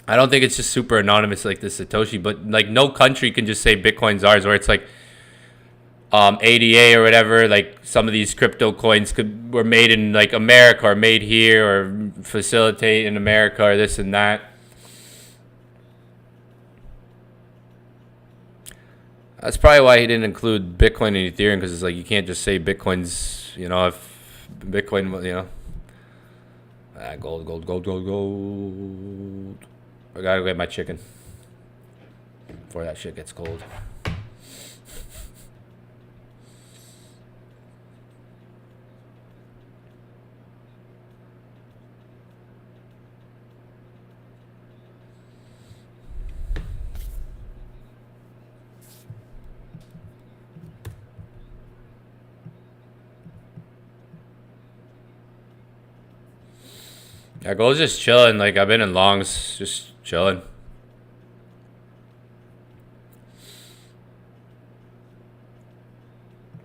I don't think it's just super anonymous like the Satoshi, but like no country can just say Bitcoin's ours, or it's like ADA or whatever. Like some of these crypto coins were made in like America or made here or facilitate in America or this and that. That's probably why he didn't include Bitcoin and Ethereum, because it's like you can't just say Bitcoin's, you know, if Bitcoin, you know. Gold. I gotta get my chicken before that shit gets cold. Yeah, gold's just chilling. Like I've been in longs, just chilling.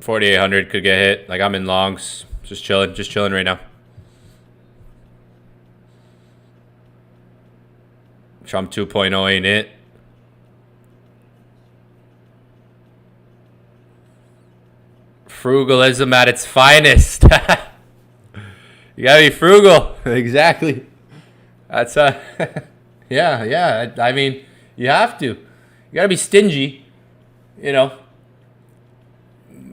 $4,800 could get hit. Like I'm in longs, just chilling right now. Trump 2.0 ain't it? Frugalism at its finest. You gotta be frugal. Exactly. That's yeah. I mean, you have to. You gotta be stingy. You know.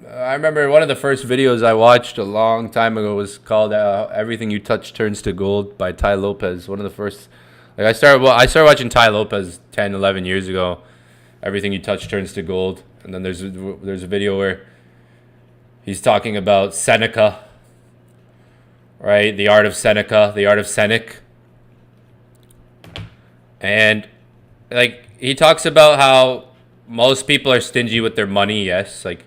I remember one of the first videos I watched a long time ago was called "Everything You Touch Turns to Gold" by Tai Lopez. One of the first. Like I started watching Tai Lopez 10, 11 years ago. Everything you touch turns to gold. And then there's a video where he's talking about Seneca. Right, the art of Seneca, the art of Senec. And like he talks about how most people are stingy with their money. Yes, like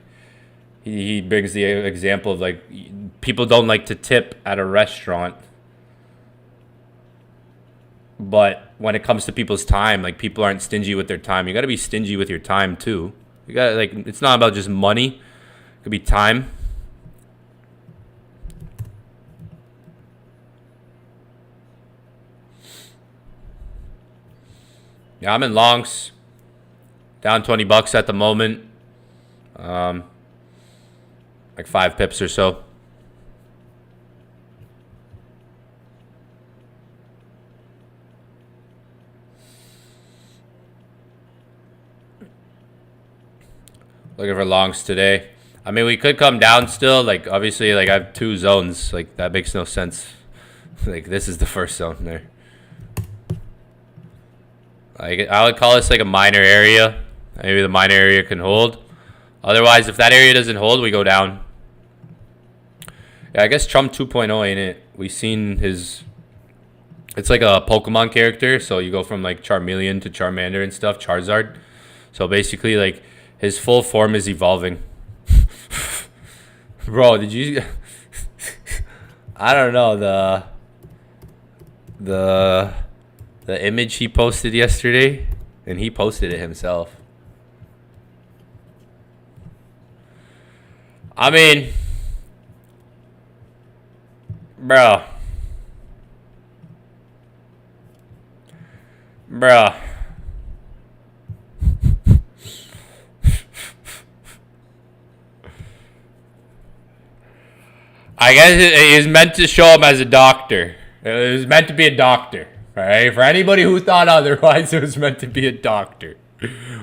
he brings the example of like people don't like to tip at a restaurant, but when it comes to people's time, like people aren't stingy with their time. You got to be stingy with your time too. You got like it's not about just money. It could be time. Yeah, I'm in longs. Down $20 at the moment. Like 5 pips or so. Looking for longs today. I mean, we could come down still. Like, obviously, like I have 2 zones. Like, that makes no sense. Like, this is the first zone there. Like, I would call this like a minor area. Maybe the minor area can hold. Otherwise, if that area doesn't hold, we go down. Yeah, I guess Trump 2.0 ain't it? We've seen his... It's like a Pokemon character. So you go from like Charmeleon to Charmander and stuff. Charizard. So basically, like, his full form is evolving. Bro, did you... I don't know. The image he posted yesterday, and he posted it himself. I mean, bro. I guess it is meant to show him as a doctor. It was meant to be a doctor. Right? For anybody who thought otherwise, it was meant to be a doctor.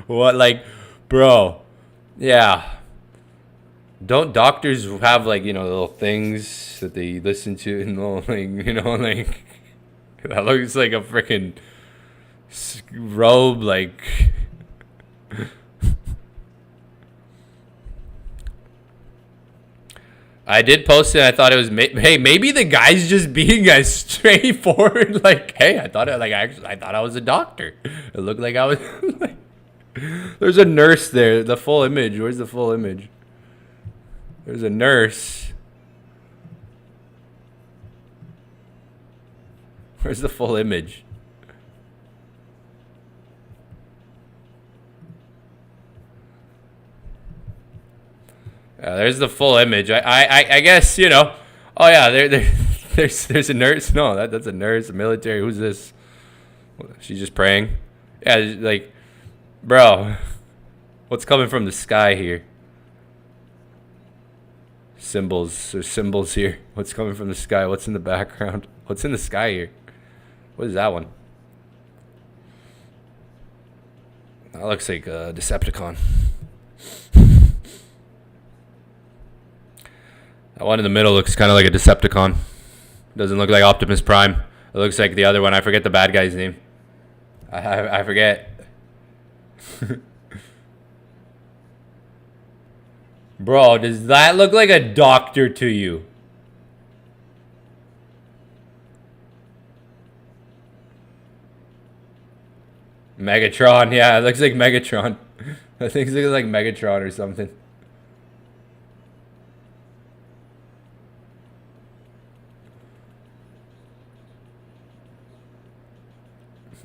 What, like, bro? Yeah. Don't doctors have, like, you know, little things that they listen to and little, like, you know, like, that looks like a freaking robe, like. I did post it. I thought it was hey, maybe the guy's just being as straightforward. Like, hey, I thought I was a doctor. It looked like I was. Like, there's a nurse there. The full image. Where's the full image? There's a nurse. Where's the full image? There's the full image. I guess, you know. Oh yeah, there's a nurse. No, that's a nurse, a military. Who's this? She's just praying. Yeah, like, bro, what's coming from the sky here? Symbols. There's symbols here. What's coming from the sky? What's in the background? What's in the sky here? What is that one? That looks like a Decepticon. That one in the middle looks kind of like a Decepticon. Doesn't look like Optimus Prime. It looks like the other one. I forget the bad guy's name. I forget. Bro, does that look like a doctor to you? Megatron, yeah, it looks like Megatron. I think it looks like Megatron or something.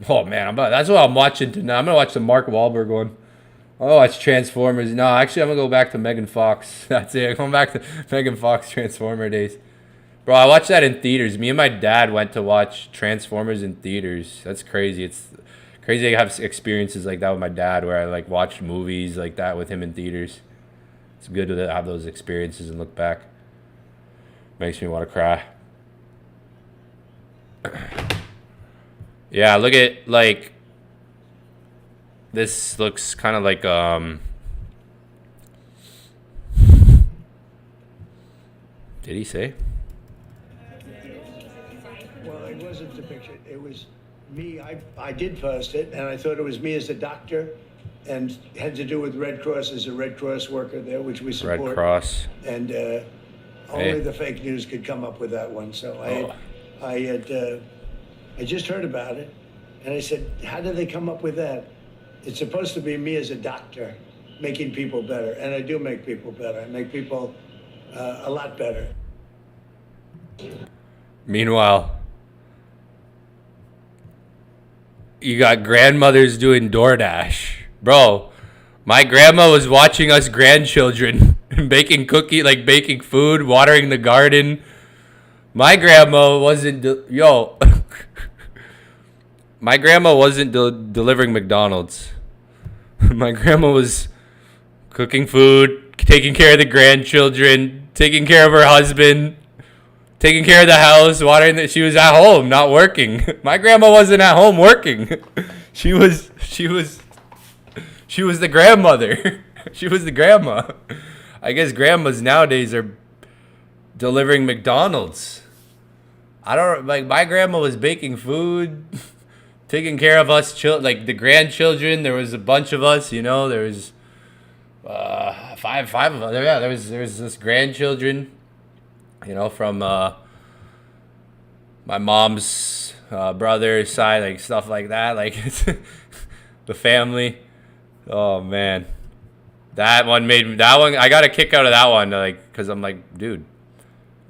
Oh man, that's what I'm watching tonight. I'm gonna watch the Mark Wahlberg one. Oh, it's Transformers. No, actually, I'm gonna go back to Megan Fox. That's it. I'm going back to Megan Fox Transformer days. Bro, I watched that in theaters. Me and my dad went to watch Transformers in theaters. That's crazy. It's crazy to have experiences like that with my dad, where I like watched movies like that with him in theaters. It's good to have those experiences and look back. Makes me want to cry. Yeah, look at like. This looks kind of like Did he say? Well, it wasn't the picture. It was me. I did post it, and I thought it was me as a doctor, and had to do with Red Cross as a Red Cross worker there, which we support. Red Cross. And only the fake news could come up with that one. So I just heard about it, and I said, how did they come up with that? It's supposed to be me as a doctor making people better, and I do make people better. I make people a lot better. Meanwhile, you got grandmothers doing DoorDash. Bro, my grandma was watching us grandchildren baking baking food, watering the garden. My grandma wasn't, my grandma wasn't delivering McDonald's. My grandma was cooking food, taking care of the grandchildren, taking care of her husband, taking care of the house, watering that. She was at home, not working. My grandma wasn't at home working. She was the grandmother. She was the grandma. I guess grandmas nowadays are delivering McDonald's. I don't like. My grandma was baking food, taking care of us, like the grandchildren. There was a bunch of us, you know. There was five of us. Yeah, there was this grandchildren, you know, from my mom's brother's side, like stuff like that. Like the family. Oh man, that one I got a kick out of that one, like, because I'm like, dude,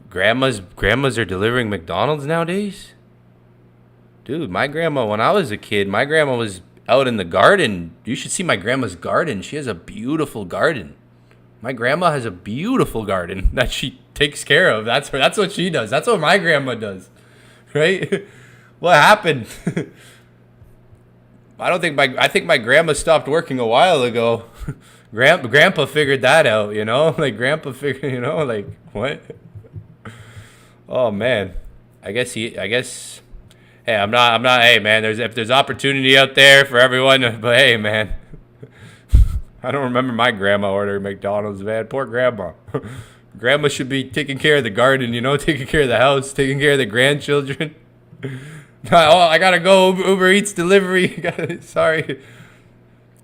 grandmas are delivering McDonald's nowadays. Dude, my grandma, when I was a kid, my grandma was out in the garden. You should see my grandma's garden. She has a beautiful garden. My grandma has a beautiful garden that she takes care of. That's what she does. That's what my grandma does. Right? What happened? I think my grandma stopped working a while ago. Grandpa figured that out, you know? Like grandpa figured, you know, like what? Oh man. I guess hey, I'm not hey man, if there's opportunity out there for everyone, but hey man. I don't remember my grandma ordering McDonald's, man. Poor grandma. Grandma should be taking care of the garden, you know, taking care of the house, taking care of the grandchildren. Oh, I gotta go Uber Eats delivery. Sorry.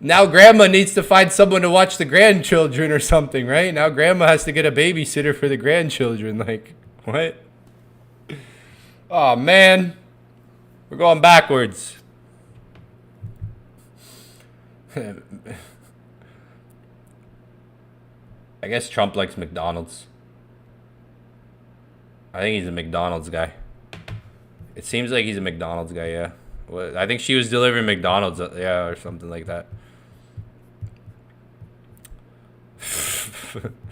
Now grandma needs to find someone to watch the grandchildren or something, right? Now grandma has to get a babysitter for the grandchildren. Like, what? Oh, man. We're going backwards. I guess Trump likes McDonald's. I think he's a McDonald's guy. It seems like he's a McDonald's guy, yeah. Well, I think she was delivering McDonald's, yeah, or something like that.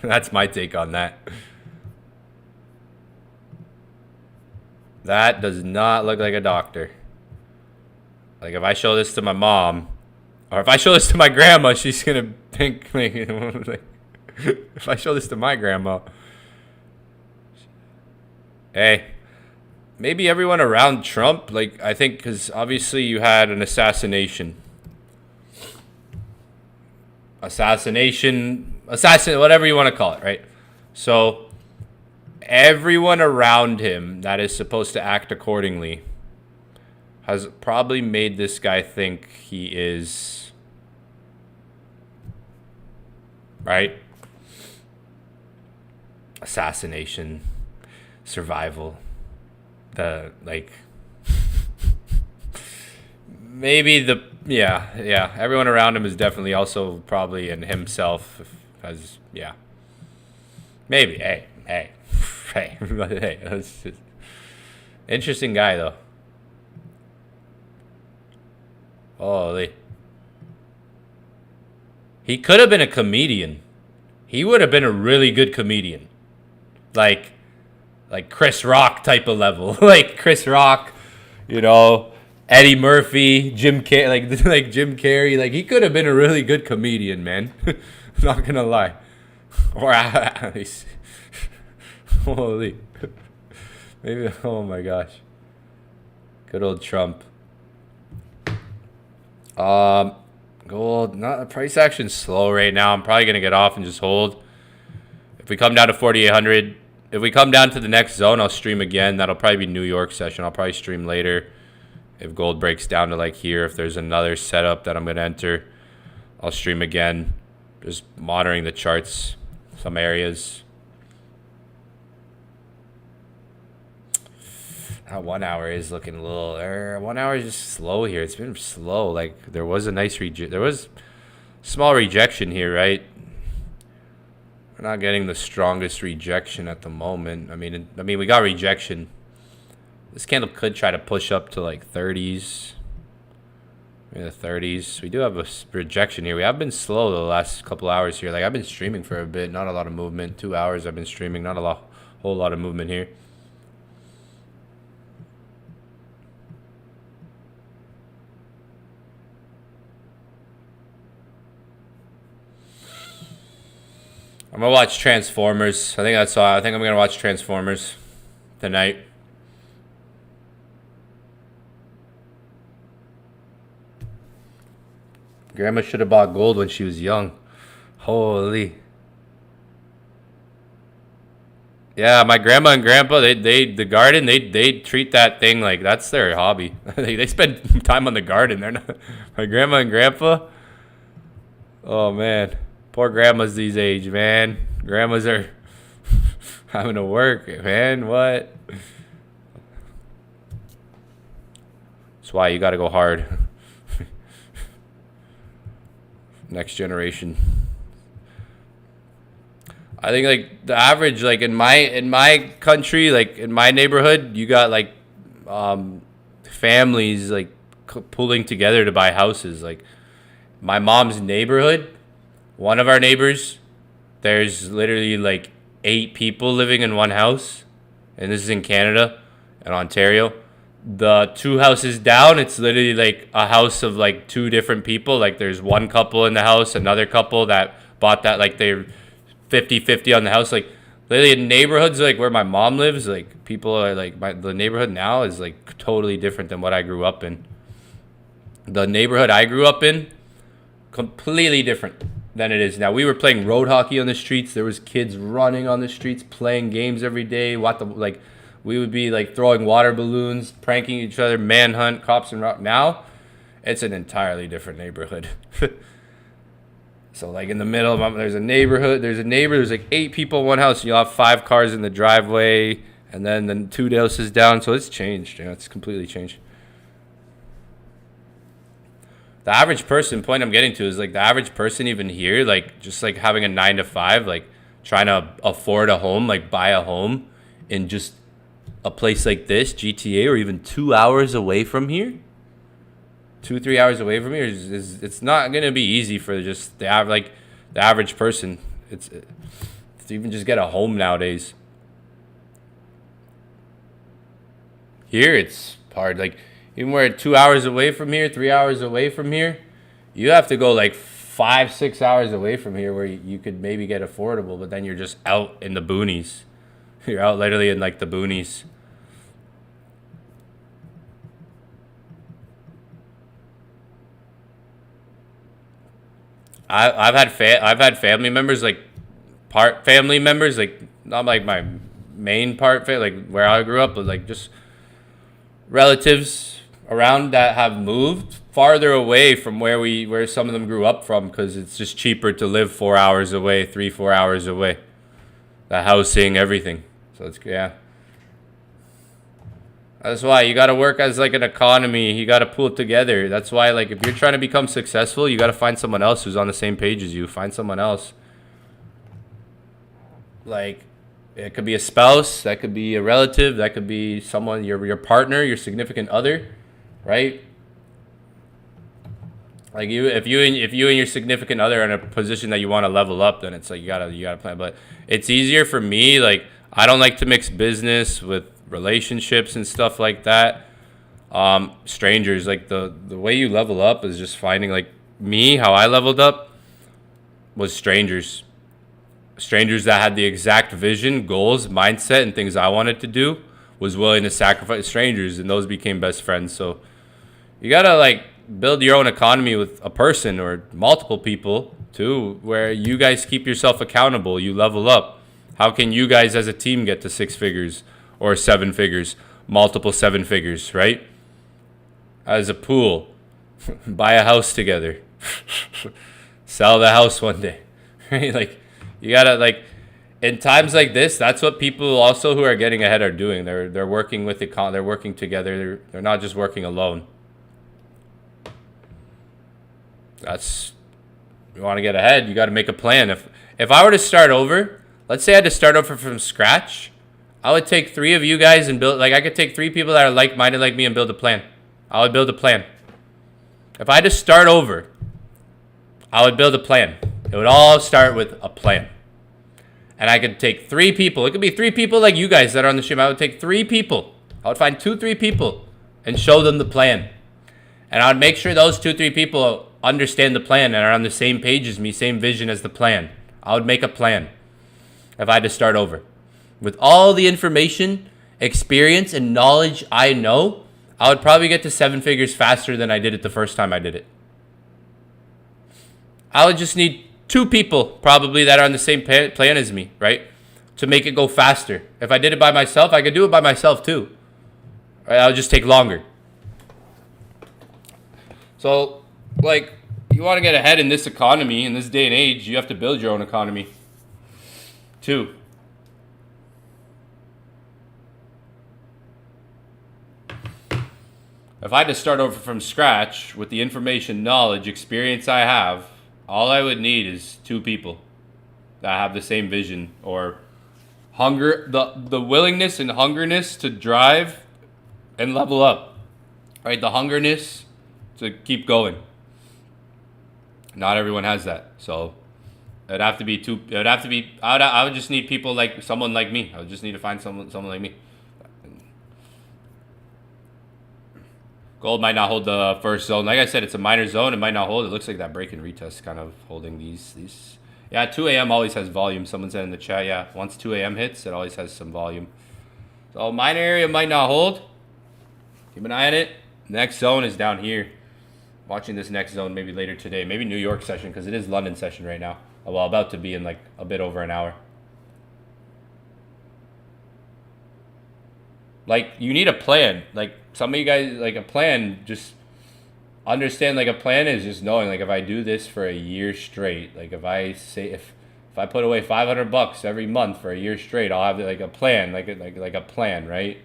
That's my take on that. That does not look like a doctor. Like, if I show this to my mom, or if I show this to my grandma, she's gonna think, like, if I show this to my grandma, hey, maybe everyone around Trump, like, I think, because obviously you had an assassin, whatever you want to call it, right? So everyone around him that is supposed to act accordingly has probably made this guy think he is, right? Assassination, survival, the, like, maybe the, yeah, everyone around him is definitely also probably in himself, as, yeah, maybe, hey, that's just interesting guy, though. Holy. He could have been a comedian. He would have been a really good comedian. Like Chris Rock type of level. Like Chris Rock, you know, Eddie Murphy, Jim Carrey, like Jim Carrey. Like, he could have been a really good comedian, man. Not gonna lie. Or at least, holy. Maybe, oh my gosh. Good old Trump. Gold, not price action slow right now. I'm probably gonna get off and just hold. If we come down to 4,800, if we come down to the next zone, I'll stream again. That'll probably be New York session. I'll probably stream later. If gold breaks down to like here, if there's another setup that I'm gonna enter, I'll stream again. Just monitoring the charts, some areas. That 1 hour is looking a little. 1 hour is just slow here. It's been slow. Like, there was a nice there was small rejection here, right? We're not getting the strongest rejection at the moment. I mean, we got rejection. This candle could try to push up to like 30s. Maybe the 30s. We do have a rejection here. We have been slow the last couple hours here. Like, I've been streaming for a bit. Not a lot of movement. 2 hours I've been streaming. Not a whole lot of movement here. I'm gonna watch Transformers. I think that's all. I think I'm gonna watch Transformers tonight. Grandma should have bought gold when she was young. Holy. Yeah, my grandma and grandpa, the garden, they treat that thing like that's their hobby. They spend time on the garden. They're not. My grandma and grandpa. Oh man. Poor grandmas these age, man. Grandmas are having to work, man. What? That's why you got to go hard. Next generation. I think like the average, like in my country, like in my neighborhood, you got like families like pulling together to buy houses. Like my mom's neighborhood. One of our neighbors, there's literally like 8 people living in one house. And this is in Canada and Ontario. The 2 houses down, it's literally like a house of like 2 different people. Like there's one couple in the house, another couple that bought that, like they're 50-50 on the house. Like literally in neighborhoods like where my mom lives, like people are like, the neighborhood now is like totally different than what I grew up in. The neighborhood I grew up in, completely different than it is now. We were playing road hockey on the streets. There was kids running on the streets, playing games every day. We would be like throwing water balloons, pranking each other, manhunt, cops and rock. Now, it's an entirely different neighborhood. So like in the middle, there's a neighbor. There's like 8 people in one house. And you'll have 5 cars in the driveway, and then the 2 houses down. So it's changed. It's completely changed. The average person, point I'm getting to is like the average person even here, like just like having a 9 to 5, like trying to afford a home, like buy a home in just a place like this, GTA, or even 2 hours away from here. 2-3 hours away from here is it's not gonna be easy for just the average person. it's to even just get a home nowadays. Here it's hard. Like even we're 2 hours away from here, 3 hours away from here, you have to go like 5-6 hours away from here where you could maybe get affordable, but then you're just out in the boonies. You're out literally in like the boonies. I've had family members, like part family members, like not like my main part, like where I grew up, but like just relatives around that have moved farther away from where some of them grew up from, because it's just cheaper to live 4 hours away, 3-4 hours away. The housing, everything. So it's, yeah. That's why you got to work as like an economy. You got to pull it together. That's why, like, if you're trying to become successful, you got to find someone else who's on the same page as you. Find someone else. Like, it could be a spouse, that could be a relative, that could be someone, your partner, your significant other, right? Like if you and your significant other are in a position that you want to level up, then it's like you gotta plan. But it's easier for me. Like, I don't like to mix business with relationships and stuff like that. Strangers, like the way you level up is just finding, like me, how I leveled up was strangers that had the exact vision, goals, mindset, and things I wanted to do, was willing to sacrifice. Strangers, and those became best friends. So you gotta like build your own economy with a person or multiple people too, where you guys keep yourself accountable, you level up. How can you guys as a team get to 6 figures or 7 figures, multiple 7 figures, right? As a pool, buy a house together, sell the house one day, right? Like, you gotta, like, in times like this, that's what people also who are getting ahead are doing. They're working with they're working together. They're not just working alone. That's, you want to get ahead, you got to make a plan. If I were to start over, let's say I had to start over from scratch, I would take 3 of you guys and build, like, I could take 3 people that are like-minded like me and build a plan. I would build a plan. If I had to start over, I would build a plan. It would all start with a plan. And I could take 3 people. It could be 3 people like you guys that are on the stream. I would take 3 people. I would find 2-3 people and show them the plan. And I would make sure those 2-3 people understand the plan and are on the same page as me, same vision as the plan. I would make a plan if I had to start over. With all the information, experience, and knowledge I know, I would probably get to 7 figures faster than I did it the first time I did it. I would just need 2 people probably that are on the same plan as me, right? To make it go faster. If I did it by myself, I could do it by myself too. Right? I'll just take longer. So, like, you want to get ahead in this economy, in this day and age, you have to build your own economy too. If I had to start over from scratch with the information, knowledge, experience I have, all I would need is 2 people that have the same vision or hunger, the willingness and hungerness to drive and level up, right? The hungerness to keep going. Not everyone has that, so it'd have to be 2. It would have to be. I would just need people like someone like me. I would just need to find someone like me. Gold might not hold the first zone. Like I said, it's a minor zone. It might not hold. It looks like that break and retest kind of holding these. Yeah, 2 a.m. always has volume. Someone said in the chat, yeah, once 2 a.m. hits, it always has some volume. So minor area might not hold. Keep an eye on it. Next zone is down here. Watching this next zone maybe later today. Maybe New York session, because it is London session right now. Well, about to be in like a bit over an hour. Like, you need a plan. Like, some of you guys, like, a plan, just understand, like, a plan is just knowing, like, if I do this for a year straight, like, if I say, if I put away $500 every month for a year straight, I'll have, like, a plan, like a plan, right?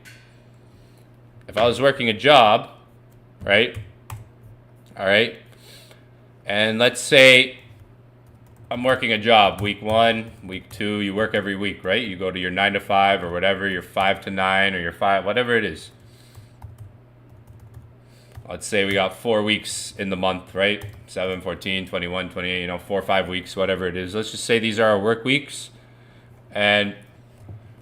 If I was working a job, right? All right. And let's say I'm working a job week 1, week 2, you work every week, right? You go to your 9 to 5 or whatever, your 5 to 9 or your 5, whatever it is. let's say we got 4 weeks in the month, right? 7, 14, 21, 28, 4 or 5 weeks, whatever it is. Let's just say these are our work weeks. And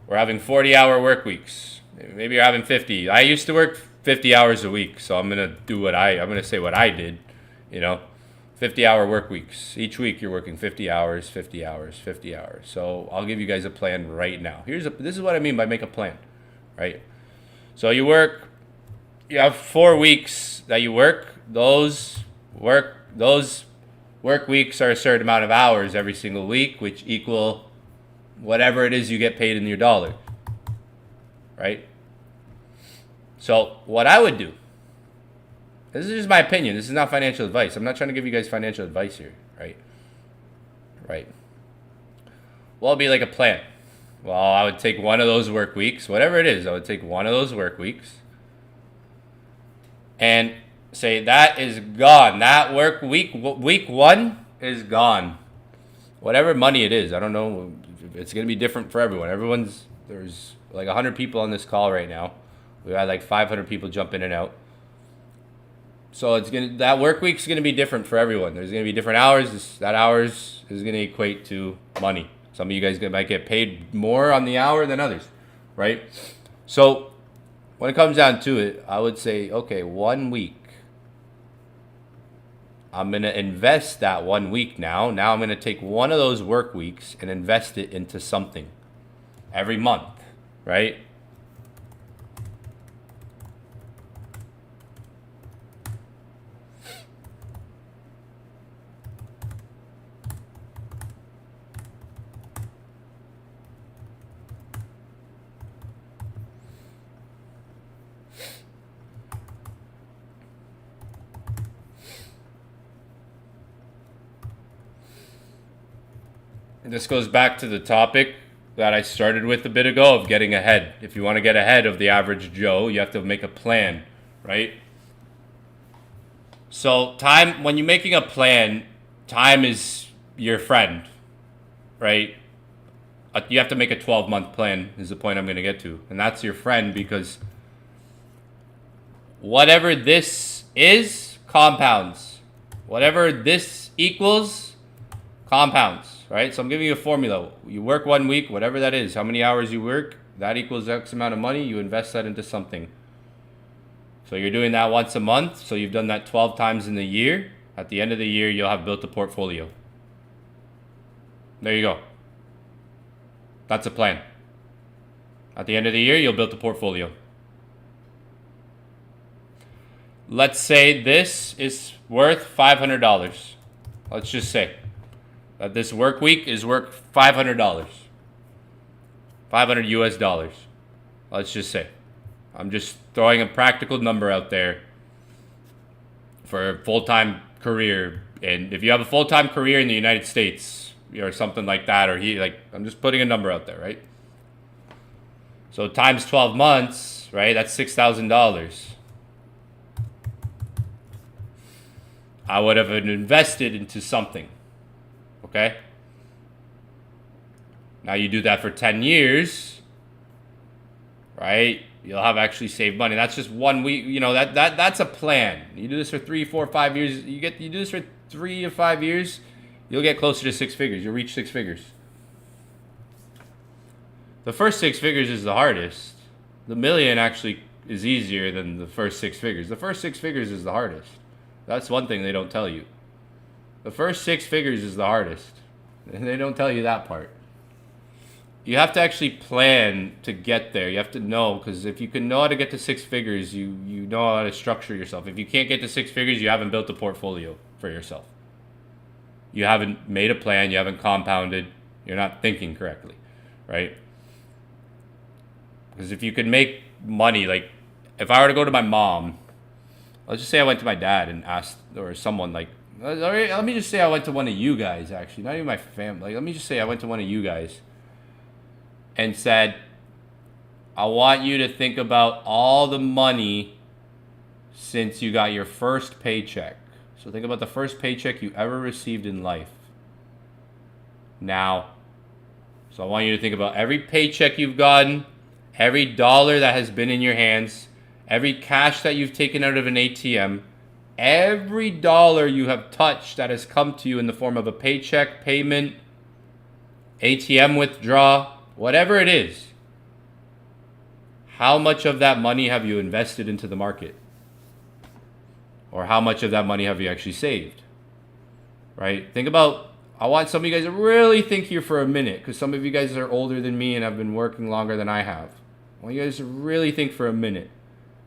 we're having 40-hour work weeks. Maybe you're having 50. I used to work 50 hours a week, so I'm going to say what I did, 50-hour work weeks. Each week you're working 50 hours, 50 hours, 50 hours. So I'll give you guys a plan right now. This is what I mean by make a plan, right? So you have 4 weeks that you work. Those work weeks are a certain amount of hours every single week, which equal whatever it is you get paid in your dollar, right? So what I would do, this is just my opinion. This is not financial advice. I'm not trying to give you guys financial advice here, right? Right. Well, it'd be like a plan. Well, I would take one of those work weeks, whatever it is, I would take one of those work weeks and say that is gone. That week 1 is gone. Whatever money it is, I don't know. It's going to be different for everyone. There's like 100 people on this call right now. We had like 500 people jump in and out. So that work week's going to be different for everyone. There's going to be different hours. That hours is going to equate to money. Some of you guys might get paid more on the hour than others, right? So when it comes down to it, I would say, okay, 1 week. I'm going to invest that 1 week now. Now I'm going to take one of those work weeks and invest it into something every month, right? This goes back to the topic that I started with a bit ago of getting ahead. If you want to get ahead of the average Joe, you have to make a plan, right? So when you're making a plan, time is your friend, right? You have to make a 12-month plan is the point I'm going to get to. And that's your friend because whatever this is, compounds. Whatever this equals, compounds. Right? So I'm giving you a formula. You work 1 week, whatever that is, how many hours you work, that equals X amount of money. You invest that into something. So you're doing that once a month. So you've done that 12 times in the year. At the end of the year, you'll have built a portfolio. There you go. That's a plan. At the end of the year, you'll build a portfolio. Let's say this is worth $500. Let's just say that this work week is worth $500. 500 US dollars. Let's just say. I'm just throwing a practical number out there for a full-time career. And if you have a full-time career in the United States or something like that, I'm just putting a number out there, right? So times 12 months, right? That's $6,000. I would have invested into something. Okay? Now you do that for 10 years, right? You'll have actually saved money. That's just 1 week. That's a plan. You do this for 3, 4, 5 years. You do this for 3 to 5 years, you'll get closer to 6 figures. You'll reach 6 figures. The first 6 figures is the hardest. The million actually is easier than the first 6 figures. The first 6 figures is the hardest. That's one thing they don't tell you. The first 6 figures is the hardest. And they don't tell you that part. You have to actually plan to get there. You have to know, because if you can know how to get to 6 figures, you know how to structure yourself. If you can't get to 6 figures, you haven't built a portfolio for yourself. You haven't made a plan. You haven't compounded. You're not thinking correctly, right? Because if you could make money, like if I were to go to my mom, let's just say I went to my dad and asked, or someone like, let me just say I went to one of you guys, actually, not even my family. Let me just say I went to one of you guys and said, I want you to think about all the money since you got your first paycheck. So think about the first paycheck you ever received in life. Now, so I want you to think about every paycheck you've gotten, every dollar that has been in your hands, every cash that you've taken out of an ATM, every dollar you have touched that has come to you in the form of a paycheck, payment, ATM withdraw, whatever it is, how much of that money have you invested into the market? Or how much of that money have you actually saved? Right? Think about, I want some of you guys to really think here for a minute, because some of you guys are older than me and have been working longer than I have. I want you guys to really think for a minute.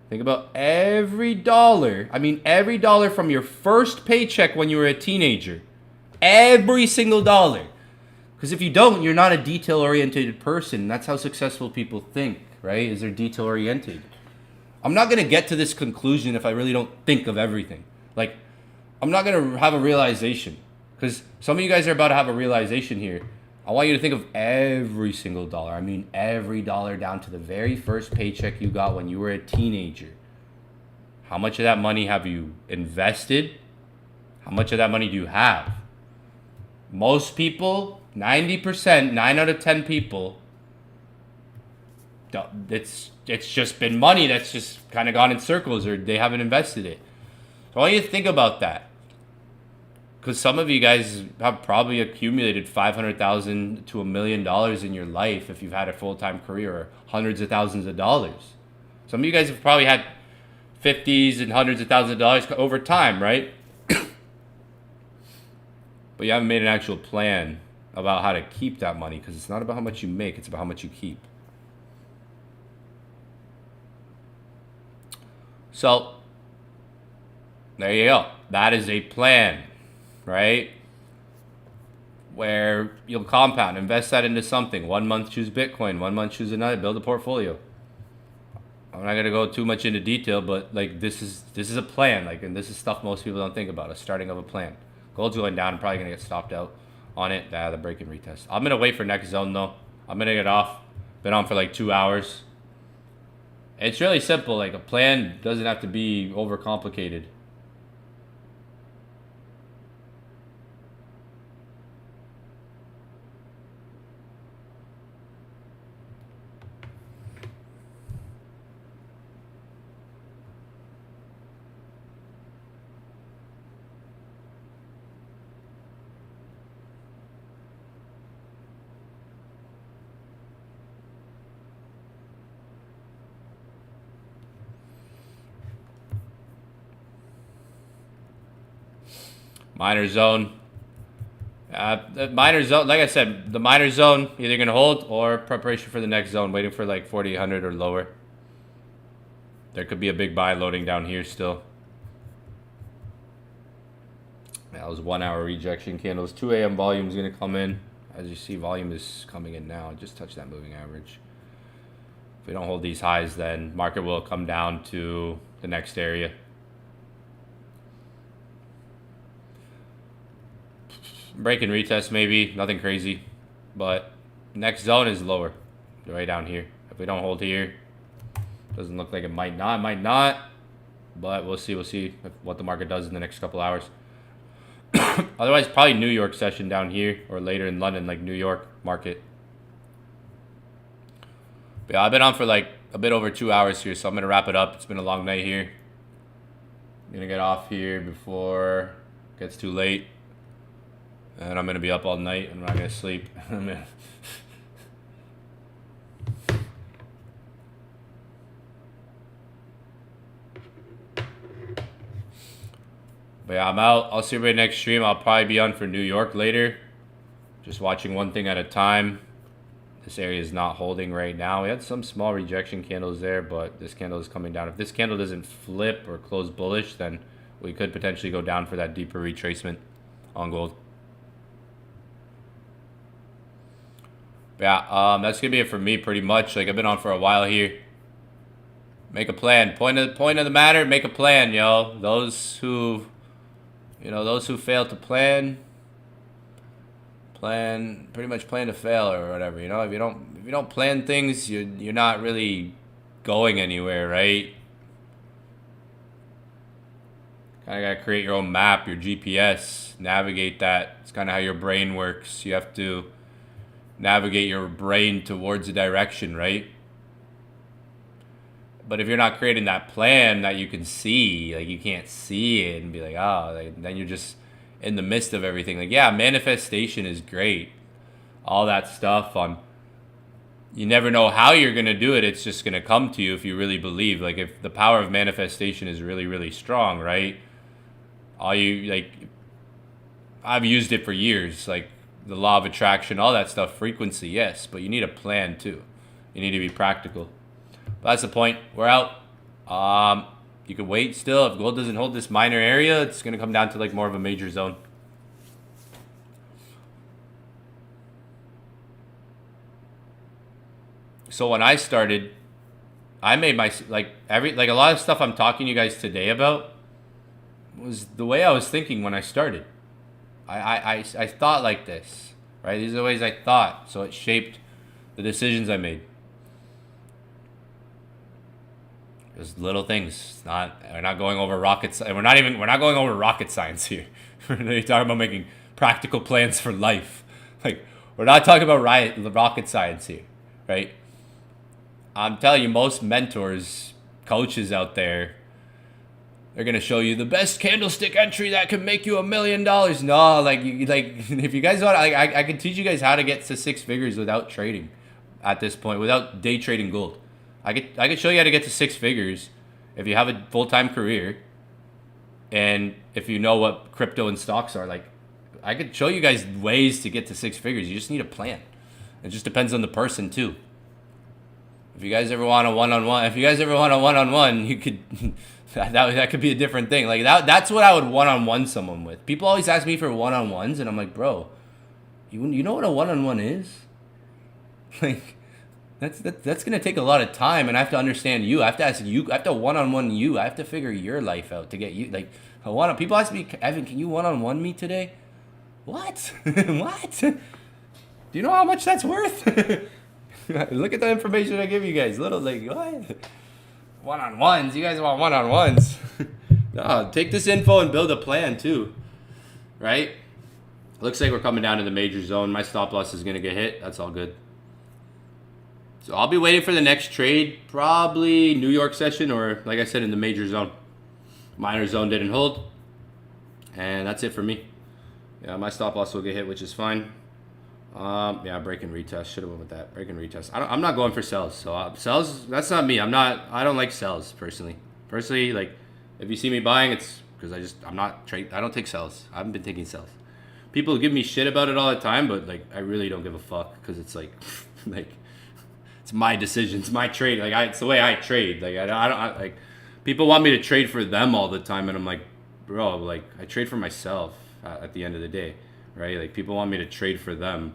Think about every dollar. I mean, every dollar from your first paycheck when you were a teenager. Every single dollar. Because if you don't, you're not a detail-oriented person. That's how successful people think, right? Is they're detail-oriented. I'm not going to get to this conclusion if I really don't think of everything. Like, I'm not going to have a realization. Because some of you guys are about to have a realization here. I want you to think of every single dollar. I mean, every dollar down to the very first paycheck you got when you were a teenager. How much of that money have you invested? How much of that money do you have? Most people, 90%, 9 out of 10 people, it's just been money that's just kind of gone in circles, or they haven't invested it. So I want you to think about that. Because some of you guys have probably accumulated $500,000 to $1 million in your life if you've had a full-time career, or hundreds of thousands of dollars. Some of you guys have probably had 50s and hundreds of thousands of dollars over time, right? But you haven't made an actual plan about how to keep that money, because it's not about how much you make, it's about how much you keep. So, there you go. That is a plan, right? Where you'll compound, invest that into something. 1 month choose Bitcoin, 1 month choose another, build a portfolio. I'm not gonna go too much into detail, but like this is a plan, like, and this is stuff most people don't think about, a starting of a plan. Gold's going down, I'm probably gonna get stopped out on it. The break and retest. I'm gonna wait for next zone though. I'm gonna get off. Been on for like 2 hours. It's really simple. Like, a plan doesn't have to be overcomplicated. Minor zone. The minor zone, like I said, the minor zone either going to hold or preparation for the next zone, waiting for like 4,800 or lower. There could be a big buy loading down here still. That was 1 hour rejection candles. 2 a.m. volume is going to come in. As you see, volume is coming in now. Just touch that moving average. If we don't hold these highs, then market will come down to the next area. Break and retest maybe, nothing crazy, but next zone is lower, right down here. If we don't hold here, doesn't look like it might not, but we'll see what the market does in the next couple hours. Otherwise, probably New York session down here, or later in London, like New York market. But yeah, I've been on for like a bit over 2 hours here, so I'm gonna wrap it up. It's been a long night here. I'm gonna get off here before it gets too late. And I'm going to be up all night. I'm not going to sleep. But yeah, I'm out. I'll see everybody next stream. I'll probably be on for New York later. Just watching one thing at a time. This area is not holding right now. We had some small rejection candles there, but this candle is coming down. If this candle doesn't flip or close bullish, then we could potentially go down for that deeper retracement on gold. Yeah, that's gonna be it for me pretty much. Like, I've been on for a while here. Make a plan. Point of the matter, make a plan, yo. Those who fail to plan pretty much plan to fail or whatever. You know, if you don't plan things, you're not really going anywhere, right? Kind of gotta create your own map, your GPS, navigate that. It's kind of how your brain works. You have to navigate your brain towards a direction, right? But if you're not creating that plan that you can see, like you can't see it and be like, oh, like, then you're just in the midst of everything. Like, yeah, manifestation is great. All that stuff on, you never know how you're going to do it. It's just going to come to you if you really believe. Like if the power of manifestation is really, really strong, right? I've used it for years, like the law of attraction, all that stuff, frequency, yes, but you need a plan too. You need to be practical. But that's the point. We're out. You can wait still. If gold doesn't hold this minor area, it's going to come down to like more of a major zone. So when I started, I made my, a lot of stuff I'm talking to you guys today about was the way I was thinking when I started. I thought like this, right? These are the ways I thought. So it shaped the decisions I made. There's little things. We're not going over rockets. We're not going over rocket science here. We're talking about making practical plans for life. Like we're not talking about rocket science here, right? I'm telling you, most mentors, coaches out there, they're gonna show you the best candlestick entry that can make you $1 million. No, if you guys want, I can teach you guys how to get to 6 figures without trading. At this point, without day trading gold, I could show you how to get to 6 figures if you have a full-time career, and if you know what crypto and stocks are. Like, I could show you guys ways to get to 6 figures. You just need a plan. It just depends on the person too. If you guys ever want a one-on-one, you could. That could be a different thing. Like that's what I would one-on-one someone with. People always ask me for one-on-ones, and I'm like, bro, you know what a one-on-one is? Like, that's gonna take a lot of time, and I have to understand you. I have to ask you. I have to one-on-one you. I have to figure your life out to get you. Like, people ask me, Evan, can you one-on-one me today? What? What? Do you know how much that's worth? Look at the information I give you guys. Little what? One-on-ones. You guys want one-on-ones? No, take this info and build a plan too, right? Looks like we're coming down to the major zone. My stop loss is gonna get hit. That's all good. So I'll be waiting for the next trade, probably New York session, or like I said, in the major zone. Minor zone didn't hold, and that's it for me. Yeah, my stop loss will get hit, which is fine. Yeah, break and retest. Should have went with that. Break and retest. I'm not going for sells. So sells, that's not me. I don't like sells personally. Personally, like if you see me buying, it's because I don't take sells. I haven't been taking sells. People give me shit about it all the time, but like I really don't give a fuck because it's like it's my decision. It's my trade. Like it's the way I trade. Like I don't like people want me to trade for them all the time, and I'm like, bro, like I trade for myself at the end of the day, right? Like people want me to trade for them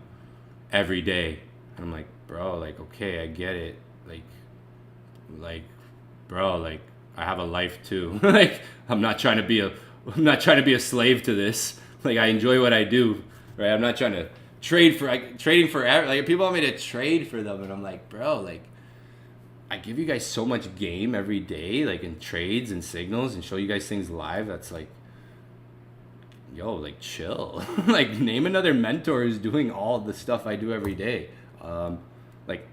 every day, and I'm like, bro, like okay, I get it, like bro, like I have a life too. Like I'm not trying to be a slave to this. Like I enjoy what I do, right? I'm not trying to trading for like people want me to trade for them, and I'm like, bro, like I give you guys so much game every day, like in trades and signals, and show you guys things live. That's like, yo, like chill. Like name another mentor who's doing all the stuff I do every day. Like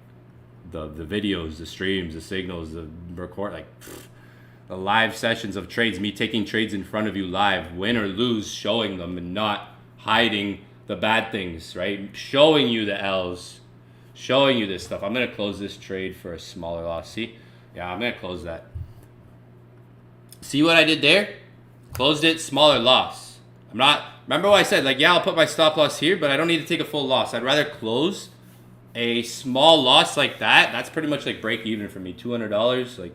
the videos, the streams, the signals, the record, like the live sessions of trades, me taking trades in front of you live, win or lose, showing them and not hiding the bad things, right? Showing you the L's, showing you this stuff. I'm gonna close this trade for a smaller loss. See? Yeah, I'm gonna close that. See what I did there? Closed it, smaller loss. Remember what I said, like, yeah, I'll put my stop loss here, but I don't need to take a full loss. I'd rather close a small loss like that. That's pretty much like break even for me. $200, like,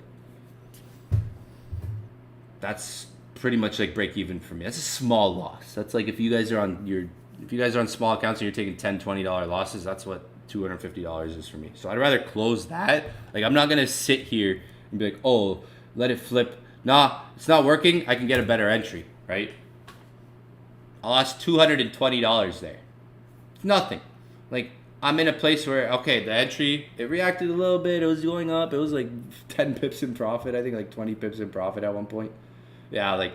that's pretty much like break even for me. That's a small loss. That's like if you guys are on small accounts and you're taking $10, $20 losses, that's what $250 is for me. So I'd rather close that. Like I'm not gonna sit here and be like, oh, let it flip. Nah, it's not working. I can get a better entry, right? I lost $220 there. It's nothing. Like I'm in a place where, okay, the entry, it reacted a little bit. It was going up. It was like 10 pips in profit. I think like 20 pips in profit at one point. Yeah, like,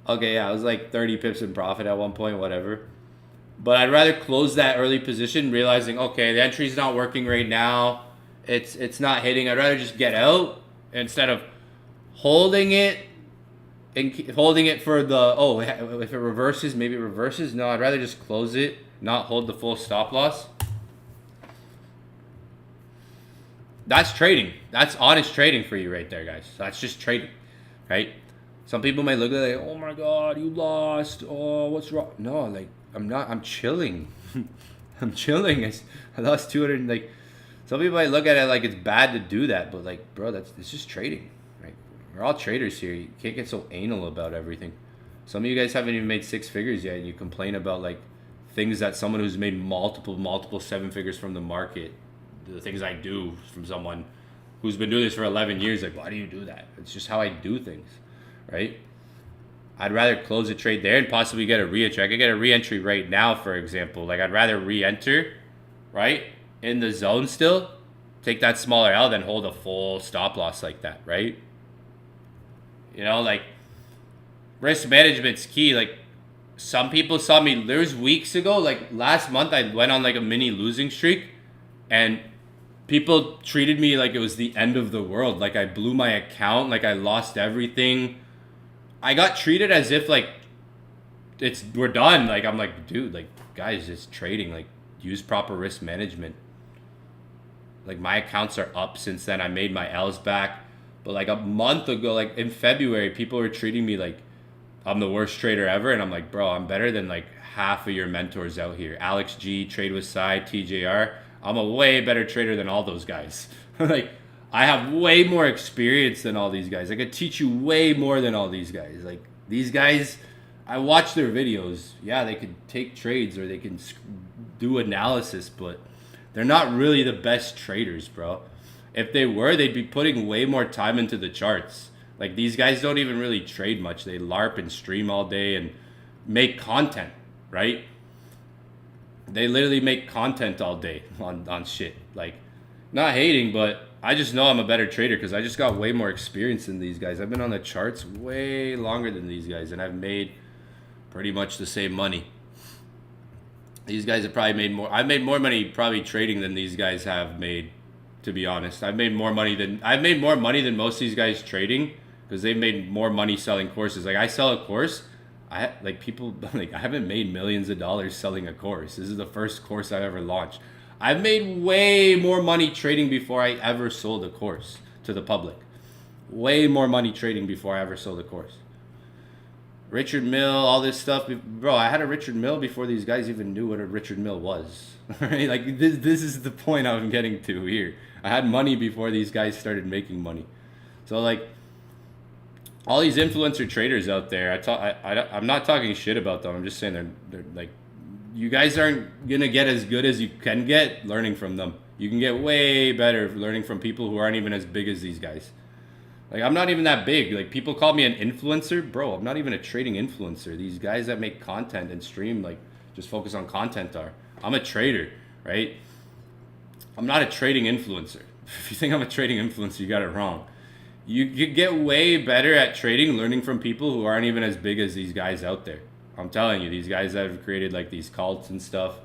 okay, yeah, it was like 30 pips in profit at one point, whatever. But I'd rather close that early position realizing, okay, the entry's not working right now. It's not hitting. I'd rather just get out instead of holding it and holding it for the, oh, if it reverses, maybe it reverses. No, I'd rather just close it, not hold the full stop loss. That's trading. That's honest trading for you right there, guys. That's just trading, right? Some people might look at it like, oh my God, you lost. Oh, what's wrong? No, like, I'm not. I'm chilling. I'm chilling. I lost 200. Like, some people might look at it like it's bad to do that, but like, bro, it's just trading, right? We're all traders here. You can't get so anal about everything. Some of you guys haven't even made 6 figures yet, and you complain about like things that someone who's made multiple 7 figures from the market, the things I do from someone who's been doing this for 11 years. Like, why do you do that? It's just how I do things, right? I'd rather close a trade there and possibly get a re-entry. I could get a re-entry right now, for example. Like, I'd rather re-enter, right, in the zone still, take that smaller L than hold a full stop loss like that, right? You know, like, risk management's key. Like, some people saw me, there was weeks ago, like last month, I went on like a mini losing streak, and people treated me like it was the end of the world. Like, I blew my account, like I lost everything. I got treated as if like we're done. Like, I'm like, dude, like, guys, just trading. Like, use proper risk management. Like, my accounts are up since then. I made my L's back. But like a month ago, like in February, people were treating me like I'm the worst trader ever. And I'm like, bro, I'm better than like half of your mentors out here. Alex G, Trade with Side, TJR. I'm a way better trader than all those guys. Like, I have way more experience than all these guys. I could teach you way more than all these guys. Like, these guys, I watch their videos. Yeah, they could take trades or they can do analysis, but they're not really the best traders, bro. If they were, they'd be putting way more time into the charts. Like, these guys don't even really trade much. They LARP and stream all day and make content, right? They literally make content all day on shit. Like, not hating, but I just know I'm a better trader because I just got way more experience than these guys. I've been on the charts way longer than these guys, and I've made pretty much the same money. These guys have probably made more. I've made more money probably trading than these guys have made, to be honest. I've made more money than most of these guys trading because they've made more money selling courses. Like, I sell a course, I haven't made millions of dollars selling a course. This is the first course I ever launched. I've made way more money trading before I ever sold a course to the public. Way more money trading before I ever sold a course. Richard Mill, all this stuff. Bro, I had a Richard Mill before these guys even knew what a Richard Mill was. Right? Like, this is the point I'm getting to here. I had money before these guys started making money. So, like, all these influencer traders out there, I'm not talking shit about them. I'm just saying they're like, you guys aren't going to get as good as you can get learning from them. You can get way better learning from people who aren't even as big as these guys. Like, I'm not even that big. Like, people call me an influencer. Bro, I'm not even a trading influencer. These guys that make content and stream, like, just focus on content are. I'm a trader, right? I'm not a trading influencer. If you think I'm a trading influencer, you got it wrong. You get way better at trading learning from people who aren't even as big as these guys out there. I'm telling you, these guys that have created like these cults and stuff,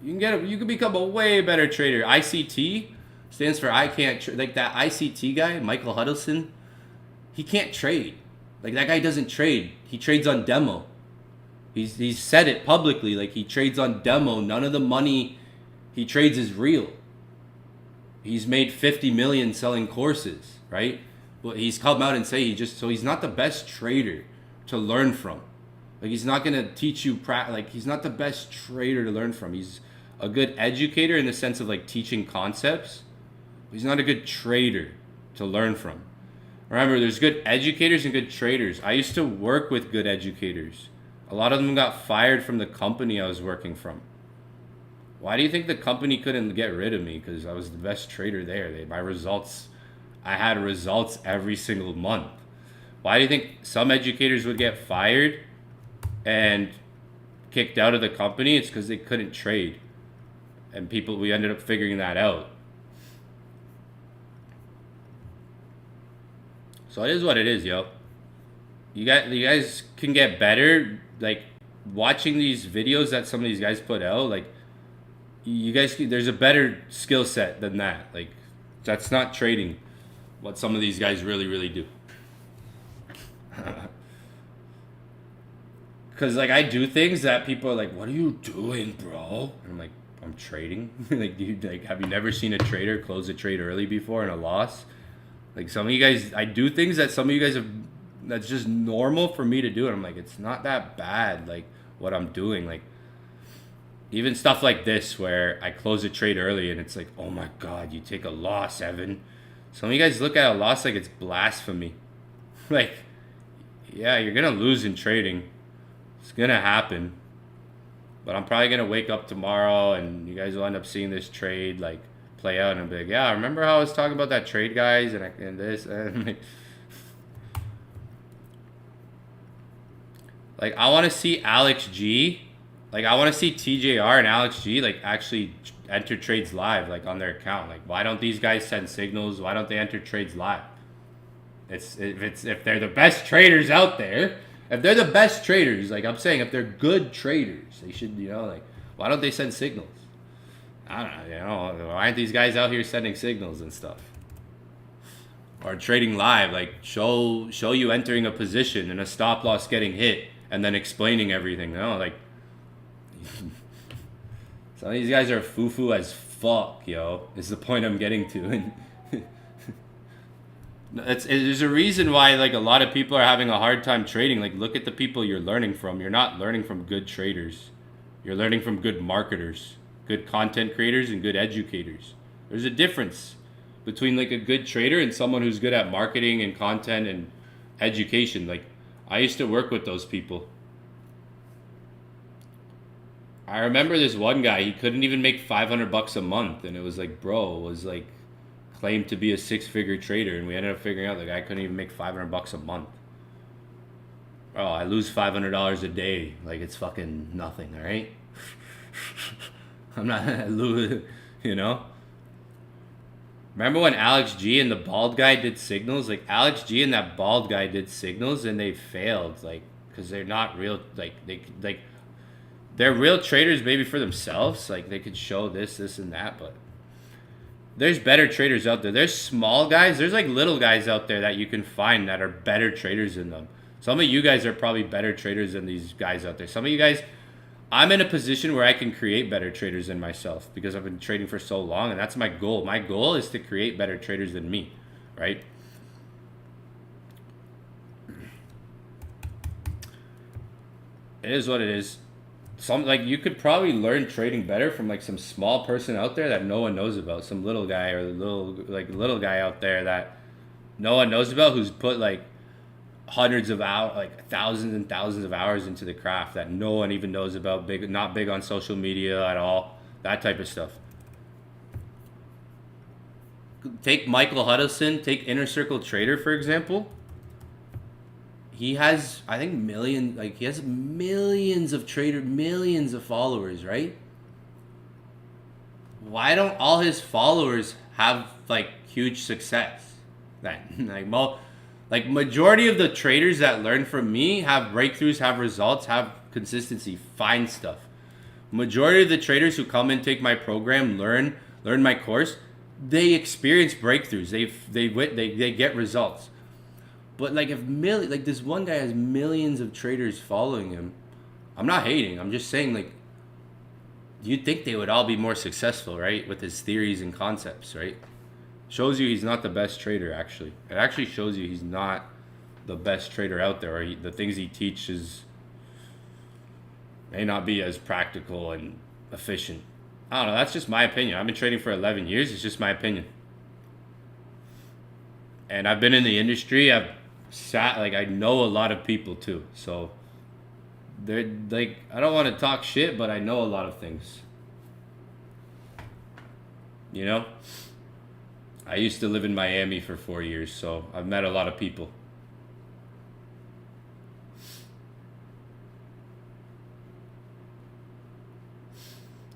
you can become a way better trader. ICT stands for I can't like that ICT guy, Michael Huddleston. He can't trade. Like, that guy doesn't trade. He trades on demo. He's said it publicly. Like, he trades on demo. None of the money he trades is real. He's made 50 million selling courses, right? But he's come out and say so he's not the best trader to learn from. Like, he's not going to teach you, he's not the best trader to learn from. He's a good educator in the sense of, like, teaching concepts. But he's not a good trader to learn from. Remember, there's good educators and good traders. I used to work with good educators. A lot of them got fired from the company I was working from. Why do you think the company couldn't get rid of me? Because I was the best trader there. I had results every single month. Why do you think some educators would get fired and kicked out of the company? It's because they couldn't trade. And we ended up figuring that out. So it is what it is, yo. You guys can get better. Like, watching these videos that some of these guys put out, like, there's a better skill set than that. Like, that's not trading. what some of these guys really do. Because, like, I do things that people are like, what are you doing, bro? And I'm like, I'm trading. Like, dude, like, have you never seen a trader close a trade early before in a loss? Like, some of you guys, I do things that some of you guys have, that's just normal for me to do. And I'm like, it's not that bad, like, what I'm doing. Like, even stuff like this where I close a trade early and it's like, oh my God, you take a loss, Evan. Some of you guys look at a loss like it's blasphemy. Like, yeah, you're going to lose in trading. It's going to happen. But I'm probably going to wake up tomorrow and you guys will end up seeing this trade, like, play out. And I'll be like, yeah, remember how I was talking about that trade, guys? And this. And like, I want to see Alex G. Like, I want to see TJR and Alex G, like, actually enter trades live, like, on their account. Like, why don't these guys send signals? Why don't they enter trades live? If they're the best traders out there, if they're the best traders, like I'm saying, if they're good traders, they should, you know, like, why don't they send signals? I don't know, you know, why aren't these guys out here sending signals and stuff? Or trading live, like, show you entering a position and a stop loss getting hit and then explaining everything, you know, like, some of these guys are foo-foo as fuck, yo, is the point I'm getting to. And there's a reason why, like, a lot of people are having a hard time trading. Like, look at the people you're learning from. You're not learning from good traders. You're learning from good marketers, good content creators, and good educators. There's a difference between, like, a good trader and someone who's good at marketing and content and education. Like, I used to work with those people. I remember this one guy, he couldn't even make $500 a month. And it was like, bro, was like, claimed to be a 6-figure trader, and we ended up figuring out the guy couldn't even make $500 a month. Bro, I lose $500 a day, like it's fucking nothing, all right? I'm not lose, you know. Remember when Alex G and the bald guy did signals? Like, Alex G and that bald guy did signals, and they failed, like, because they're not real. Like, they're real traders, maybe for themselves. Like, they could show this, and that, but there's better traders out there. There's small guys. There's, like, little guys out there that you can find that are better traders than them. Some of you guys are probably better traders than these guys out there. Some of you guys, I'm in a position where I can create better traders than myself because I've been trading for so long, and that's my goal. My goal is to create better traders than me, right? It is what it is. Like, you could probably learn trading better from, like, some small person out there that no one knows about, some little guy or little guy out there that no one knows about, who's put, like, hundreds of hours, like thousands and thousands of hours into the craft that no one even knows about, not big on social media at all, that type of stuff. Take Michael Huddleston, take Inner Circle Trader, for example. He has, I think, he has millions of followers, right? Why don't all his followers have, like, huge success? Like, majority of the traders that learn from me have breakthroughs, have results, have consistency, find stuff. Majority of the traders who come and take my program, learn my course, they experience breakthroughs. They get results. But, like, like, this one guy has millions of traders following him. I'm not hating. I'm just saying, like, you'd think they would all be more successful, right? With his theories and concepts, right? Shows you he's not the best trader, actually. It actually shows you he's not the best trader out there. Or the things he teaches may not be as practical and efficient. I don't know. That's just my opinion. I've been trading for 11 years. It's just my opinion. And I've been in the industry. I know a lot of people too. So they're like, I don't want to talk shit, but I know a lot of things. You know? I used to live in Miami for 4 years, so I've met a lot of people.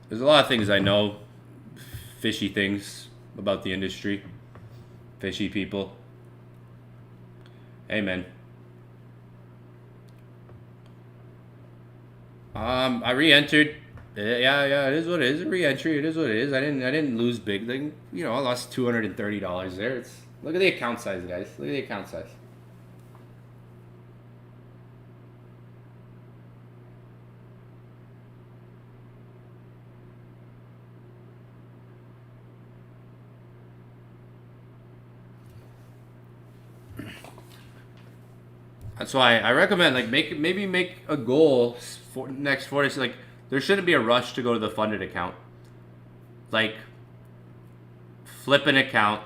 There's a lot of things I know, fishy things about the industry, fishy people. Hey, man. I re-entered. Yeah, it is what it is. A re-entry. It is what it is. I didn't lose big. Like, you know, I lost $230 there. Look at the account size, guys. Look at the account size. That's why I recommend like maybe make a goal for next 4 days. Like there shouldn't be a rush to go to the funded account. Like flip an account,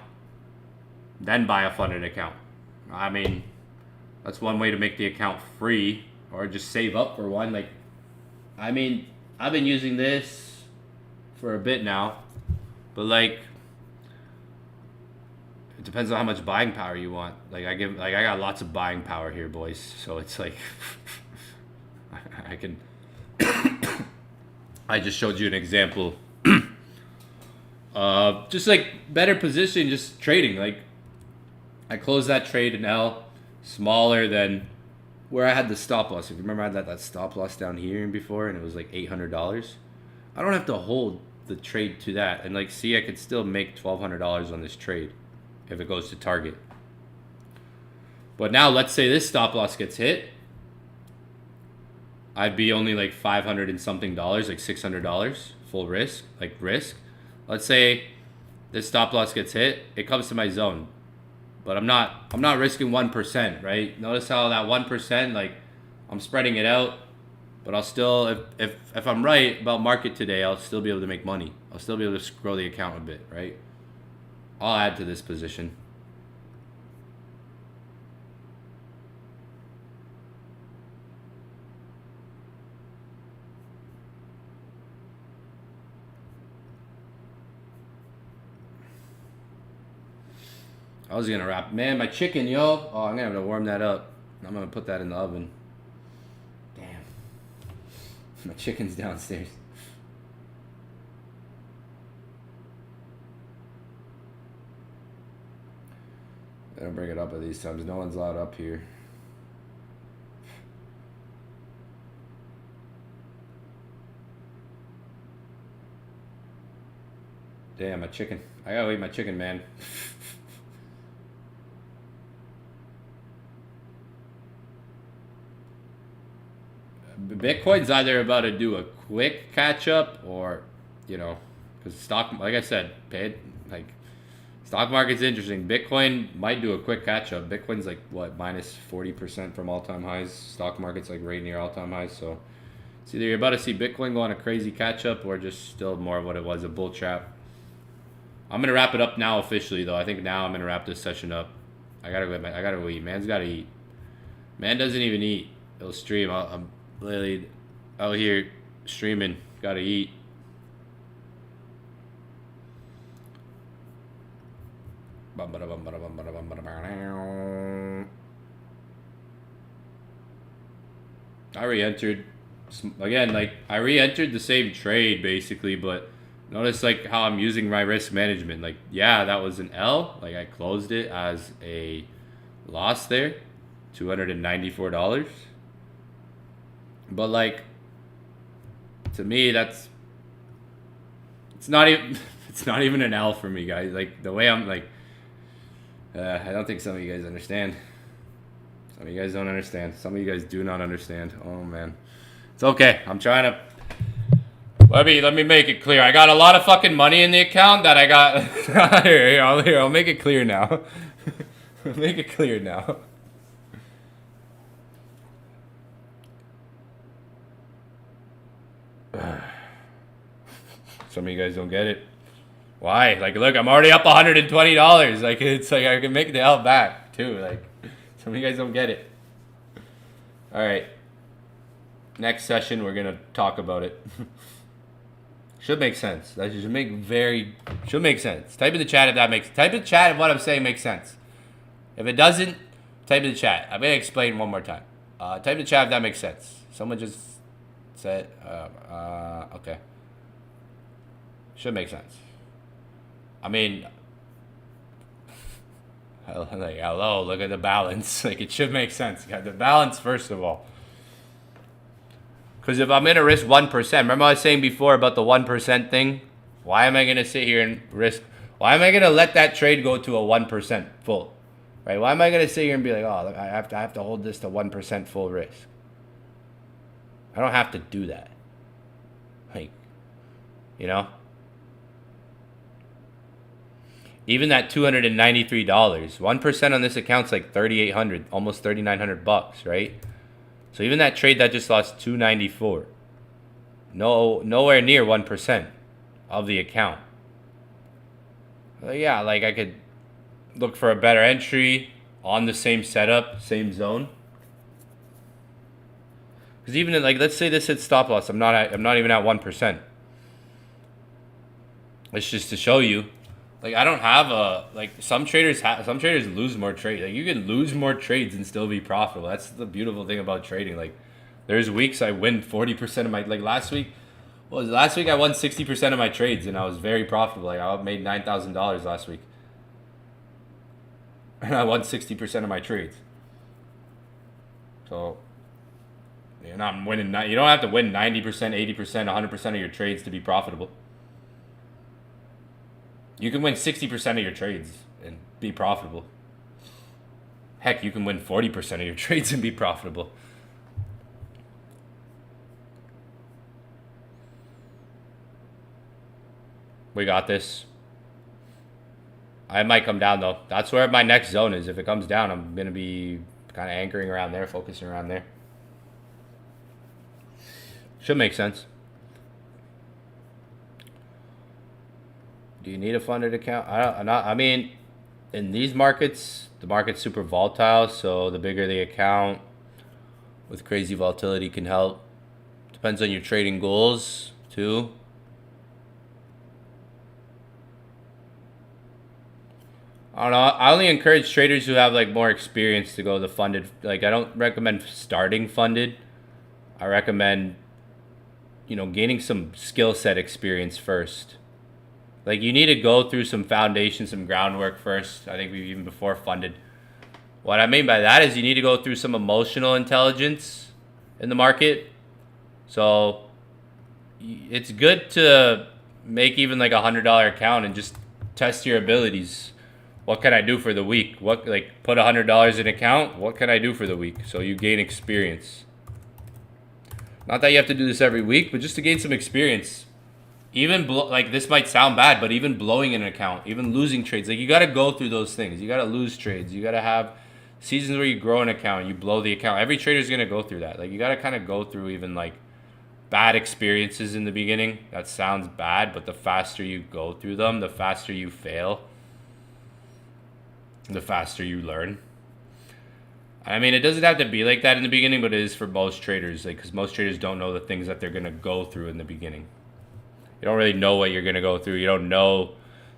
then buy a funded account. I mean, that's one way to make the account free, or just save up for one. Like, I mean, I've been using this for a bit now, but like, it depends on how much buying power you want. Like I got lots of buying power here, boys. So it's like, I can. I just showed you an example. Just like better position, just trading. Like I closed that trade in L, smaller than where I had the stop loss. If you remember, I had that stop loss down here before, and it was like $800. I don't have to hold the trade to that, and like see, I could still make $1,200 on this trade if it goes to target. But now, let's say this stop loss gets hit, I'd be only like $500 and something, like $600 full risk, like risk. Let's say this stop loss gets hit, it comes to my zone, but I'm not risking 1%, right? Notice how that 1%, like I'm spreading it out, but I'll still, if I'm right about market today, I'll still be able to make money. I'll still be able to grow the account a bit, right? I'll add to this position. I was gonna wrap, man, my chicken, yo. Oh, I'm gonna have to warm that up. I'm gonna put that in the oven. Damn. My chicken's downstairs. I don't bring it up at these times. No one's allowed up here. Damn, my chicken. I gotta eat my chicken, man. Bitcoin's either about to do a quick catch up, or, you know, because stock, like I said, stock market's interesting. Bitcoin might do a quick catch up. Bitcoin's like what, minus 40% from all time highs. Stock market's like right near all time highs. So it's either you're about to see Bitcoin go on a crazy catch up, or just still more of what it was, a bull trap. I'm gonna wrap it up now officially though. I think now I'm gonna wrap this session up. I gotta go eat. Man's gotta eat. Man doesn't even eat. He'll stream. I'm literally out here streaming. Gotta eat. I re-entered again. Like I re-entered the same trade basically, but notice like how I'm using my risk management. Like yeah, that was an L. Like I closed it as a loss there, $294. But like, to me, it's not even an L for me, guys. Like the way I'm like, I don't think some of you guys understand. Some of you guys don't understand. Some of you guys do not understand. Oh man, it's okay. I'm trying to. Let me make it clear. I got a lot of fucking money in the account that I got. Here, I'll make it clear now. I'll make it clear now. Some of you guys don't get it. Why? Like, look, I'm already up $120. Like, it's like I can make the L back too. Like, some of you guys don't get it. All right. Next session, we're gonna talk about it. Should make sense. That should make sense. Type in the chat type in the chat if what I'm saying makes sense. If it doesn't, type in the chat. I'm gonna explain one more time. Type in the chat if that makes sense. Someone just said, okay. Should make sense. I mean, like, hello, look at the balance. Like, it should make sense. You got the balance first of all. Because if I'm going to risk 1%, remember I was saying before about the 1% thing? Why am I going to sit here and risk, Why am I gonna let that trade go to a 1% full? Right? Why am I gonna sit here and be like, oh, I have to hold this to 1% full risk? I don't have to do that. Like, you know? Even that $293, 1% on this account's like $3,800, almost $3,900, right? So even that trade that just lost $294, nowhere near 1% of the account. Yeah, like I could look for a better entry on the same setup, same zone. Because even like, let's say this hits stop loss, I'm not even at 1%. It's just to show you, like I don't have a like some traders lose more trades. Like you can lose more trades and still be profitable. That's the beautiful thing about trading. Like there's weeks I win 40% of my last week. Last week I won 60% of my trades and I was very profitable. Like I made $9,000 last week. And I won 60% of my trades. So you're not winning. You don't have to win 90%, 80%, 100% of your trades to be profitable. You can win 60% of your trades and be profitable. Heck, you can win 40% of your trades and be profitable. We got this. I might come down though. That's where my next zone is. If it comes down, I'm going to be kind of anchoring around there, focusing around there. Should make sense. Do you need a funded account? I mean, in these markets, the market's super volatile, so the bigger the account with crazy volatility can help. Depends on your trading goals too. I don't know. I only encourage traders who have like more experience to go the funded. Like I don't recommend starting funded. I recommend, gaining some skill set experience first. Like you need to go through some foundation, some groundwork first. I think even before funded. What I mean by that is you need to go through some emotional intelligence in the market. So it's good to make even like $100 account and just test your abilities. What can I do for the week? Put $100 in account. What can I do for the week? So you gain experience. Not that you have to do this every week, but just to gain some experience. Even this might sound bad, but even blowing an account, even losing trades, like you got to go through those things. You got to lose trades. You got to have seasons where you grow an account, you blow the account. Every trader is going to go through that. Like you got to kind of go through even like bad experiences in the beginning. That sounds bad, but the faster you go through them, the faster you fail, the faster you learn. I mean, it doesn't have to be like that in the beginning, but it is for most traders, because most traders don't know the things that they're going to go through in the beginning. You don't really know what you're going to go through. You don't know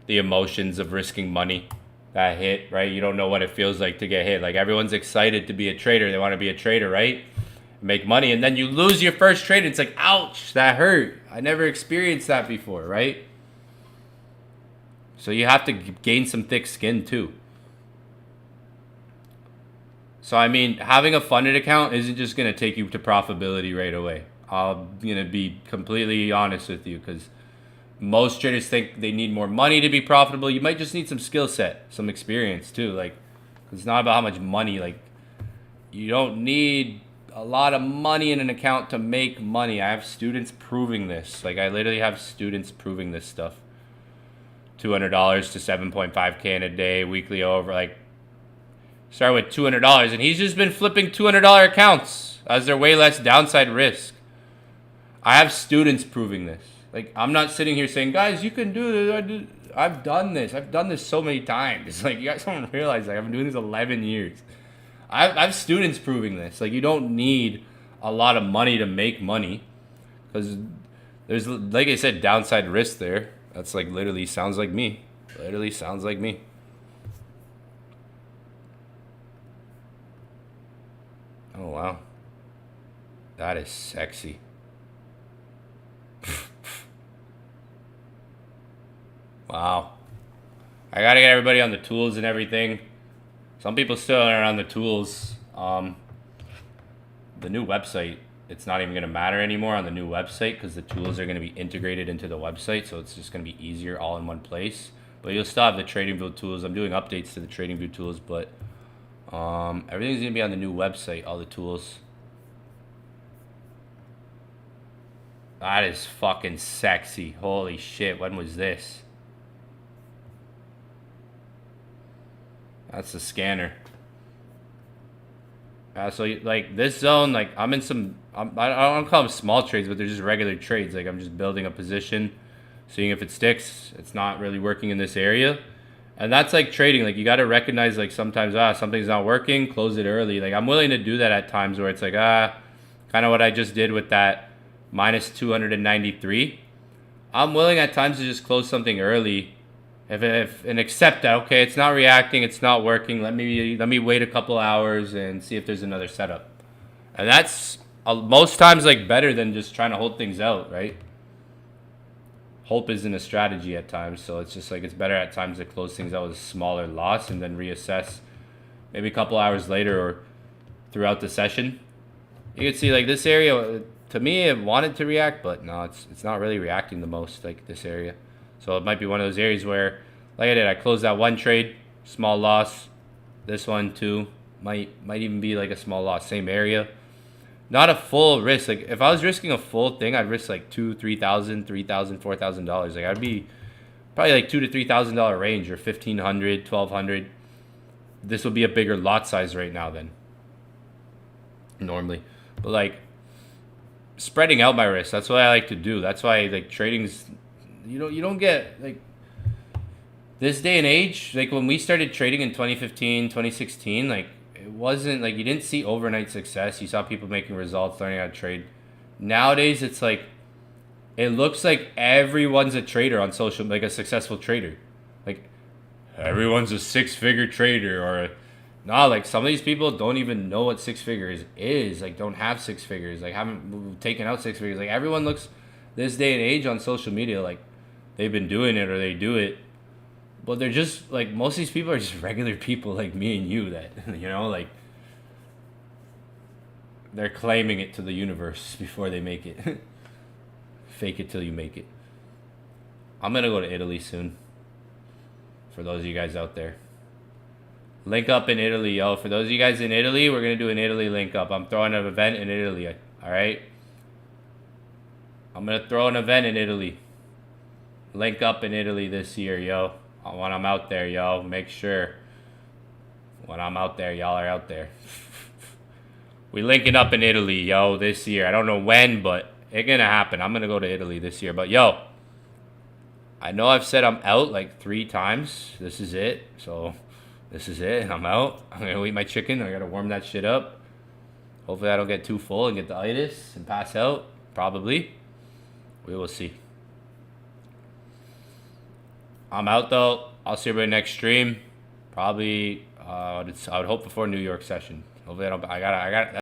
the emotions of risking money, that hit, right? You don't know what it feels like to get hit. Like everyone's excited to be a trader. They want to be a trader, right? Make money. And then you lose your first trade. It's like, ouch, that hurt. I never experienced that before, right? So you have to gain some thick skin too. So, I mean, having a funded account isn't just going to take you to profitability right away. I'm going to be completely honest with you, because most traders think they need more money to be profitable. You might just need some skill set, some experience too. Like, it's not about how much money. Like, you don't need a lot of money in an account to make money. I have students proving this. Like, I literally have students proving this stuff. $200 to 7.5K in a day, weekly over. Like, start with $200, and he's just been flipping $200 accounts as they're way less downside risk. I have students proving this. Like, I'm not sitting here saying, guys, you can do this. I've done this. I've done this so many times. Like, you guys don't realize, like, I've been doing this 11 years. I have students proving this. Like, you don't need a lot of money to make money, because there's, like I said, downside risk there. That's like literally sounds like me. Literally sounds like me. Oh, wow. That is sexy. Wow. I gotta get everybody on the tools and everything. Some people still aren't on the tools. The new website, it's not even gonna matter anymore on the new website, because the tools are gonna be integrated into the website, so it's just gonna be easier all in one place. But you'll still have the TradingView tools. I'm doing updates to the TradingView tools, but everything's gonna be on the new website. All the tools. That is fucking sexy. Holy shit! When was this? That's the scanner. So like this zone, like I'm in some. I don't call them small trades, but they're just regular trades. Like I'm just building a position, seeing if it sticks. It's not really working in this area, and that's like trading. Like you got to recognize like sometimes something's not working. Close it early. Like I'm willing to do that at times where it's like kind of what I just did with that minus 293. I'm willing at times to just close something early. If and accept that, okay, it's not reacting, it's not working. Let me wait a couple hours and see if there's another setup. And that's most times like better than just trying to hold things out, right? Hope isn't a strategy at times, so it's just like it's better at times to close things out with a smaller loss and then reassess maybe a couple hours later or throughout the session. You can see like this area, to me, it wanted to react, but no, it's not really reacting the most, like this area. So it might be one of those areas where, like I did, I closed that one trade, small loss. This one too, might even be like a small loss, same area. Not a full risk. Like if I was risking a full thing, I'd risk like $2,000, $3,000, $3,000, $4,000. Like I'd be probably like $2,000 to $3,000 range, or $1,500, $1,200. This would be a bigger lot size right now than normally, but like spreading out my risk. That's what I like to do. That's why like trading's. You don't get like this day and age, like when we started trading in 2015, 2016, like it wasn't like you didn't see overnight success. You saw people making results, learning how to trade. Nowadays it's like it looks like everyone's a trader on social, like a successful trader. Like everyone's a six-figure trader or like some of these people don't even know what six figures is, like don't have six figures, like haven't taken out six figures. Like everyone looks this day and age on social media like they've been doing it or they do it, but they're just like most of these people are just regular people like me and you that like they're claiming it to the universe before they make it. Fake it till you make it. I'm gonna go to Italy soon. For those of you guys out there, link up in Italy, yo. For those of you guys in Italy, we're gonna do an Italy link up. I'm throwing an event in Italy. All right. I'm gonna throw an event in Italy. Link up in Italy this year, yo. When I'm out there, yo, make sure. When I'm out there, y'all are out there. We linking up in Italy, yo, this year. I don't know when, but it's gonna happen. I'm gonna go to Italy this year. But yo, I know I've said I'm out like 3 times. This is it. So this is it. I'm out. I'm gonna eat my chicken. I gotta warm that shit up. Hopefully I don't get too full and get the itis and pass out. Probably. We will see. I'm out though. I'll see everybody next stream. Probably I would hope before New York session. Hopefully I got